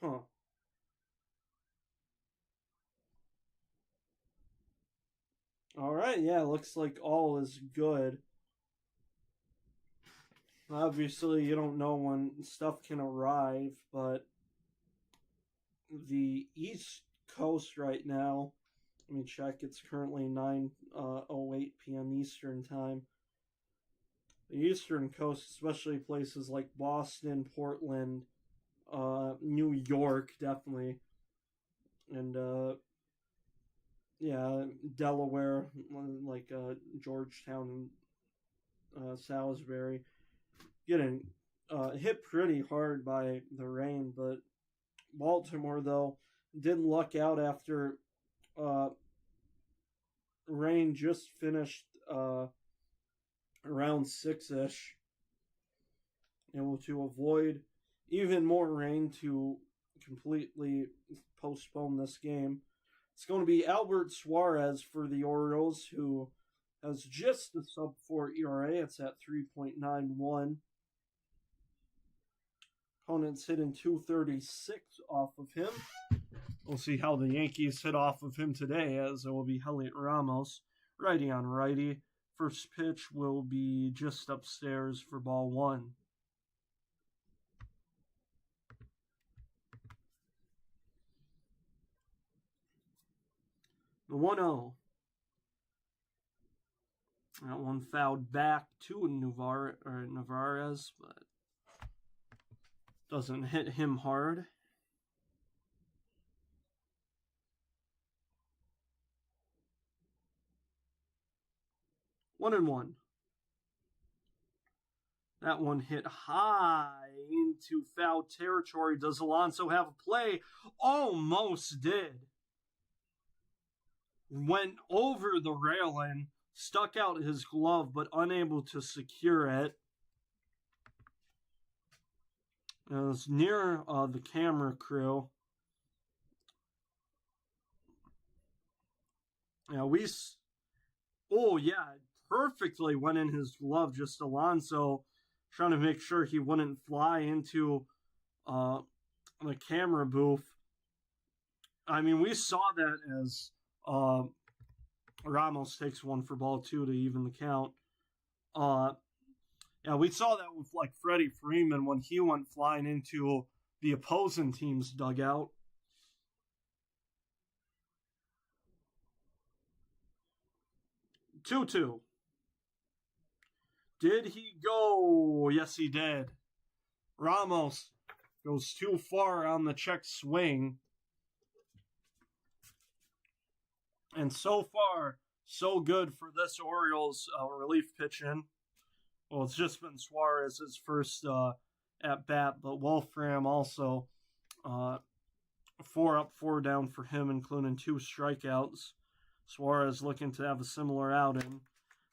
Speaker 1: Huh. Alright, yeah, looks like all is good. Obviously, you don't know when stuff can arrive, but the East Coast right now, let me check, it's currently 9:08 p.m. Eastern Time. The Eastern Coast, especially places like Boston, Portland, New York, definitely, and yeah, Delaware, like Georgetown and Salisbury, getting hit pretty hard by the rain. But Baltimore, though, didn't luck out after rain just finished around 6-ish, able to avoid even more rain to completely postpone this game. It's going to be Albert Suarez for the Orioles, who has just a sub-4 ERA. It's at 3.91. Opponents hitting 236 off of him. We'll see how the Yankees hit off of him today, as it will be Heliot Ramos, righty on righty. First pitch will be just upstairs for ball 1. The 1-0. That one fouled back to Navarez, but doesn't hit him hard. One and one. That one hit high into foul territory. Does Alonso have a play? Almost did. Went over the railing, stuck out his glove, but unable to secure it. It was near the camera crew. Yeah, perfectly went in his glove. Just Alonso trying to make sure he wouldn't fly into the camera booth. I mean, we saw that as Ramos takes one for ball 2 to even the count. Yeah, we saw that with like Freddie Freeman when he went flying into the opposing team's dugout. 2-2. Did he go? Yes, he did. Ramos goes too far on the check swing. And so far, so good for this Orioles relief pitching. Well, it's just been Suarez's first at bat, but Wolfram also 4 up, 4 down for him, including 2 strikeouts. Suarez looking to have a similar outing,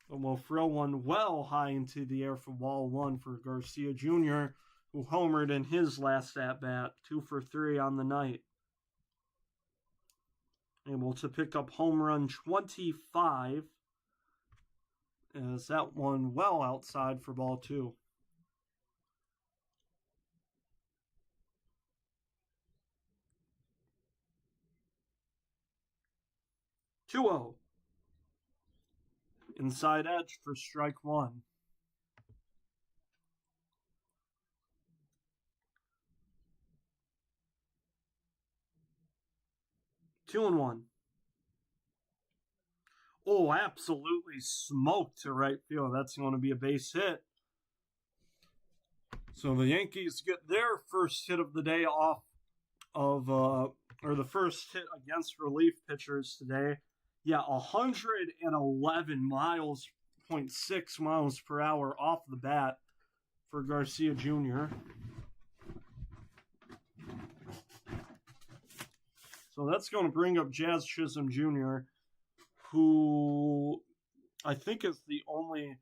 Speaker 1: but will throw one well high into the air for ball 1 for Garcia Jr., who homered in his last at bat, 2 for 3 on the night. Able to pick up home run 25, as that one well outside for ball 2. 2-0. Inside edge for strike 1. Two and 1. Oh, absolutely smoked to right field. That's going to be a base hit. So the Yankees get their first hit of the day off of, or the first hit against relief pitchers today. Yeah, 111 miles, 0.6 miles per hour off the bat for Garcia Jr. So that's going to bring up Jazz Chisholm Jr., who I think is the only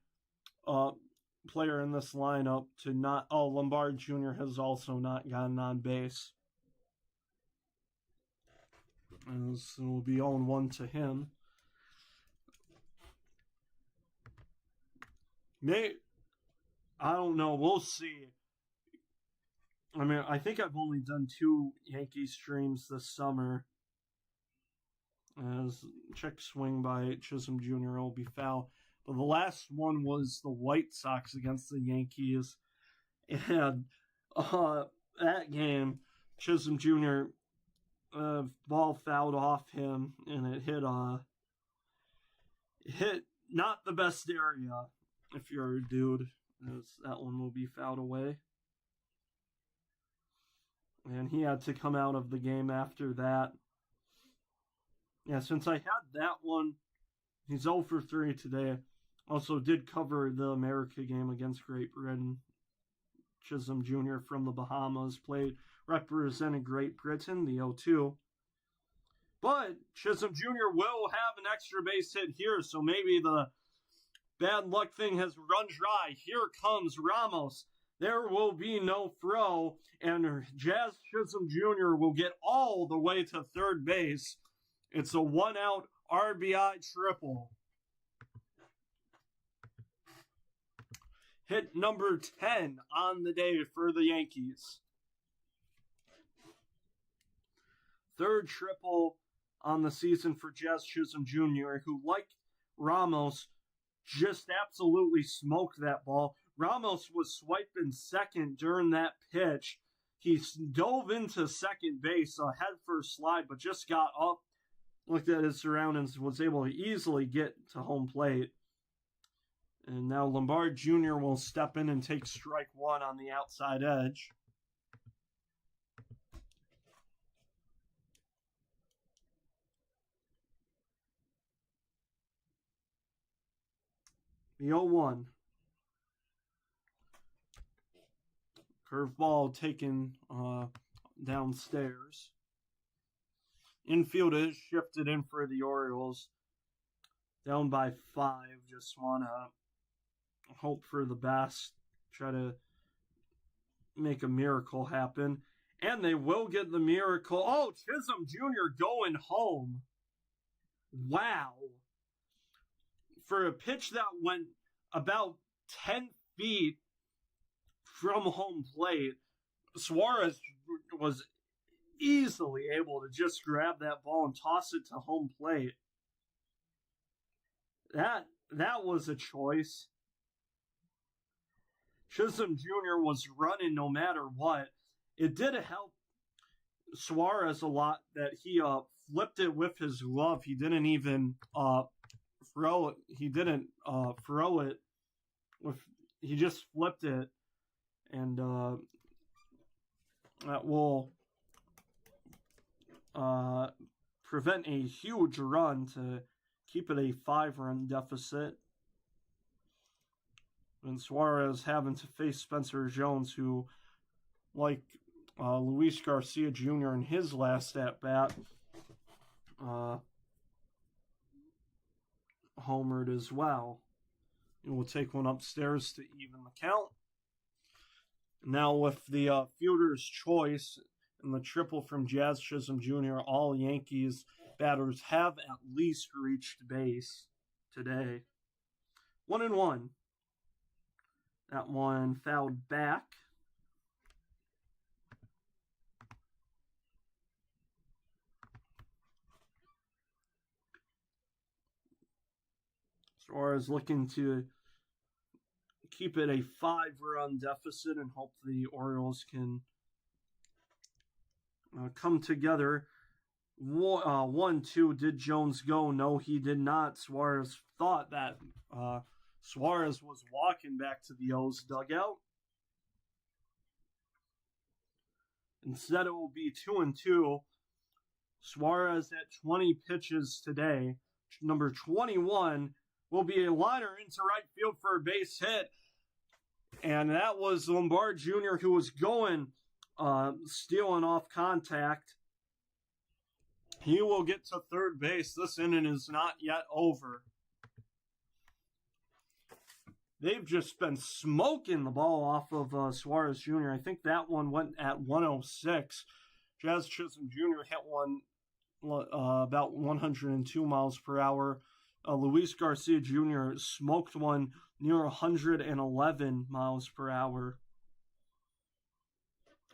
Speaker 1: player in this lineup to not. Oh, Lombard Jr. has also not gotten on base. And so it will be 0-1 to him. I don't know. We'll see. I mean, I think I've only done 2 Yankee streams this summer. As check swing by Chisholm Jr. will be foul. But the last one was the White Sox against the Yankees. And that game, Chisholm Jr. Ball fouled off him, and it hit not the best area if you're a dude, as that one will be fouled away. And he had to come out of the game after that. Yeah, since I had that one, he's 0 for 3 today. Also did cover the America game against Great Britain. Chisholm Jr. from the Bahamas represented Great Britain, the 0-2. But Chisholm Jr. will have an extra base hit here, so maybe the bad luck thing has run dry. Here comes Ramos. There will be no throw, and Jazz Chisholm Jr. will get all the way to third base. It's a 1-out RBI triple. Hit number 10 on the day for the Yankees. Third triple on the season for Jazz Chisholm Jr., who, like Ramos, just absolutely smoked that ball. Ramos was swiping second during that pitch. He dove into second base, a head first slide, but just got up, looked at his surroundings, was able to easily get to home plate. And now Lombard Jr. will step in and take strike 1 on the outside edge. The 0-1. Curveball taken downstairs. Infield is shifted in for the Orioles. Down by 5. Just want to hope for the best. Try to make a miracle happen. And they will get the miracle. Oh, Chisholm Jr. going home. Wow. For a pitch that went about 10 feet from home plate, Suarez was easily able to just grab that ball and toss it to home plate. That was a choice. Chisholm Jr. was running no matter what. It did help Suarez a lot that he flipped it with his glove. He didn't even throw it. He didn't throw it with. He just flipped it, and that will prevent a huge run to keep it a 5-run deficit. And Suarez having to face Spencer Jones, who, like Luis Garcia Jr. in his last at bat, homered as well. And we'll take one upstairs to even the count. Now with the fielder's choice and the triple from Jazz Chisholm Jr., all Yankees batters have at least reached base today. 1-1. That one fouled back. Suarez looking to keep it a 5-run deficit and hope the Orioles can come together. 1-2. Did Jones go? No, he did not. Suarez thought that Suarez was walking back to the O's dugout. Instead, it will be 2-2. Suarez at 20 pitches today. Number 21 will be a liner into right field for a base hit. And that was Lombard Jr. who was going, stealing off contact. He will get to third base. This inning is not yet over. They've just been smoking the ball off of Suarez Jr. I think that one went at 106. Jazz Chisholm Jr. hit one about 102 miles per hour. Luis Garcia Jr. smoked one near 111 miles per hour.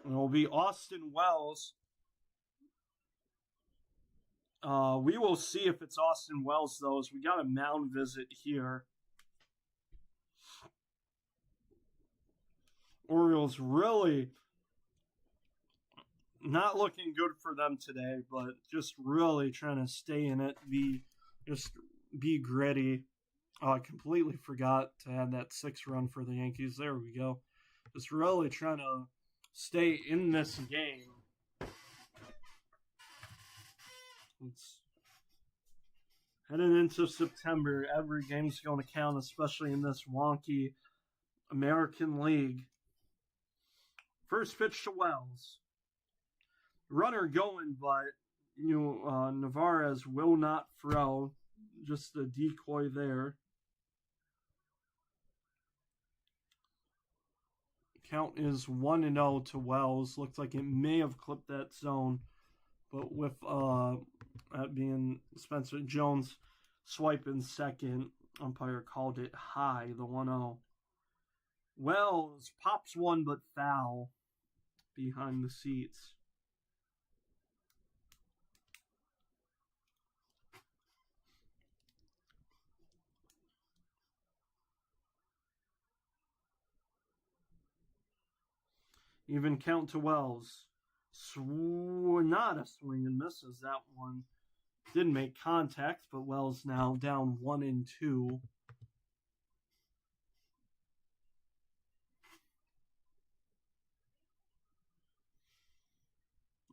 Speaker 1: And it will be Austin Wells. We will see if it's Austin Wells, though, as we got a mound visit here. Orioles really not looking good for them today, but just really trying to stay in it, be gritty. I completely forgot to add that 6-run for the Yankees. There we go. Just really trying to stay in this game. It's heading into September. Every game's going to count, especially in this wonky American League. First pitch to Wells. Runner going, but Navarez will not throw. Just a decoy there. Count is 1-0 to Wells. Looks like it may have clipped that zone, but with that being Spencer Jones swiping second, umpire called it high, the 1-0. Wells pops one, but foul behind the seats. Even count to Wells. Not a swing and misses. That one didn't make contact, but Wells now down 1-2.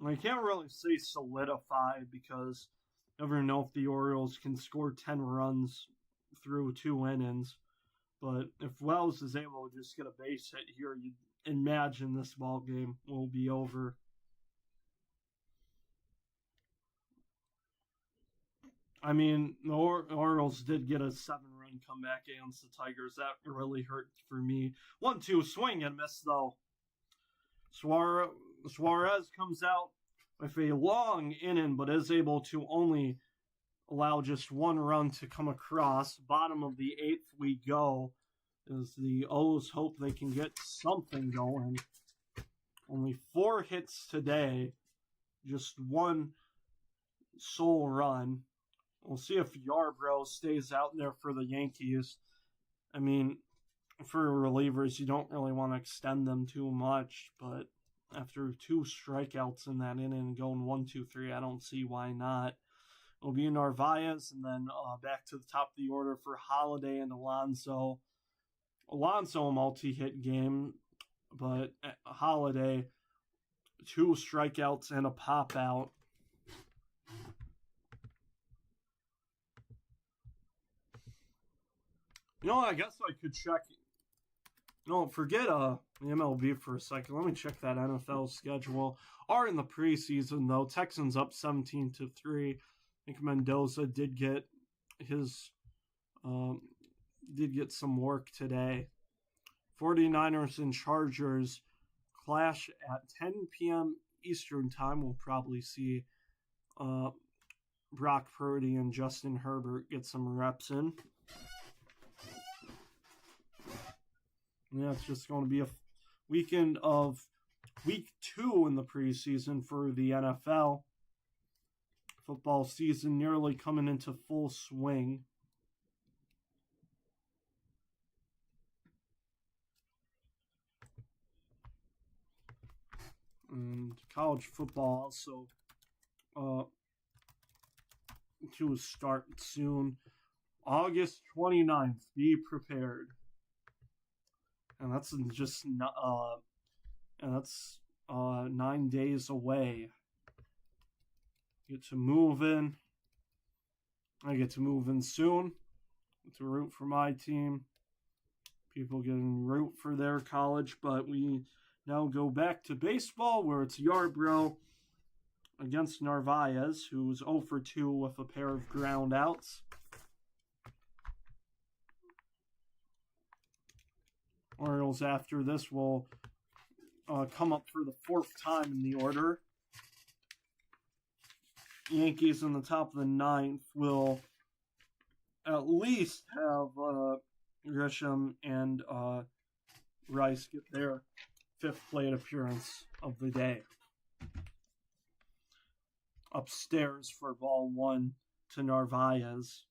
Speaker 1: I can't really say solidified because you never know if the Orioles can score 10 runs through 2 innings. But if Wells is able to just get a base hit here, you imagine this ball game will be over. I mean, the Orioles did get a 7-run comeback against the Tigers. That really hurt for me. 1-2 swing and miss, though. Suarez comes out with a long inning, but is able to only allow just 1 run to come across. Bottom of the 8th we go, as the O's hope they can get something going. Only 4 hits today, just 1 sole run. We'll see if Yarbrough stays out there for the Yankees. I mean, for relievers, you don't really want to extend them too much, but after 2 strikeouts in that inning, going 1-2-3, I don't see why not. It'll be Narvaez, and then back to the top of the order for Holiday and Alonso. Alonso a multi-hit game, but Holiday 2 strikeouts and a pop out. I guess I could check. No, forget the MLB for a second. Let me check that NFL schedule. Are in the preseason though. Texans up 17-3. I think Mendoza his um, did get some work today. 49ers and Chargers clash at 10 p.m. Eastern time. We'll probably see uh, Brock Purdy and Justin Herbert get some reps in. Yeah, it's just going to be a weekend of week 2 in the preseason for the NFL. Football season nearly coming into full swing. And college football also to start soon. August 29th. Be prepared. And that's just and that's 9 days away. Get to move in. I get to move in soon. Get to root for my team. People getting root for their college, but we now go back to baseball where it's Yarbrough against Narvaez, who's 0 for 2 with a pair of ground outs. Orioles after this will come up for the 4th time in the order. Yankees in the top of the 9th will at least have Grisham and Rice get their 5th plate appearance of the day. Upstairs for ball 1 to Narvaez.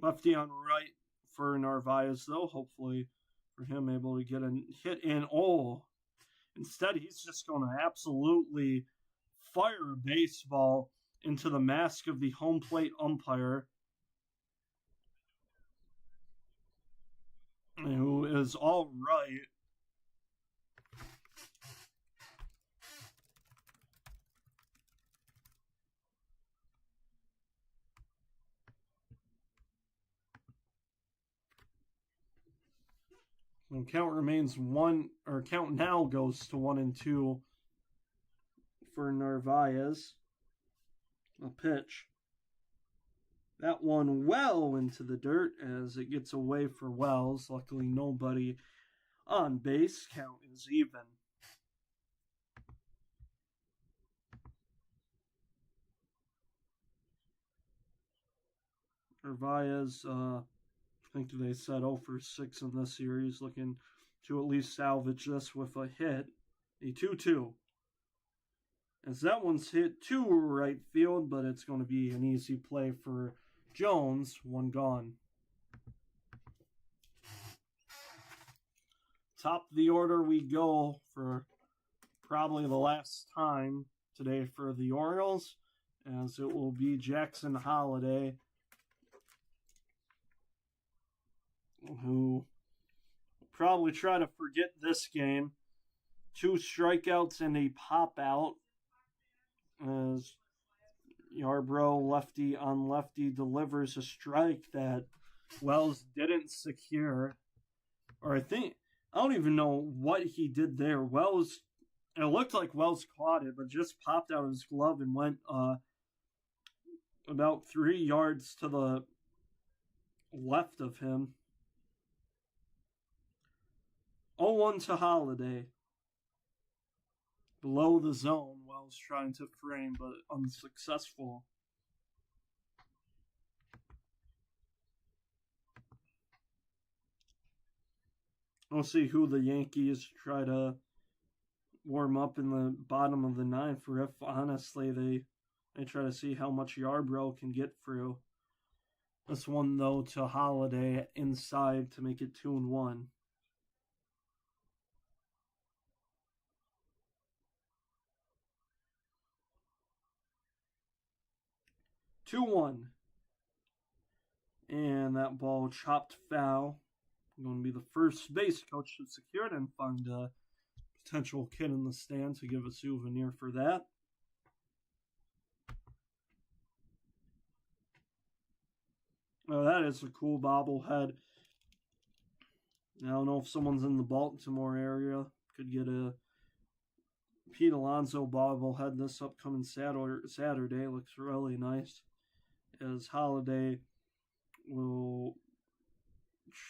Speaker 1: Lefty on right for Narvaez, though. Hopefully for him, able to get a hit in. Oh, instead, he's just going to absolutely fire a baseball into the mask of the home plate umpire, who is all right. So count remains 1, or count now goes to 1-2 for Narvaez. A pitch. That one well into the dirt as it gets away for Wells. Luckily, nobody on base. Count is even. Narvaez, I think they said 0 for 6 in this series, looking to at least salvage this with a hit. A 2-2. As that one's hit to right field, but it's going to be an easy play for Jones. 1 gone. Top of the order we go for probably the last time today for the Orioles, as it will be Jackson Holliday, who will probably try to forget this game. 2 strikeouts and a pop out as Yarbrough lefty on lefty delivers a strike that Wells didn't secure. Or I don't even know what he did there. It looked like Wells caught it, but just popped out of his glove and went about 3 yards to the left of him. 0-1 to Holliday. Below the zone, Wells trying to frame, but unsuccessful. We'll see who the Yankees try to warm up in the bottom of the 9th, or if honestly they try to see how much Yarbrough can get through. This one, though, to Holliday inside to make it 2-1. 2-1. And that ball chopped foul. I'm going to be the first base coach to secure it and find a potential kid in the stand to give a souvenir for that. Oh, that is a cool bobblehead. I don't know if someone's in the Baltimore area could get a Pete Alonso bobblehead this upcoming Saturday. Looks really nice. As Holiday will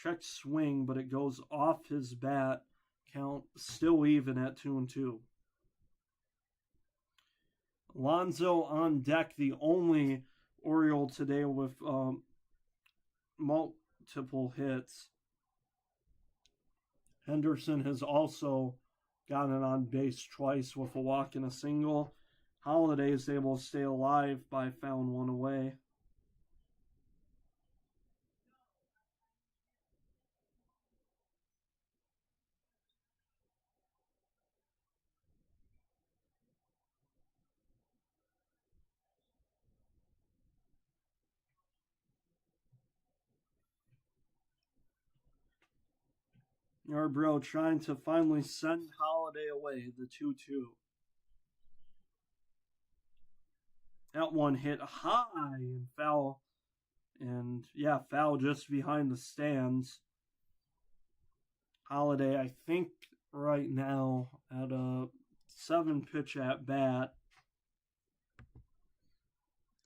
Speaker 1: check swing, but it goes off his bat. Count still even at 2-2. Alonso on deck, the only Oriole today with multiple hits. Henderson has also gotten on base twice with a walk and a single. Holiday is able to stay alive by fouling one away. Yarbrough trying to finally send Holiday away, the 2-2. That one hit high and foul. And yeah, foul just behind the stands. Holiday, I think, right now at a 7-pitch at bat.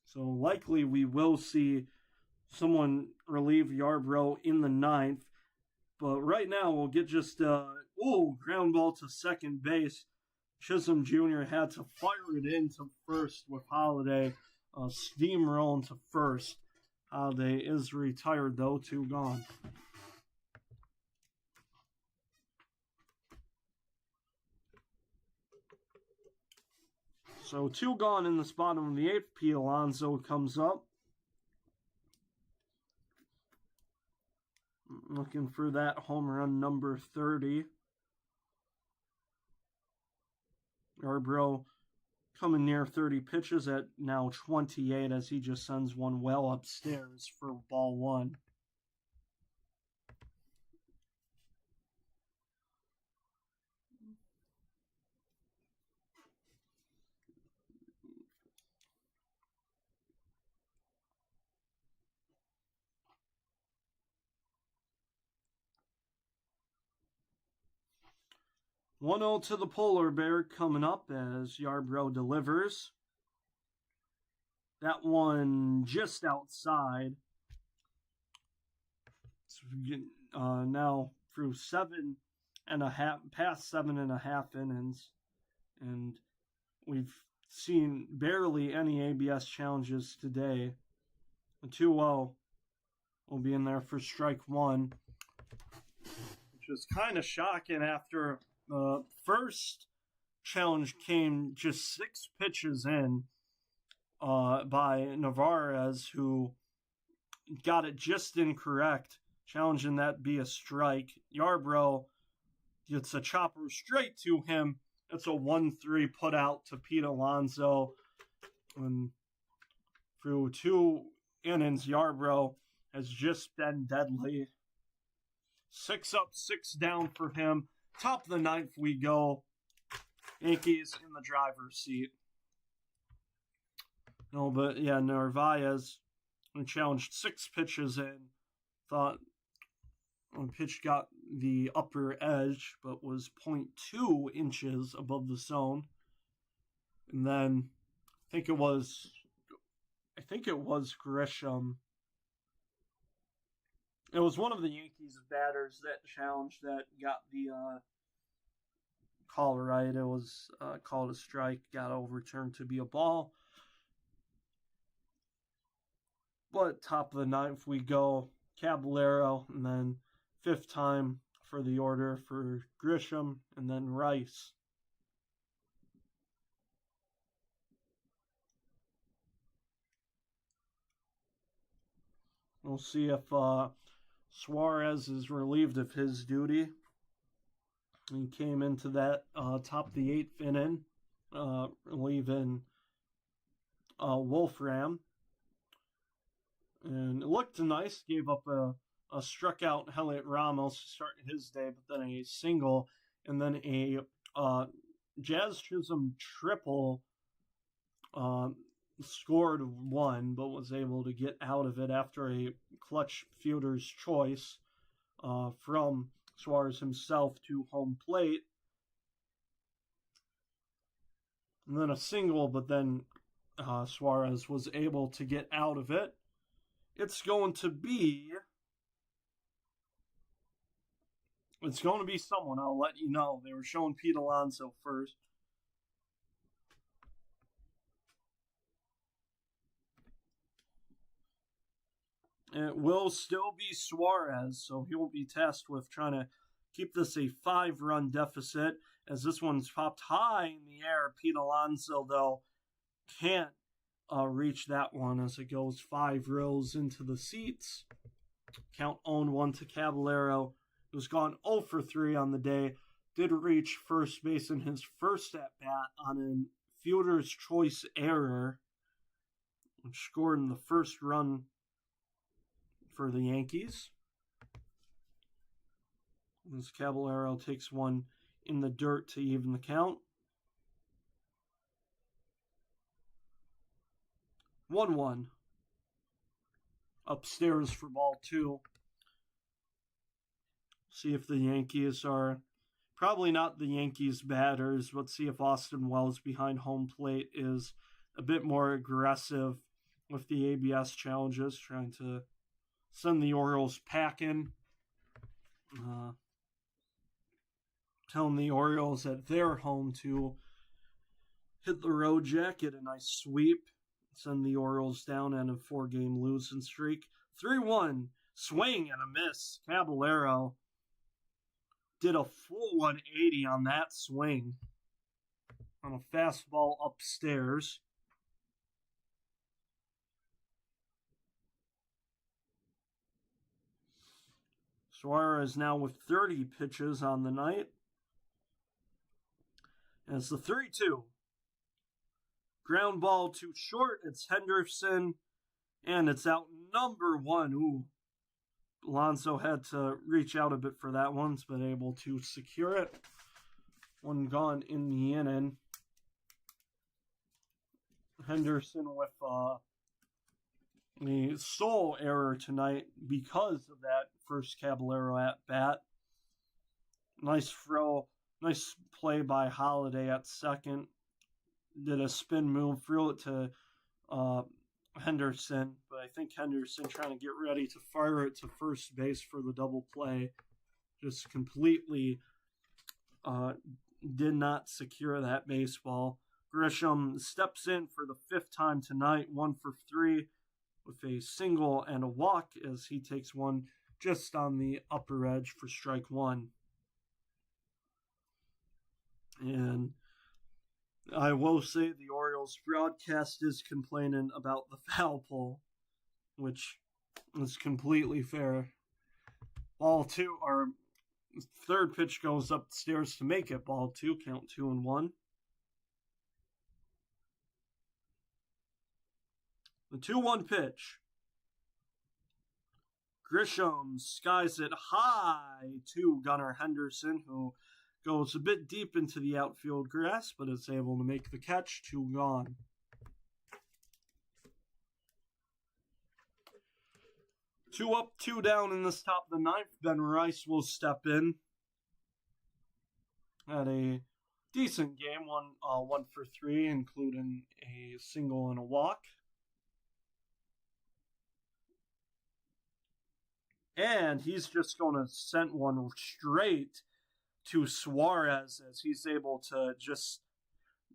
Speaker 1: So likely we will see someone relieve Yarbrough in the 9th. But right now we'll get just ground ball to second base. Chisholm Jr. had to fire it into first with Holiday steamrolling to first. Holiday is retired though, 2 gone. So 2 gone in the bottom of the 8th. Pete Alonso comes up. Looking for that home run number 30. Yarbrough coming near 30 pitches at now 28 as he just sends one well upstairs for ball 1. One 0 to the polar bear coming up as Yarbrough delivers. That one just outside. Now through past 7.5 innings, and we've seen barely any ABS challenges today. A 2-0 will be in there for strike 1, which is kind of shocking after the first challenge came just 6 pitches in by Narvaez, who got it just incorrect, challenging that be a strike. Yarbrough gets a chopper straight to him. It's a 1-3 put out to Pete Alonso. And through 2 innings, Yarbrough has just been deadly. 6 up, 6 down for him. Top of the 9th we go. Yankees in the driver's seat. No, but yeah, Narvaez challenged 6 pitches in. Thought one pitch got the upper edge, but was 0.2 inches above the zone. And then I think it was Grisham. It was one of the Yankees batters that challenged that got the call right. It was called a strike, got overturned to be a ball. But top of the 9th we go. Caballero, and then 5th time for the order for Grisham, and then Rice. We'll see if Suarez is relieved of his duty. He came into that top of the 8th inning, relieving Wolfram. And it looked nice. Gave up a struck out Heliot Ramos to start his day, but then a single, and then a Jazz Chisholm triple. Scored 1, but was able to get out of it after a clutch fielder's choice from Suarez himself to home plate. And then a single, but then Suarez was able to get out of it. It's going to be someone. I'll let you know. They were showing Pete Alonso first. It will still be Suarez, so he will be tasked with trying to keep this a 5-run deficit, as this one's popped high in the air. Pete Alonso, though, can't reach that one as it goes 5 rows into the seats. Count 0-1 to Caballero, who's gone 0 for 3 on the day. Did reach first base in his first at-bat on a fielder's choice error, which scored in the first run for the Yankees. As Caballero takes one in the dirt to even the count. 1-1. Upstairs for ball 2. See if the Yankees are probably not the Yankees batters, but see if Austin Wells behind home plate is a bit more aggressive with the ABS challenges, trying to send the Orioles packing. Telling the Orioles that they're home to hit the road jack, get a nice sweep, send the Orioles down on a 4-game losing streak. 3-1, swing and a miss. Caballero did a full 180 on that swing on a fastball upstairs. Suarez now with 30 pitches on the night. And it's the 3-2. Ground ball too short. It's Henderson. And it's out number 1. Ooh. Alonso had to reach out a bit for that one, but able to secure it. One gone in the inning. Henderson with the sole error tonight because of that first Caballero at bat. Nice throw. Nice play by Holiday at second. Did a spin move, threw it to Henderson, but I think Henderson trying to get ready to fire it to first base for the double play. Just completely did not secure that baseball. Grisham steps in for the 5th time tonight, 1 for 3 with a single and a walk as he takes one just on the upper edge for strike 1. And I will say the Orioles broadcast is complaining about the foul pole, which is completely fair. Ball 2, our third pitch goes upstairs to make it ball 2, count 2-1. The 2-1 pitch. Grisham skies it high to Gunnar Henderson, who goes a bit deep into the outfield grass, but is able to make the catch. 2 gone. 2 up, 2 down in this top of the 9th. Ben Rice will step in. Had a decent game, 1 for 3, including a single and a walk. And he's just going to send one straight to Suarez as he's able to just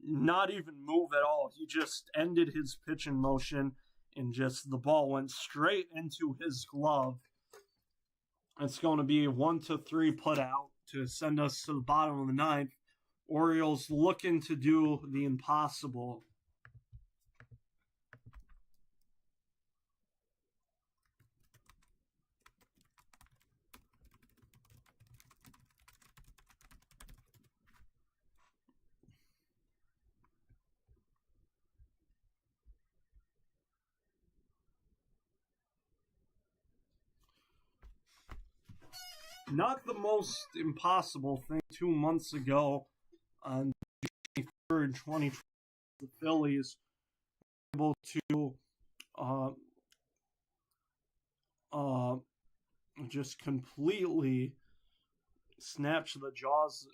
Speaker 1: not even move at all. He just ended his pitch in motion and just the ball went straight into his glove. It's going to be 1-3 put out to send us to the bottom of the 9th. Orioles looking to do the impossible. Not the most impossible thing. 2 months ago, on June 3rd, 2020, the Phillies were able to uh, just completely snatched the jaws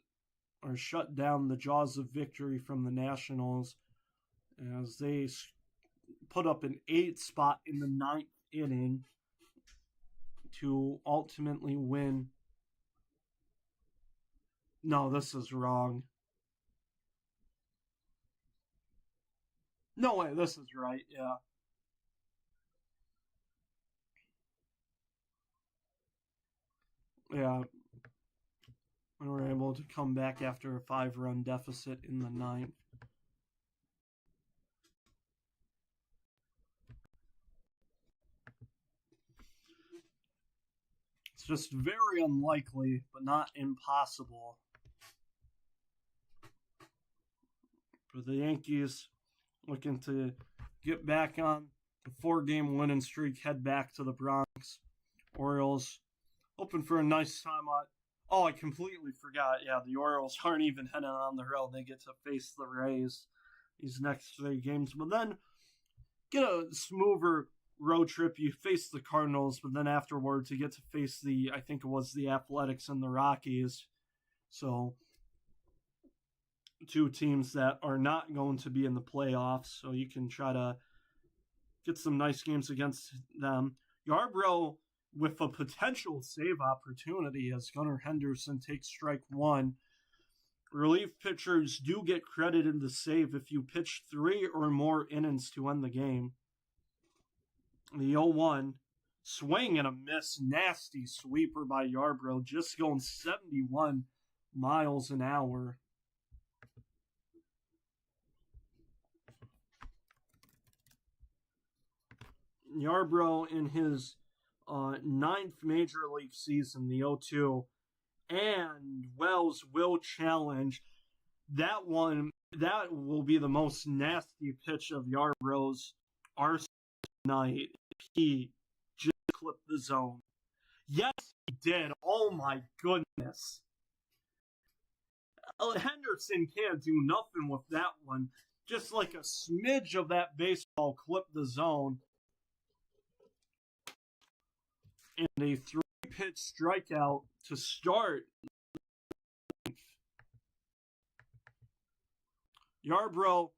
Speaker 1: or shut down the jaws of victory from the Nationals as they put up an 8 spot in the ninth inning to ultimately win. No, this is wrong. No way, this is right, yeah. Yeah, we were able to come back after a 5-run deficit in the ninth. It's just very unlikely, but not impossible, for the Yankees looking to get back on the 4-game winning streak, head back to the Bronx. Orioles hoping for a nice time on. Oh, I completely forgot. Yeah, the Orioles aren't even heading on the road. They get to face the Rays these next 3 games. But then get a smoother road trip. You face the Cardinals, but then afterwards you get to face I think it was the Athletics and the Rockies. So 2 teams that are not going to be in the playoffs. So you can try to get some nice games against them. Yarbrough with a potential save opportunity as Gunnar Henderson takes strike 1. Relief pitchers do get credited the save if you pitch 3 or more innings to end the game. The 0-1 swing and a miss, nasty sweeper by Yarbrough, just going 71 miles an hour. Yarbrough in his 9th major league season, the 0-2, and Wells will challenge that one. That will be the most nasty pitch of Yarbrough's arsenal tonight. He just clipped the zone. Yes, he did. Oh my goodness. Henderson can't do nothing with that one. Just like a smidge of that baseball clipped the zone. And a 3-pitch strikeout to start. Yarbrough,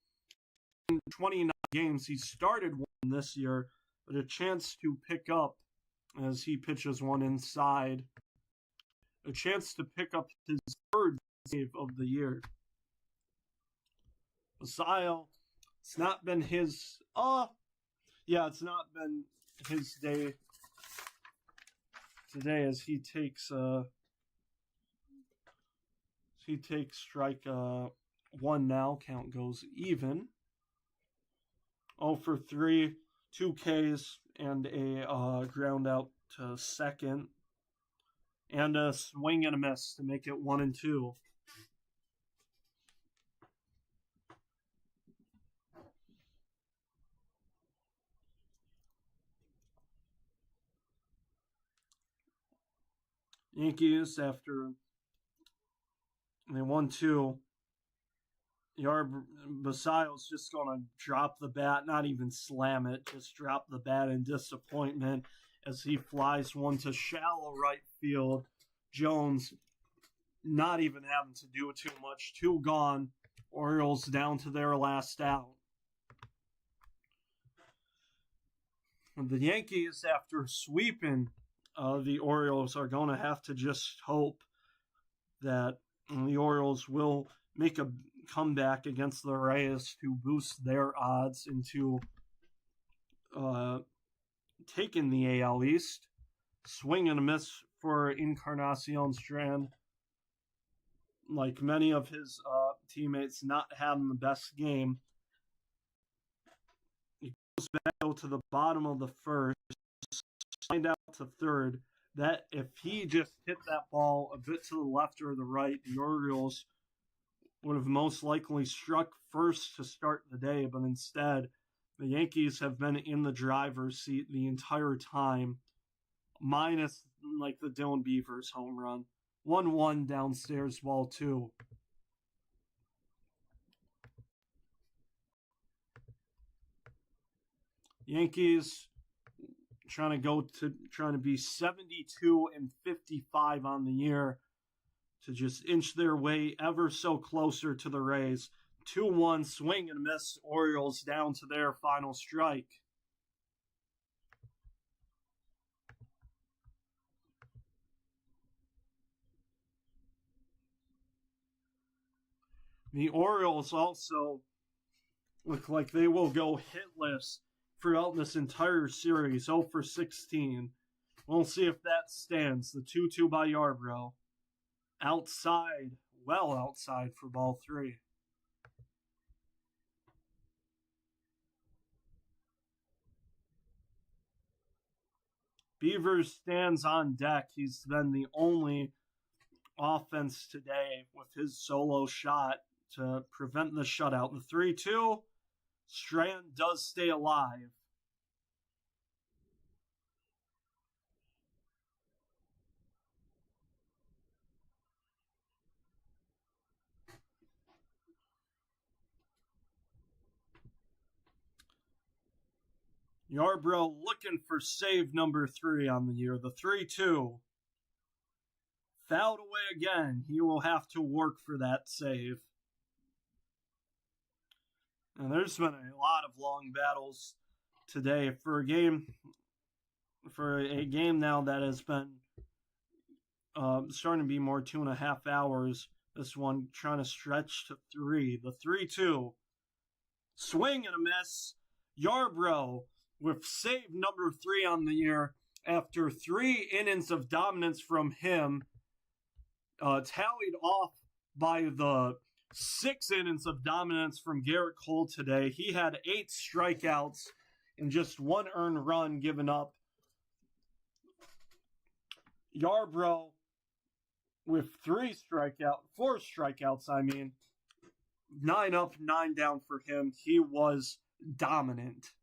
Speaker 1: in 29 games, he started one this year, but a chance to pick up as he pitches one inside. A chance to pick up his 3rd save of the year. Basail, it's not been his. It's not been his day today as he takes strike 1 now. Count goes even. 0 for 3, 2 Ks, and a ground out to second, and a swing and a miss to make it 1-2. Yankees, after they won 2, Basail's just going to drop the bat, not even slam it, just drop the bat in disappointment as he flies one to shallow right field. Jones not even having to do too much. 2 gone. Orioles down to their last out. The Yankees, after sweeping the Orioles, are going to have to just hope that the Orioles will make a comeback against the Rays to boost their odds into taking the AL East. Swing and a miss for Encarnacion Strand. Like many of his teammates, not having the best game. He goes back to the bottom of the 1st, find out to 3rd, that if he just hit that ball a bit to the left or the right, the Orioles would have most likely struck first to start the day, but instead, the Yankees have been in the driver's seat the entire time, minus like the Dylan Beavers home run. 1-1 downstairs, ball 2. Yankees trying to be 72-55 on the year to just inch their way ever so closer to the Rays. 2-1 swing and miss. Orioles down to their final strike. The Orioles also look like they will go hitless throughout this entire series, 0 for 16. We'll see if that stands. The 2-2 by Yarbrough. Outside, well outside for ball 3. Beavers stands on deck. He's been the only offense today with his solo shot to prevent the shutout. The 3-2, Strand does stay alive. Yarbrough looking for save number 3 on the year. The 3-2. Fouled away again. He will have to work for that save. And there's been a lot of long battles today for a game now that has been starting to be more 2.5 hours. This one trying to stretch to 3. The 3-2. Swing and a miss. Yarbrough with save number 3 on the year after 3 innings of dominance from him, tallied off by the 6 innings of dominance from Garrett Cole today. He had 8 strikeouts and just 1 earned run given up. Yarbrough with 4 strikeouts, 9 up, 9 down for him. He was dominant.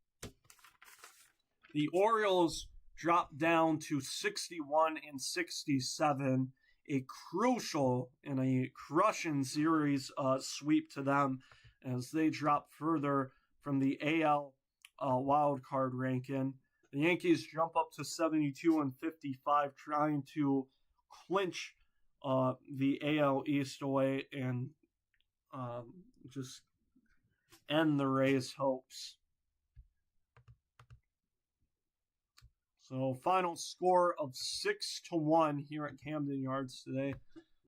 Speaker 1: The Orioles dropped down to 61-67, a crucial and a crushing series sweep to them as they drop further from the AL wild card ranking. The Yankees jump up to 72-55, trying to clinch the AL East away and just end the Rays' hopes. So final score of 6-1 here at Camden Yards today.